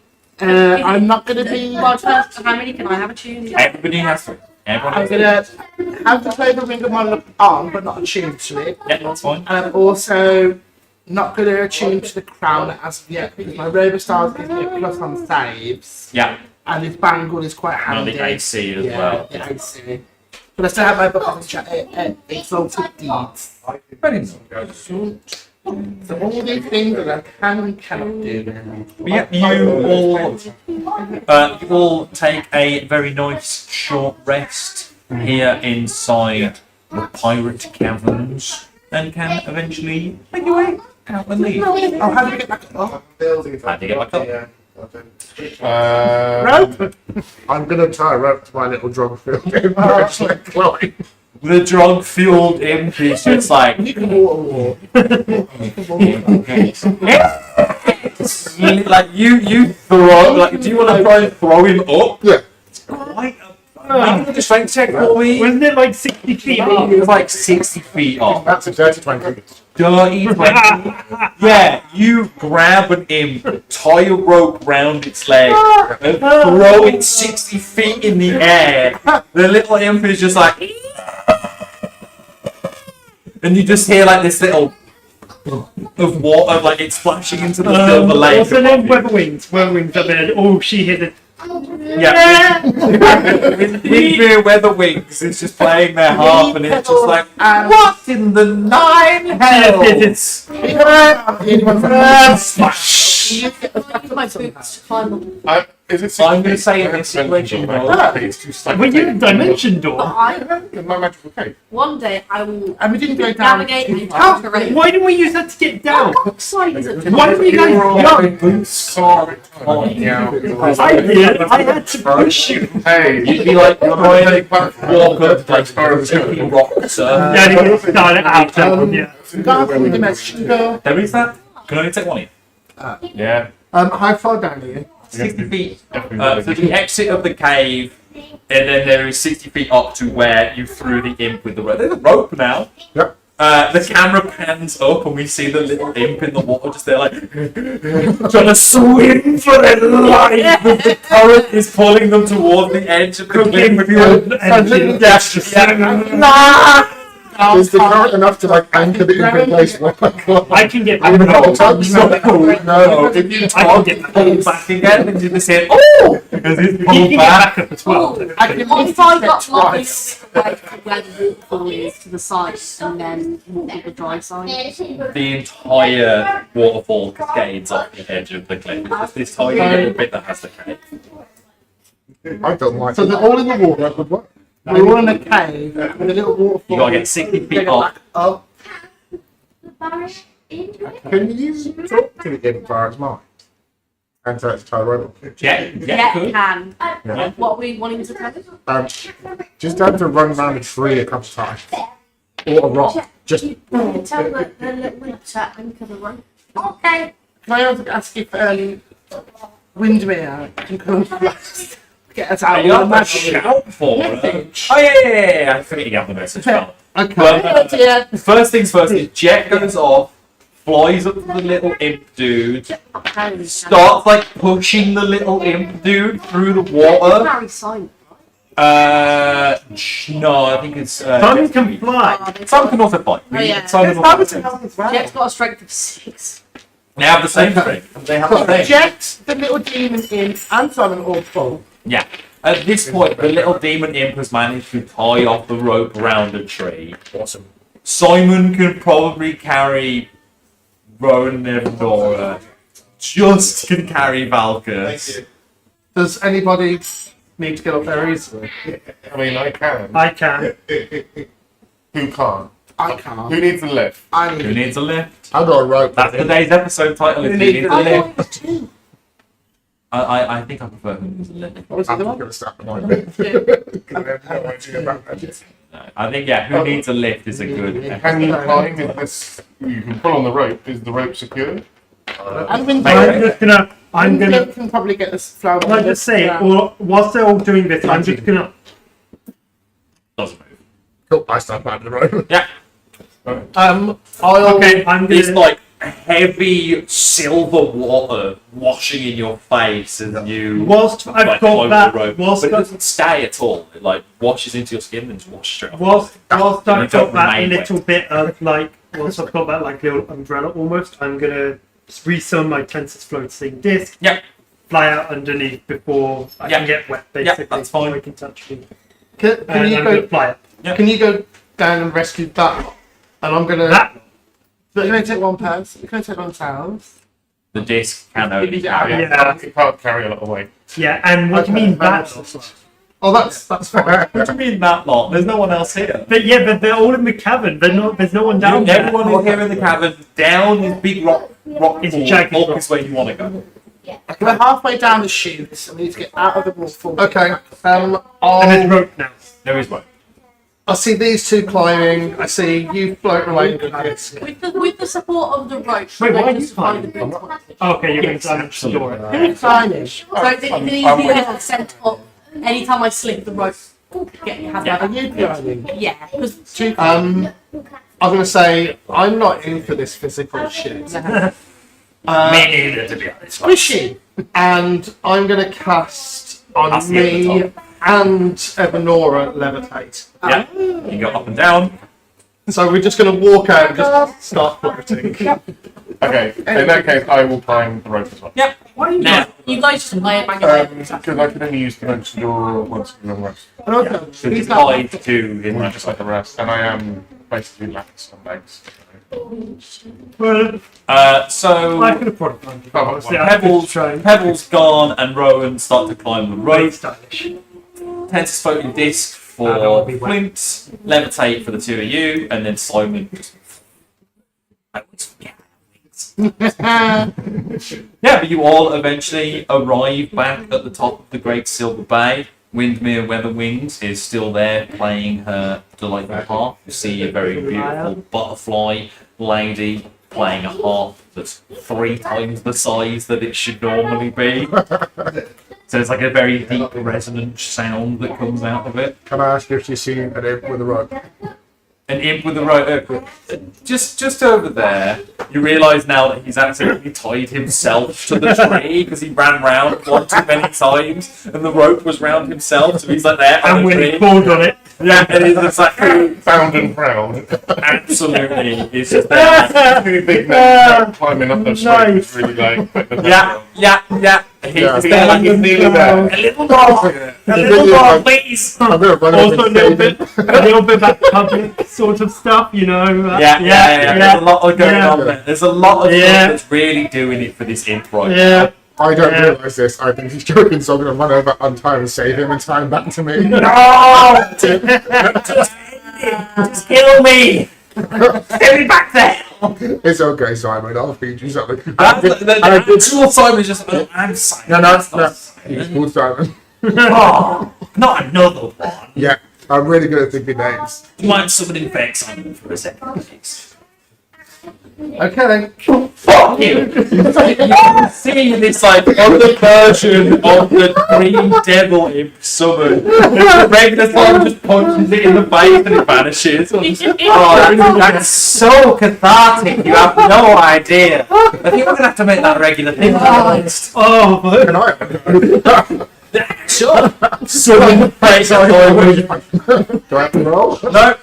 I'm not gonna be. Well, first, how many can I have a tune? Everybody has 3. Everyone I'm has 3. gonna have the flavor ring of my arm, but not attuned to it. Yeah, that's fine. And I'm also not gonna attune to the crown as of yet because my Rover Stars gives me a plus on saves, Yeah, and this bangle is quite and handy. the AC as Yeah, well. the AC. But I still have my book of exalted deeds. Very nice. So all these things that I can and cannot do now. But yeah, you all take a very nice short rest here inside the pirate caverns and can eventually make your way out and leave. Oh, how do we get back? Oh, How do you get back up? rope. I'm going to tie a rope to my little drug field. It's like climb. The drug-fueled imp is just like, You can water. like you throw, like, do you want to try and throw him up? Yeah. Quite make a strength check for me. Wasn't it like 60 feet up? It was like 60 feet off. That's a dirty 20. Dirty 20. Yeah, you grab an imp, tie a rope round its leg, and throw it 60 feet in the air. The little imp is just like, and you just hear like this little of water, like it's splashing into the silver lake. What's her name? Weatherwings. Weatherwings up there. Oh, she hit it. Yeah, Windmere Weather Wings is just playing their harp, and it's just like, what in the 9 hells? My boots to climb them. Is it I'm going to say in this situation, It's too slightly. Were you dimension door? In my magical cave. One day I will And we didn't go down. navigate too the far. entire terrain. Why didn't we use that to get down? What side is it? Why didn't we guys jump? Boots. Sorry. I did. I had to push you. Hey, You'd be like, you're going to walk up like Transparent. sticky rocks. Yeah, you would have started out. Yeah. Got from dimension door. There is that? Can only take one in. Yeah. How far down are you? 60 feet. Definitely. So the exit of the cave, and then there is 60 feet up to where you threw the imp with the rope. There's a rope now. Yep. The camera pans up and we see the little imp in the water just there like trying to swim for their life. The current is pulling them towards the edge of the cliff. Yeah. Is the current enough to like anchor the imp in place? I can get I'm back. not touch something. No, if you talk, it pulls back again and you just hear, oh! As it's He can pulled get back. back up as well. Oh, I can what miss if I it got twice. like where the waterfall is to the side and then walk to the dry side? The entire waterfall cascades off the edge of the cliff. It's just this tiny little bit that has the cave. I don't like So they're all in the water. We're all in a cave with a little waterfall. You gotta get 60 feet up. up. Can you talk to the imp mind? And so it's Tyler Robot. Yeah, Yeah, could. can. Yeah. What are we wanting to cover? Just have to run around a tree a couple of times. Or a rock. Just You can tell the little chat anchor the rope. Okay. Can I also ask if Windmere can come get us out You of the have to magic? shout for her. Message. Oh yeah. I forget you have the message. Well, Okay. Well, Yeah. first things first is Jet goes off, flies up to the little imp dude, starts like pushing the little imp dude through the water. Carry sign. No, I think it's. Some can fly. Some can also fly. Oh, yeah. Some can also fly. Jet's got a strength of 6. They have the same thing. They have the same. Jet, the little demon in, and Simon all full. Yeah. At this point, the little demon imp has managed to tie off the rope around a tree. awesome. Simon can probably carry Rowan and Nora. Just can carry Valkus. Does anybody need to get up there easily? I mean, I can. I can. Who can't? I can't. Who needs a lift? I Who need. needs a lift? I've got a rope. That's today's episode title. Is Who needs a I lift? thought it was 2. I think I prefer who needs a lift. What was the I'm other not one? going to stop my bit. I have no idea about that. No, I think who needs a lift is a good. Can you climb? Is this? You can pull on the rope. Is the rope secure? And Windmere I'm just gonna. I'm gonna. can probably get this flower. Can I just say, or whilst they're all doing this, I'm just gonna. Doesn't move. Cool, I start climbing the rope. Yeah. I'll. Okay, I'm It's gonna. like heavy silver water washing in your face as you Whilst I've like, got climb that, the rope. whilst But it that, doesn't stay at all. It like washes into your skin and just washes straight off. whilst You I've don't got that remain wet. little bit of like, whilst I've got that like little umbrella almost, I'm gonna resummon my Tensor's floating disc. Yep. Fly out underneath before I Yeah. can get wet, Yeah, basically. that's fine. So I can touch me. Can And you I'm go? gonna fly up. Can you go down and rescue that one? And I'm gonna. That. But you can only take one person. You can only take ourselves. The disc can only carry. Yeah. You can't carry a lot of weight. Yeah, and what do you mean that? Oh, that's fine. What do you mean that lot? There's no one else here. But yeah, but they're all in the cavern. They're not. There's no one down there. Everyone is here in the cavern. Down is big rock It's pool. jagged Up rock. is where you want to go. We're halfway down the chute, and we need to get out of the waterfall. Okay. And there's I'll. rope now. There is one. I see these two climbing. I see you float away with the disc. With the support of the rope, Wait, they why are can you supply the climbing? boots on. Okay, you're Yes, going to absolutely. store it. Who's climbing? So the easy get sent up. Anytime I slip the rope, have Are that. you climbing? Yeah, because I'm gonna say I'm not in for this physical shit. Me neither, to be honest. Squishy. And I'm gonna cast on That's the me other and Evanora levitate. Yeah. You go up and down. So we're just gonna walk out and just start floating. Okay. In that case, I will climb the rope as well. Yep. Now, you guys just play it manually. Because I can only use dimension door once in the rest. And also, so he's it's not. tied to in Just like the rest, and I am basically lacks on legs. Well, so I could have probably done it. Oh, Honestly, I could Pebbles, try. Pebbles gone, and Rowan start to climb the Very rope. stylish. Tensor's floating disc I don't for wanna be wet. Flint, levitate for the two of you, and then Simon. I always forget. Yeah, but you all eventually arrive back at the top of the Great Silver Bay. Windmere Weatherwings is still there playing her delightful harp. You see a very beautiful butterfly lady playing a harp that's 3 times the size that it should normally be. So it's like a very deep resonant sound that comes out of it. Can I ask if you've seen an imp with a rope? An imp with the rope, just over there. You realise now that he's accidentally tied himself to the tree because he ran round one too many times, and the rope was round himself, so he's like there on And the when tree. he pulled on it, Yeah, and he's just like Found and proud. absolutely, he's just there. Really big man climbing up the slope Nice. is really like. Yeah. He's Yeah. just there like, He's nearly there. a little more, please. I'm going to run also a over little and bit, a little bit about public sort of stuff, you know. Yeah. There's a lot of going Yeah. on there. There's a lot of Yeah. stuff that's really doing it for this imp right Yeah. I don't realise this. I think he's joking, so I'm going to run over on time and save him and tie him back to me. No! Just kill me! Get me back there! It's okay, Simon. I'll feed you something. The actual Simon's just like, I'm Simon. No. That's not He's Simon. called Simon. Oh, not another one. Yeah, I'm really good at thinking names. Do you mind summoning fake Simon for a second, please? Okay then. Fuck you! You can see this like other version of the Green Devil Imp summon. The regular Simon just punches it in the face and it vanishes. Oh, that's so cathartic, you have no idea. I think we're gonna have to make that a regular thing. Oh, Can I? Sure. Summon the fake Simon. Do I have to roll? No.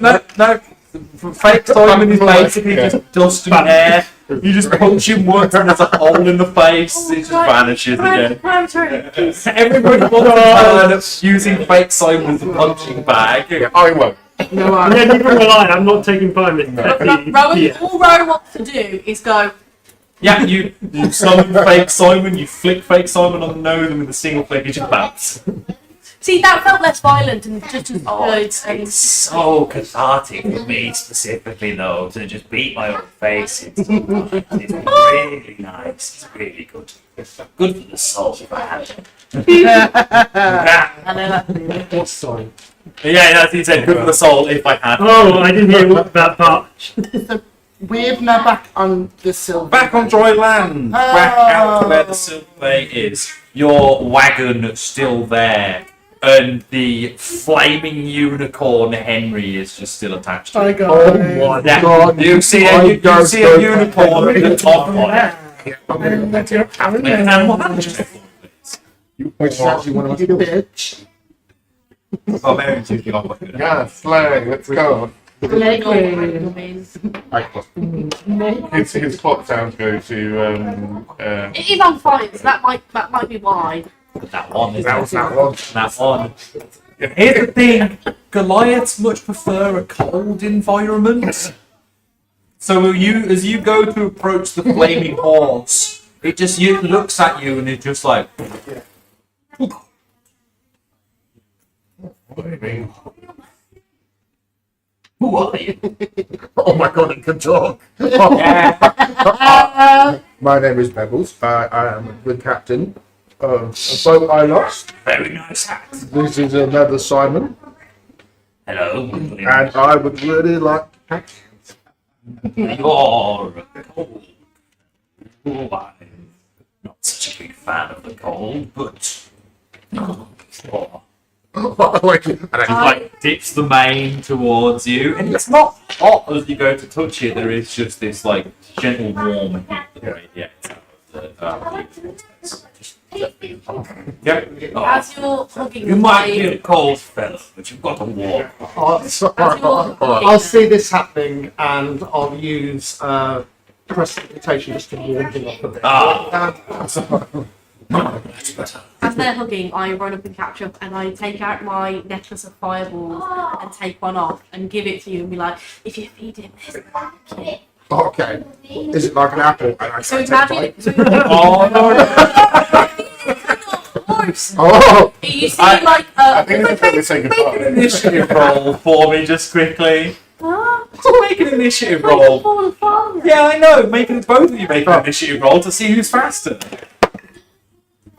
Fake Simon is basically just dust and air. You just punch him once and there's a hole in the face, it just vanishes again. Everybody wants to turn using fake Simon as a punching bag. Yeah, I won't. No, yeah, neither will I. I'm not taking part in this. Rowan, all Rowan wants to do is go, Yeah, you summon fake Simon, you flick fake Simon on the nose, and with a single flick, he just bounce. see, that felt less violent and just as good. It's so cathartic for me specifically, though, to just beat my own face. It's really nice. It's really good. Good for the soul, if I had it. I know that feeling. What song? Yeah, that's what he said. Good for the soul if I had. Oh, I didn't hear that part. We're now back on the silver. Back on dry land, back out to where the silver bay is. Your wagon still there, and the flaming unicorn Henry is just still attached to Hi it. guys. my Yeah, God. you see a unicorn at the top one. I'm going to And what happened just before? Which is actually one of my Bitch. Oh, Mary's usually off like that. Yeah, slang, let's go. His clock sounds go to It is on fire, so that might be why. That one, isn't That it? was that one. That one. Here's the thing, Goliaths much prefer a cold environment. So as you go to approach the flaming horse, it just looks at you and it's just like. Who are you? Oh my God, it can talk. My name is Pebbles. I am the captain of a boat I lost. Very nice hat. This is another Simon, Hello. and I would really like to catch You're cold. Oh, I'm not such a big fan of the cold, but. Oh. and I Like dips the mane towards you, and it's not hot as you go to touch it. There is just this like gentle warm heat that radiates out of the Yep. Oh, As you're hugging you the might be flame, a cold fella, but you've got a warm. I'll see this happening and I'll use precipitation just to warm him up a bit. that's better. as they're hugging, I run up and catch up and I take out my necklace of fireballs and take one off and give it to you and be like, if you feed him this, kid. Okay. Is it like an apple? And I So take imagine bite? Oh no! Oh! you see like I think it's about to say goodbye. Initiative roll for me, just quickly. Just make an initiative roll. Yeah, I know. Both of you make an initiative roll to see who's faster.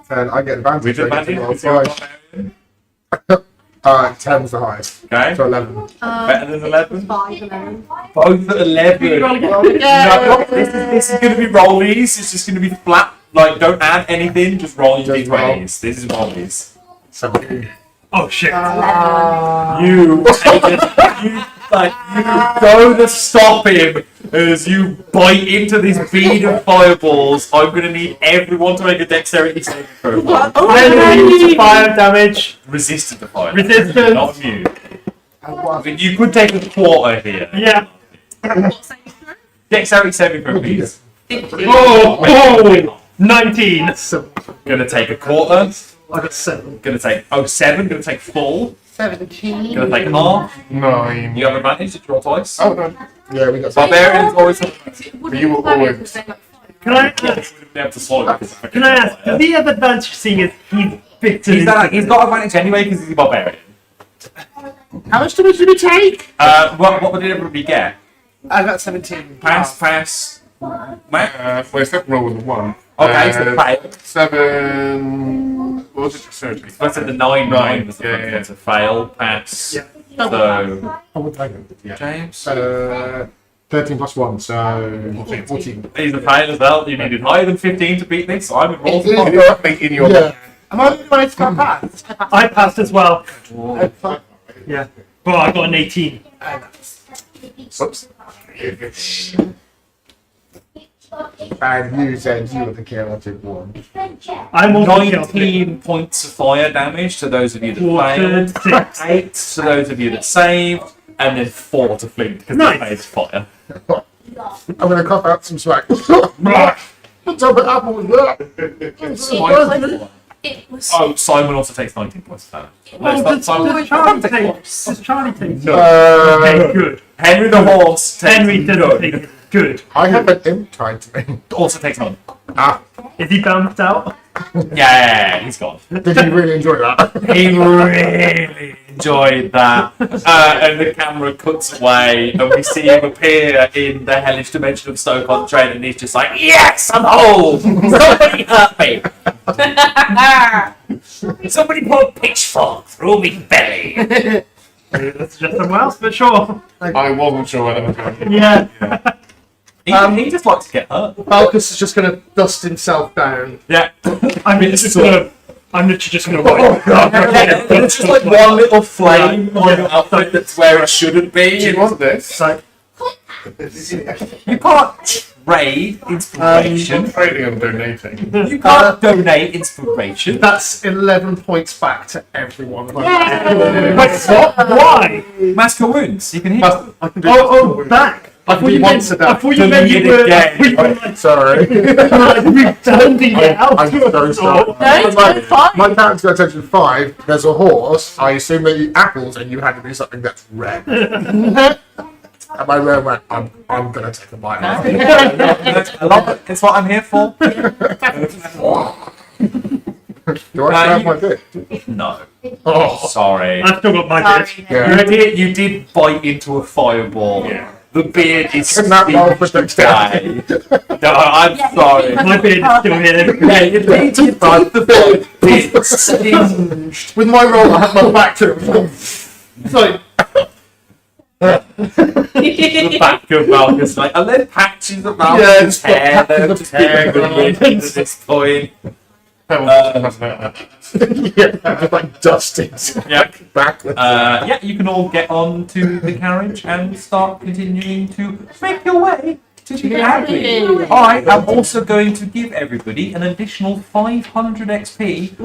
And I get advantage. With I get to advantage, roll with your five. 10's the highest. Okay. So 11. Better than 11. 5, 11. Both at 11. No, this is going to be rollies. It's just going to be flat. Like, don't add anything. Just roll your Just roll. d20s. This is rollies. 17. Oh shit. You take it. You go to stop him as you bite into this bead of fireballs. I'm going to need everyone to make a dexterity saving throw. Enemy to fire damage. Resistant to fire. Resistance. Not immune. I mean, you could take a quarter here. Yeah. What saving throw? Dexterity saving throw, please. 15. Oh, 19. Gonna take a quarter. I got 7. Gonna take 7. Gonna take full. 17. Gonna take half. 9. You have advantage if you roll twice. Oh no. Yeah, we got Barbarians always have. Wouldn't You will barbarians always- say, like, Can I ask? Yes, we wouldn't be able to swallow it. Can I ask? Does he have advantage seeing as he's bitten? He's got advantage anyway because he's a barbarian. How much damage did we take? What did everybody get? I got 17. Pass. Matt? My second roll was a 1. Okay, so fail. 7. What was it? Dexterity. I said the 9 was the Yeah, first yeah. one to fail. Pass. Yeah. So, I would like it. Yeah. James? 13 plus 1, so 14. He's a fail as well. You needed higher than 15 to beat this, so I would roll It is for Directly in your Yeah. Am I the only one who's got past? I passed as well. Yeah. But I got an 18. Whoops. And you said you were the chaotic one. I'm also chaotic. 19 points of fire damage to those of you that Watered, failed, 6. 8 to those of you that saved, and then 4 to Flint because Nice. they failed fire. I'm going to cough out some swag. What's up with apples? It was. Oh, Simon also takes 19 points of damage. Oh, No, does Simon Charlie take take? lots. Does Charlie take? No. Okay, good. Henry the horse takes Henry doesn't none. take it. Good. I have an imp tied to me. Also takes none. Ah, Is he bounced out? Yeah, he's gone. did you really enjoy that? He really enjoyed that. And the camera cuts away, and we see him appear in the hellish dimension of Stoke-on-Trent, and he's just like, yes, I'm whole! Somebody hurt me! Somebody put a pitchfork through me belly! That's just somewhere else, but sure. I wasn't sure where that was going. Yeah. He just likes to get hurt. Malchus is just going to dust himself down. Yeah. I'm literally just gonna wipe. It's just like one little flame on your outfit that's where it shouldn't Do be. you want this? It's like, You can't trade inspiration. I'm trading and donating. You can't donate inspiration. That's 11 points back to everyone. wait, what? Why? Mask your wounds. You can heal. I can do Oh, back. I can do once a day. I thought you meant you Delete it were again. like, Sorry. redundant it out. I'm so sorry. No, it's fine. My character's got attention 5. There's a horse. I assume they eat apples, and you had to do something that's red. And my red went, I'm gonna take a bite. I love it. It's what I'm here for. Do I still have my bit? No. Oh, Sorry. I've still got my bit. yeah. You did bite into a fireball. Yeah. The beard is Can that roll for singed dexterity? today. No, I'm sorry. My beard is still here. Yeah, you did the beard singed. With my roll, I have my back to him. It's like, The back of Malchus, like, and then patches of Yeah, Malchus' just got hair. patches They're of just hair been going rid on. at this point. Yeah, just like dusted. Yeah. Backwards. Yeah, you can all get on to the carriage and start continuing to make your way to the carriage. I am also going to give everybody an additional 500 XP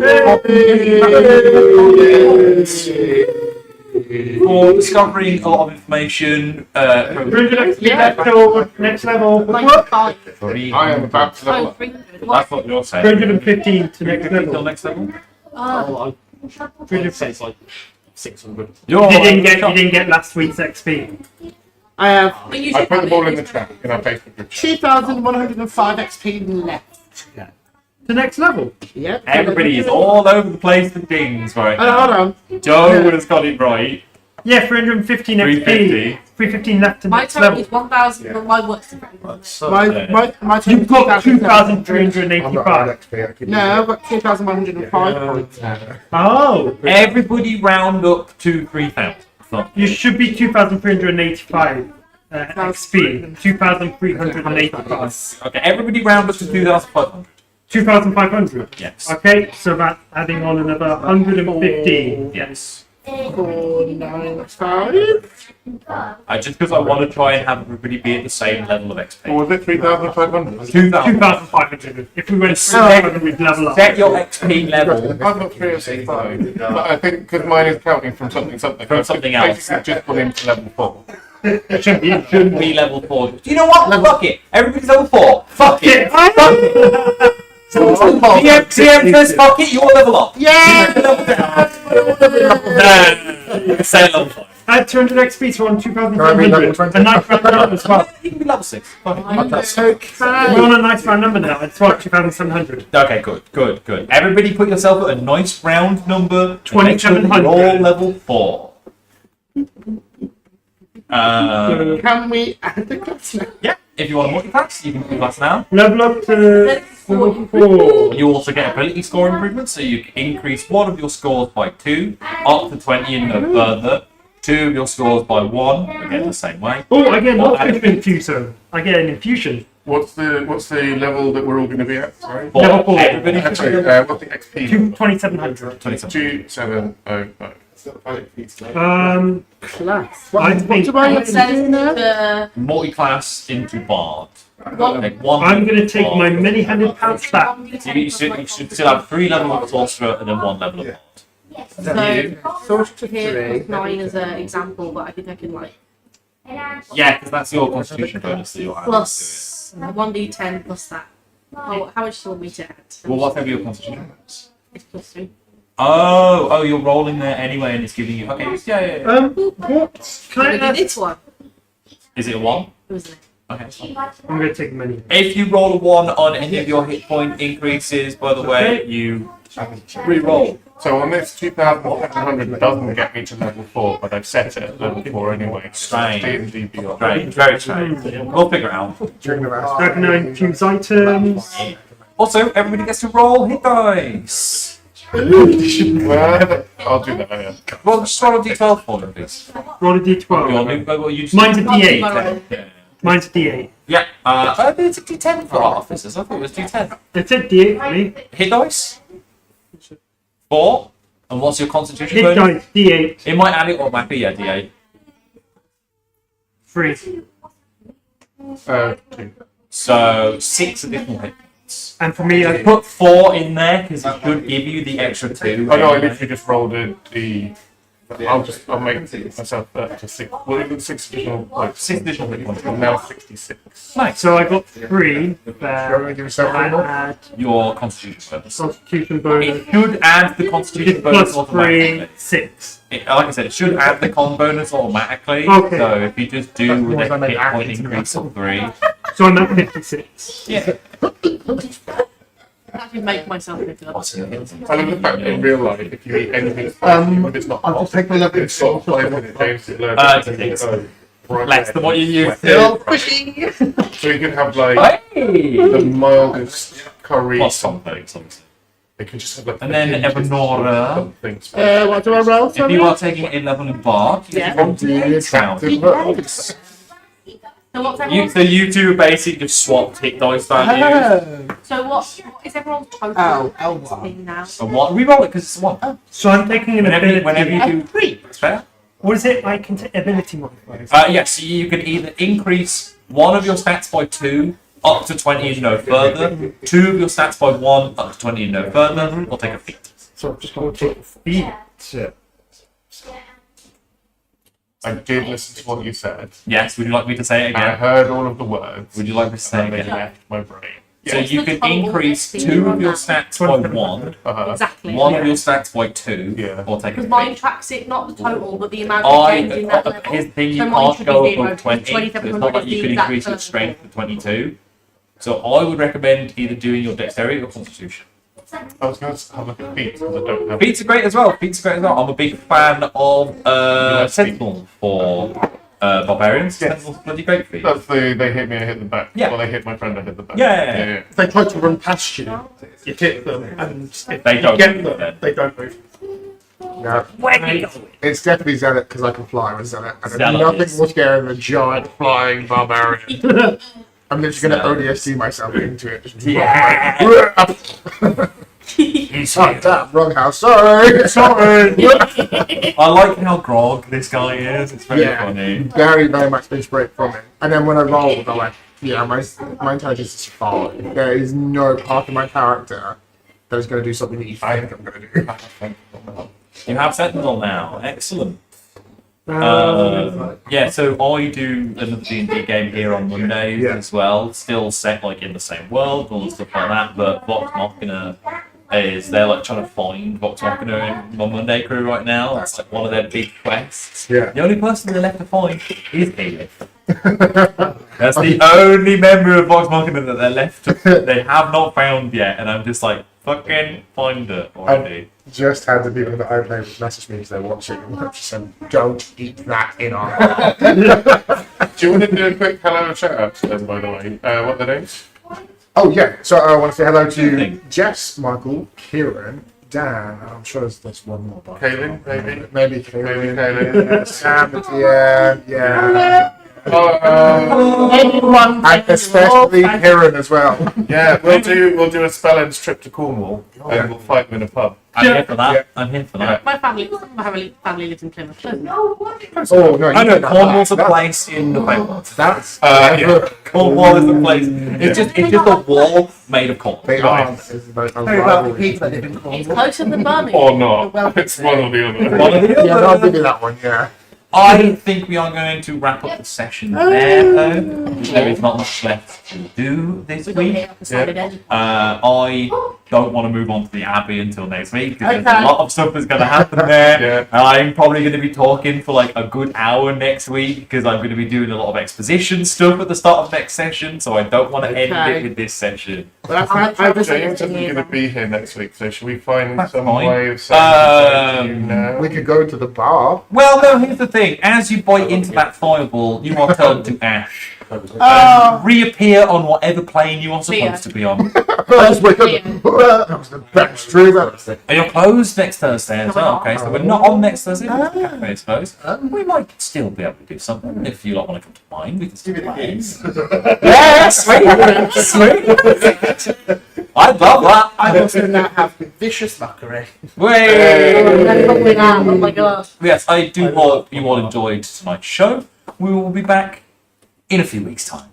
for discovering a lot of information. 300 XP next level. Like 5. I am about to level Oh, up. 300. That's What? what you're saying. 315 to next Till level. next level. Oh, 315. like 600. You didn't get last week's XP. I have but you I should put have them all it. in the chat in our Facebook group. 2,105 XP left. The next level. Yep. Everybody is all over the place with dings right Hold now. on. Joe has got it right. Yeah, 315 XP. 350. 315 left to My next total level. is 1,000, but my work's different. My total You've is got 2,385. I'm not on 2,385. XP. I keep No, I've got 2,105 points. Oh, Everybody round up to 3,000. you should be 2,385 XP. 2,385. Okay, everybody round up to 2,500. 2,500. Yes. Okay, so that's adding on another 115. Yes. 495. Just because I want to try and have everybody be at the same level of Or XP. was it 3,500? 2,000. 2,500. If we went 3,500, we'd level up. Set your XP level. I've got 305. But I think because mine is counting from something. From I've something else. basically just gone into level 4. It shouldn't be. Shouldn't be level 4. Do you know what? Fuck it. Everybody's level 4. Fuck it. Fuck it. TM says fuck it, you're level up. Yeah! Say level 5. Add 200 XP to on Can I be level 2,700. 20? A nice round number as well. You can be level 6. Okay. We're on a nice round number now. It's what, 2,700. Okay, good. Everybody put yourself at a nice round number. 2,700. You're all level 4. Can we add the class now? Yeah, if you want to multi-class, you can multi-class now. Level up to level 4. You also get ability score improvements, so you can increase one of your scores by 2, up to 20 and no further. 2 of your scores by 1, again the same way. Oh, I get lots of infusion. I get an infusion. What's the level that we're all going to be at? Sorry. For Level 4. everybody. Actually, what's the XP? 2,700. 2705. Class. I think do I have to do now? The Multi-class into Bard. one, Take one I'm going to take Bard. my many-handed pouch back. You should still have 3 levels of sorcerer and then 1 level of Bard. so Sorcerer here 3. 9 as an example, but I think I can like Yeah, because that's your constitution bonus that you're adding plus 1d10 plus that. Oh, how much do you want me to add? to it. Well, whatever your constitution bonus. It's plus 3. Oh, you're rolling there anyway and it's giving you... Okay, yeah. What? Can I Maybe add? this one. Is it a 1? Wasn't it? Okay, that's fine. I'm going to take many. If you roll a 1 on any of your hit point increases, by the way, you re-roll. So on this 2,700 doesn't get me to level 4, but I've set it at level 4 anyway. Strange. D&D Beyond. Strange, very strange. We'll figure it out. During the round. I can infuse items. Also, everybody gets to roll hit dice. Well, I'll do that, yeah. Well, just roll a d12 for them, please. Roll a Your d12. new- well, you just- Mine's a I'll do d8. my roll. Yeah. Mine's a d8. Yeah, it's a d10 for our officers. I thought it was d10. It said d8 for me. Hit dice? 4. And what's your constitution Hit bonus? dice, d8. It might add it automatically, yeah, d8. 3. 2. So, 6 additional hit points. And for me, I Put 4 in there because it should give you the extra 2. Oh no, I anyway. literally just rolled I'll make myself up to 6. Well, even 6 additional points. 6 additional hit points. I'm now 66. Nice. So I got 3 You want there. to give yourself I one more? add Your constitution bonus. Constitution bonus. It should add the constitution bonus Plus 3, automatically. 6. Like I said, it should add the con bonus automatically. Okay. So if you just do That's with the a ones I hit made point active. increase of 3. So I'm at 56. Yeah. I can make myself look up. What's it? I love the fact that in real life, if you eat anything spicy, if it's not I'll hot, just take my level it's sort of flavor and it changes it loads. It's Right less there. than what you used Still to. pushing. So you can have like Hey! the mildest curry. Plus something, obviously. They can just have like And then the hingest Evernora. something spicy. What do I roll? If you are taking a level in bar, you Yeah. roll d8 round. So what's everyone's? You two basically just swapped hit dice, don't you? So what is everyone's total Ow, L1. XP now? And what? We-roll it because it's 1. So I'm taking an Whenever, ability. whenever you do... That's fair. What is it? I can take ability modifiers. Yes, you can either increase one of your stats by 2 up to 20 and no further, 2 of your stats by 1 up to 20 and no further, or take a feat. So I'm just going to take feet. I did listen to what you said. Yes, would you like me to say it I again? heard all of the words. Would you like me to say it And they again? left my brain. So Yes. you can increase 2 of your stats by 1, Exactly. 1 of your stats by 2, Yeah. or take a Because mine feat. tracks it, not the total, but the amount of change in that level. Here's the thing, you So mine can't should go be 0, above 20, so it's not 2700 like you is can the exact increase your first strength to 22. So I would recommend either doing your dexterity or constitution. I was going to have a look at feet because I don't have. Feats are great as well. Feats are great as well. I'm a big fan of Sentinel for barbarians. Yes. Sentinel's bloody great feat. That's they hit me, I hit the back. Yeah. Well, they hit my friend, I hit the back. Yeah. If they try to run past you, you hit them, and if They you don't get move them, then. they don't move. Yeah. It's definitely Zealot because I can fly with Zealot. And there's Zealot, nothing yes. more scary than a giant flying barbarian. I'm literally going to Zealot. ODST myself into it. Just Yeah. Oh, damn, wrong house. Sorry. Sorry. I like how grog this guy is. It's very Yeah. funny. Very, very much inspired from it. And then when I rolled, I'm like, yeah, my intelligence is 5. There is no part of my character that is going to do something that you think I'm going to do. You have Sentinel now. Excellent. Um, Yeah, so I do another D&D game here on Mondays Yeah. as well. Still set like in the same world and all stuff like that, but Vox Machina is they're like trying to find Vox Machina in my Monday crew right now. That's like one of their big quests. Yeah. The only person they're left to find is Caliph. That's the only member of Vox Machina that they're left to, they have not found yet, and I'm just like, fucking find it already. Just had the people that I play with message me as they're watching and just said, don't eat that in our Do you want to do a quick hello shout out to them, by the way? What are their names? Oh, yeah. So I want to say hello to Thank- Jess, Michael, Kieran, Dan. I'm sure there's one more. But Kaylin, maybe? Maybe Maybe Kieran. Kaylin. Sam at the end. Yeah. Anyone And especially Kieran as well. Yeah, we'll do a Spellends trip to Cornwall and we'll fight them in a pub. I'm here for that. Yeah. I'm here for that. My family lives in Plymouth. Oh, no. I you know did Cornwall's a that. place in the Feywild. That's. Yeah. Cornwall is the place. It's just a wall made of corn. They are. It's about a Very well, the rivalry. people that live in It's Cornwall. closer than Birmingham. Or not. Well, It's one or the other. One of the Yeah, no, I'll other. give you that one, yeah. I think we are going to wrap up the session there, though. There is not much left to do this We got week. here for Saturday. I don't want to move on to the Abbey until next week because there's Okay. a lot of stuff that's going to happen there. Yeah. And I'm probably going to be talking for like a good hour next week because I'm going to be doing a lot of exposition stuff at the start of next session. So I don't want to end Okay. it with this session. Well, I was James isn't going to be here next week, so should we find That's some fine. way of saying to you now? We could go to the bar. Well, no, here's the thing. As you bite into that fireball, you are turned to ash. Reappear on whatever plane you are supposed to be on. I just wake up. That was the best dream ever. And you're closed next Thursday as well, okay? So we're not on next Thursday, cafe, I suppose. We might still be able to do something if you lot want to come to mine. We can still do that. Yeah, sweet, sweet. I'd love that. I also now have vicious mockery. Wait. Oh my god. Yes, I do hope you all enjoyed tonight's show. We will be back in a few weeks' time.